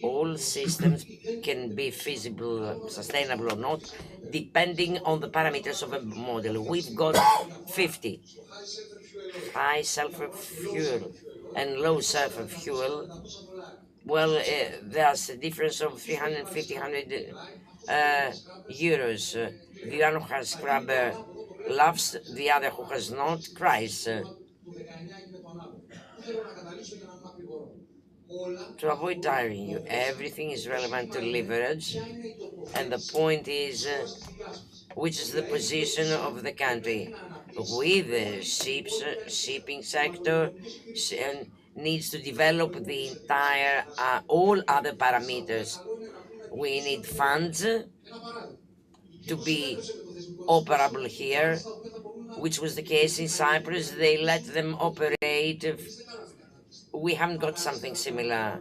All systems can be feasible, sustainable or not, depending on the parameters of a model. We've got 50 high sulfur fuel and low sulfur fuel. Well, there's a difference of 350, 100 euros. The one who has scrubber loves, the other who has not cries. To avoid tiring you, everything is relevant to leverage, and the point is which is the position of the country. With the shipping sector needs to develop the entire, all other parameters. We need funds to be operable here, which was the case in Cyprus. They let them operate. We haven't got something similar.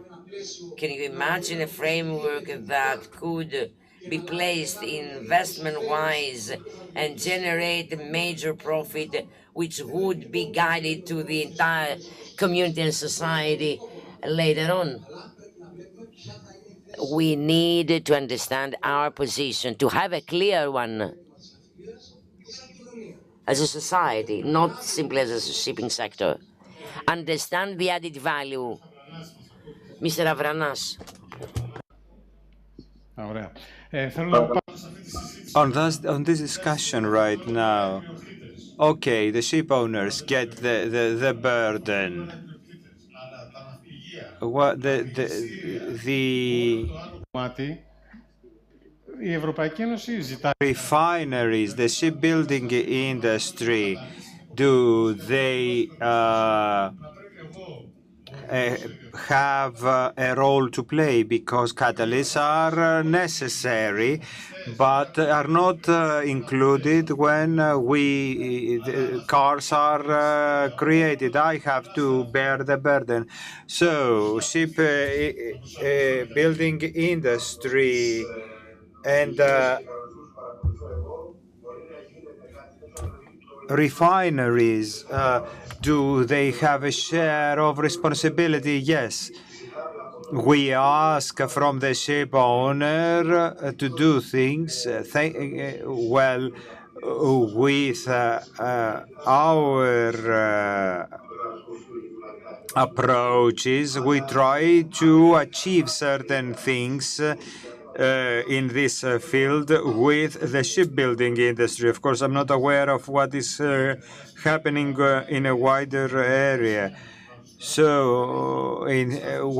Can you imagine a framework that could be placed investment-wise and generate major profit, which would be guided to the entire community and society later on? we need to understand our position, to have a clear one as a society, not simply as a shipping sector. Understand the added value. Mr. Avranas. Ωραία. Θέλω να πάω On this discussion right now, okay, the ship owners get the burden. What the μάτι. Η Ευρωπαϊκή Ένωση ζητάει refineries, the shipbuilding industry, do they have a role to play, because catalysts are necessary but are not included when the cars are created. I have to bear the burden. So ship building industry and refineries, do they have a share of responsibility? Yes. We ask from the ship owner to do things well with our approaches. We try to achieve certain things in this field with the shipbuilding industry. Of course, I'm not aware of what is happening in a wider area. So,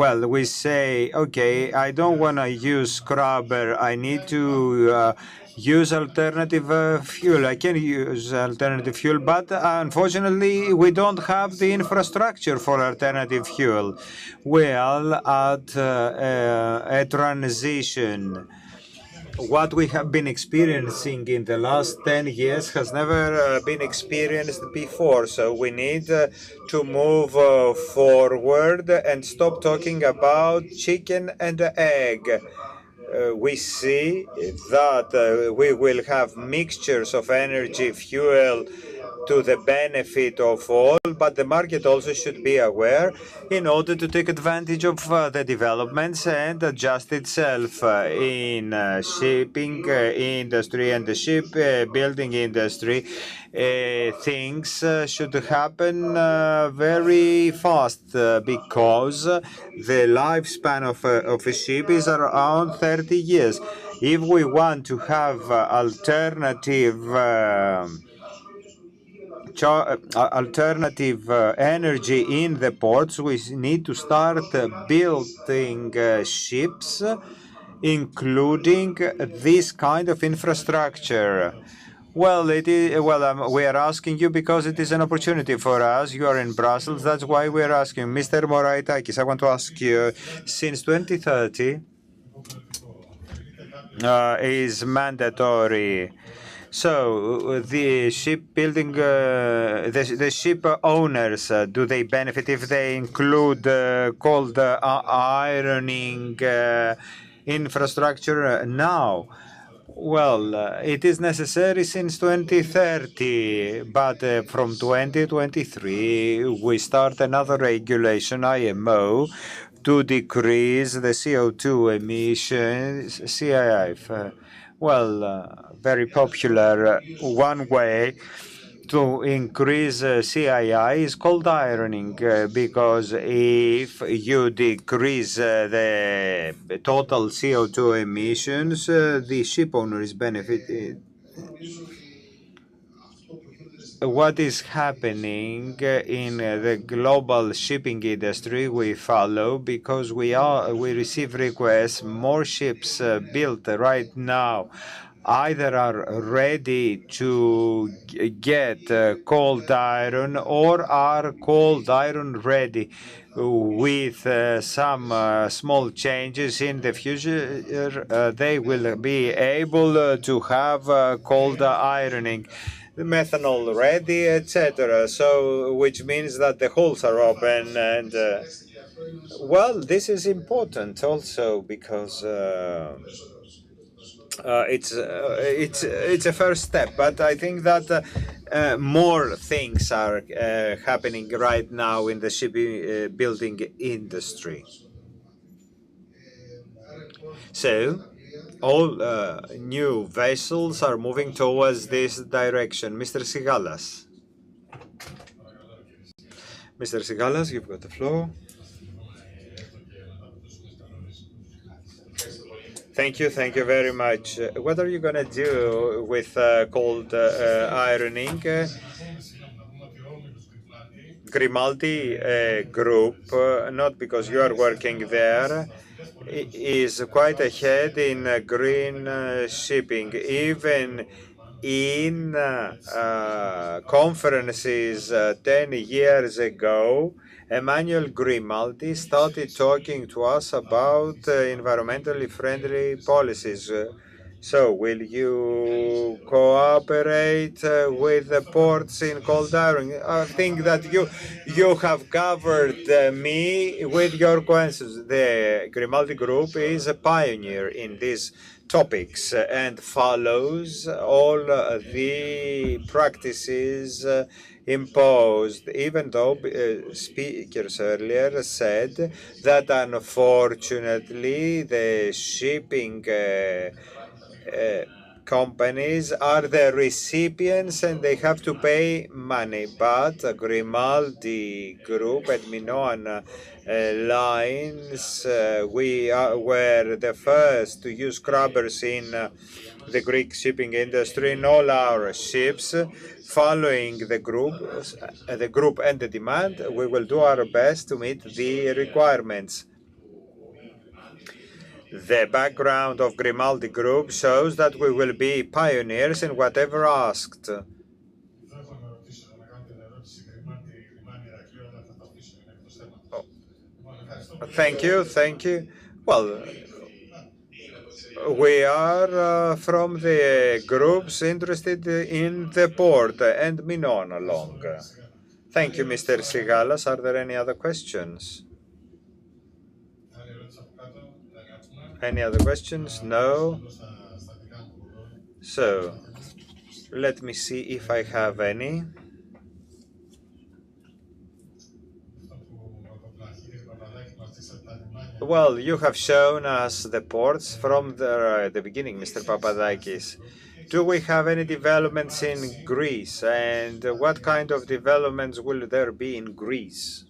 well, we say, okay, I don't want to use scrubber. I need to use alternative fuel. I can use alternative fuel, but unfortunately, we don't have the infrastructure for alternative fuel. Well, at a transition, what we have been experiencing in the last 10 years has never been experienced before. So we need to move forward and stop talking about chicken and egg. We see that we will have mixtures of energy fuel to the benefit of all, but the market also should be aware in order to take advantage of the developments and adjust itself in shipping industry and the ship building industry. Things should happen very fast because the lifespan of a ship is around 30 years. If we want to have alternative energy in the ports, we need to start building ships, including this kind of infrastructure. Well, we are asking you because it is an opportunity for us. You are in Brussels, that's why we are asking. Mr. Moraitakis, I want to ask you, since 2030 is mandatory. So the shipbuilding, the ship owners, do they benefit if they include cold ironing infrastructure now? Well, it is necessary since 2030, but from 2023 we start another regulation, IMO, to decrease the CO2 emissions, CIF. Well, very popular. One way to increase CII is cold ironing, because if you decrease the total CO2 emissions, the ship owner is benefited. What is happening in the global shipping industry we follow, because we receive requests. More ships built right now either are ready to get cold iron or are cold iron ready, with some small changes in the future. They will be able to have cold ironing, methanol ready, etc. So, which means that the holes are open, and well, this is important also because it's a first step. But I think that more things are happening right now in the shipbuilding industry. So all new vessels are moving towards this direction. Mr. Sigalas. Mr. Sigalas, you've got the floor. Thank you very much. What are you going to do with cold ironing? Grimaldi Group, not because you are working there, is quite ahead in green shipping. Even in conferences 10 years ago, Emmanuel Grimaldi started talking to us about environmentally friendly policies. So, will you cooperate with the ports in cold ironing? I think that you have covered me with your questions. The Grimaldi Group is a pioneer in these topics and follows all the practices imposed, even though speakers earlier said that unfortunately the shipping companies are the recipients and they have to pay money. But Grimaldi Group and Minoan Lines, we were the first to use scrubbers in the Greek shipping industry in all our ships. Following the group and the demand, we will do our best to meet the requirements. The background of Grimaldi Group shows that we will be pioneers in whatever asked. Thank you, thank you. Well, we are from the groups interested in the port and Minon along. Thank you, Mr. Sigalas. Are there any other questions? Any other questions? No? So, let me see if I have any. Well, you have shown us the ports from the beginning, Mr. Papadakis. Do we have any developments in Greece? And what kind of developments will there be in Greece?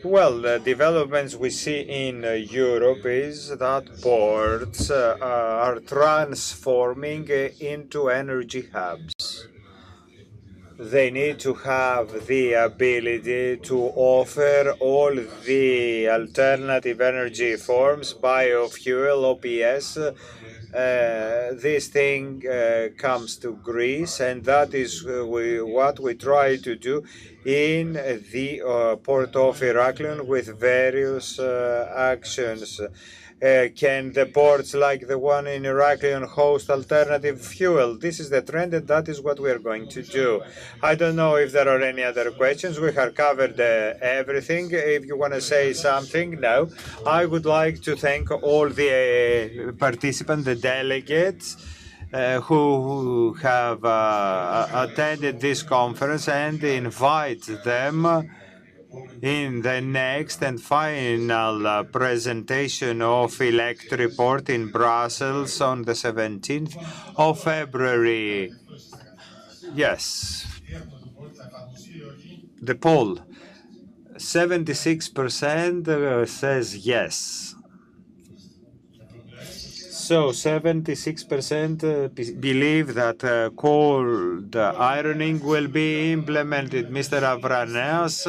Well, the developments we see in Europe is that ports are transforming into energy hubs. They need to have the ability to offer all the alternative energy forms, biofuel, OPS. This thing comes to Greece, and that is what we try to do in the Port of Heraklion with various actions. Can the ports like the one in Heraklion host alternative fuel? This is the trend, and that is what we are going to do. I don't know if there are any other questions. We have covered everything. If you want to say something, no. I would like to thank all the participants, the delegates, who have attended this conference, and invite them in the next and final presentation of ELECTRIPORT in Brussels on the 17th of February. Yes. The poll, 76% says yes. So 76% believe that cold ironing will be implemented. Mr. Avraneas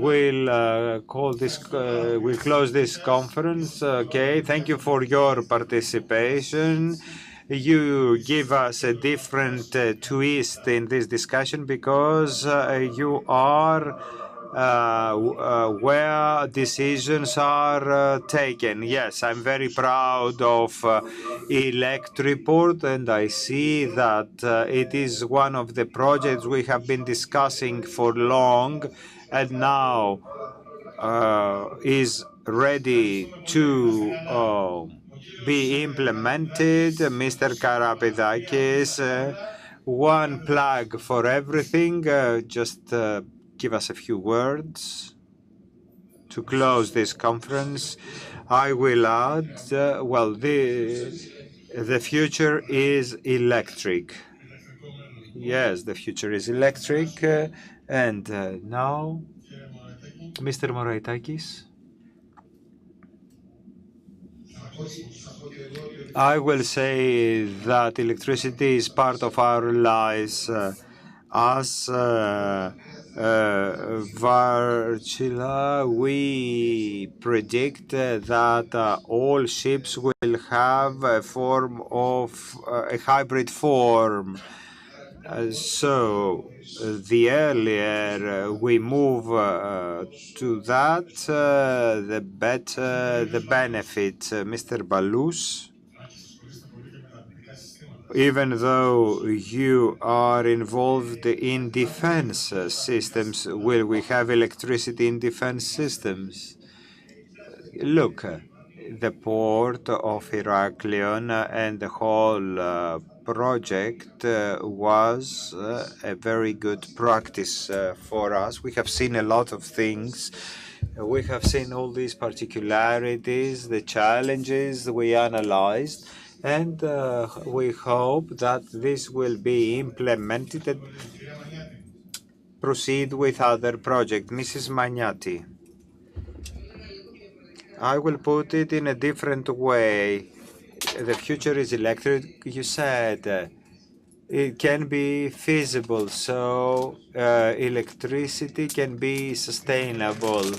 will close this conference. Okay, thank you for your participation. You give us a different twist in this discussion because you are where decisions are taken. Yes, I'm very proud of ELECTRIPORT, and I see that it is one of the projects we have been discussing for long, and now is ready to be implemented. Mr. Karapidakis, one plug for everything. Just give us a few words. to close this conference, I will add, well, the future is electric. Yes, the future is electric. And now, Mr. Moraitakis. I will say that electricity is part of our lives. As Varchila, we predict that all ships will have a form of a hybrid form. The earlier we move to that, the better the benefit. Mr. Balous, even though you are involved in defense systems, will we have electricity in defense systems? Look, the port of Heraklion and the whole project was a very good practice for us. We have seen a lot of things. We have seen all these particularities, the challenges we analyzed, and we hope that this will be implemented and proceed with other projects. Mrs. Magnati. I will put it in a different way. The future is electric, you said. It can be feasible, so electricity can be sustainable.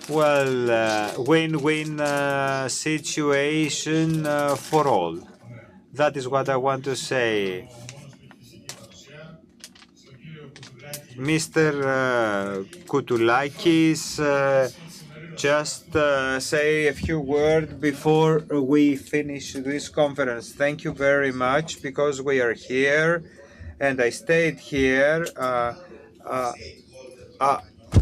Well, win-win situation for all. That is what I want to say. Mr. Koutoulakis, just say a few words before we finish this conference. Thank you very much, because we are here and I stayed here.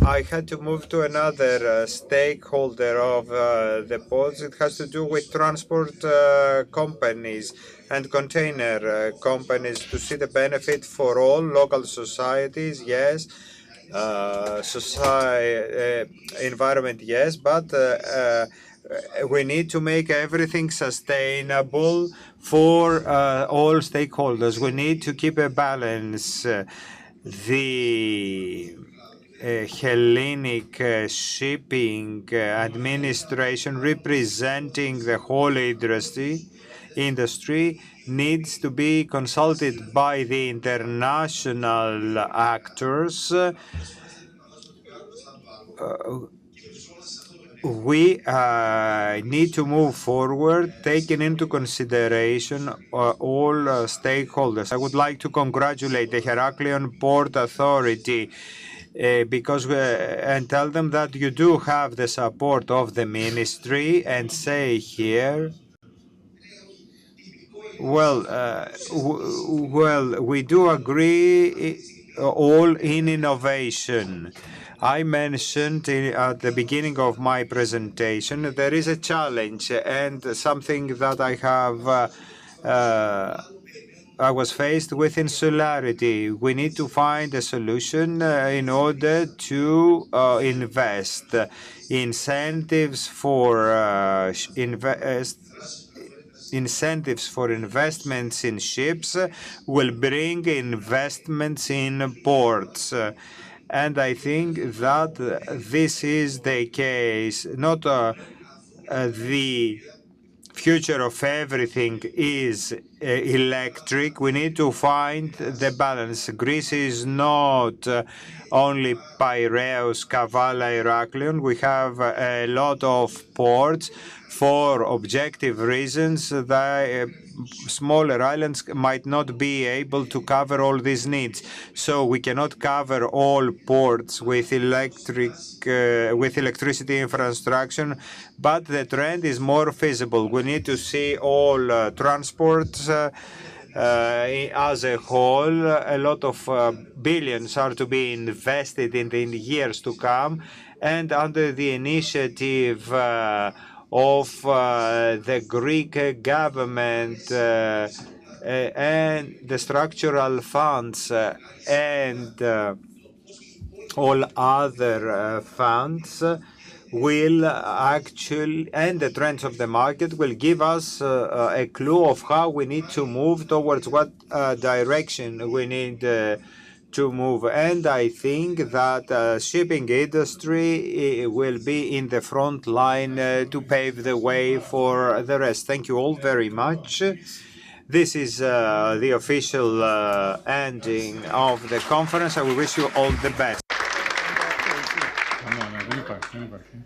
I had to move to another stakeholder of the ports. It has to do with transport companies and container companies to see the benefit for all local societies, yes. Environment, yes, but we need to make everything sustainable for all stakeholders. We need to keep a balance. The Hellenic Shipping Administration, representing the whole industry, needs to be consulted by the international actors. We need to move forward, taking into consideration all stakeholders. I would like to congratulate the Heraklion Port Authority because and tell them that you do have the support of the ministry, and say here, well, we do agree all in innovation. I mentioned at the beginning of my presentation there is a challenge and something that I was faced with insularity. We need to find a solution in order to invest. Incentives for investments in ships will bring investments in ports. And I think that this is the case. Not the future of everything is electric. We need to find the balance. Greece is not only Piraeus, Kavala, Heraklion. We have a lot of ports. For objective reasons, the smaller islands might not be able to cover all these needs. So we cannot cover all ports with electricity infrastructure, but the trend is more feasible. We need to see all transports as a whole. A lot of billions are to be invested in the years to come, and under the initiative of the Greek government and the structural funds and All other funds will actually, and the trends of the market will give us a clue of how we need to move towards what direction we need to move. And I think that shipping industry will be in the front line to pave the way for the rest. Thank you all very much. This is the official ending of the conference. I will wish you all the best. Δεν υπάρχει.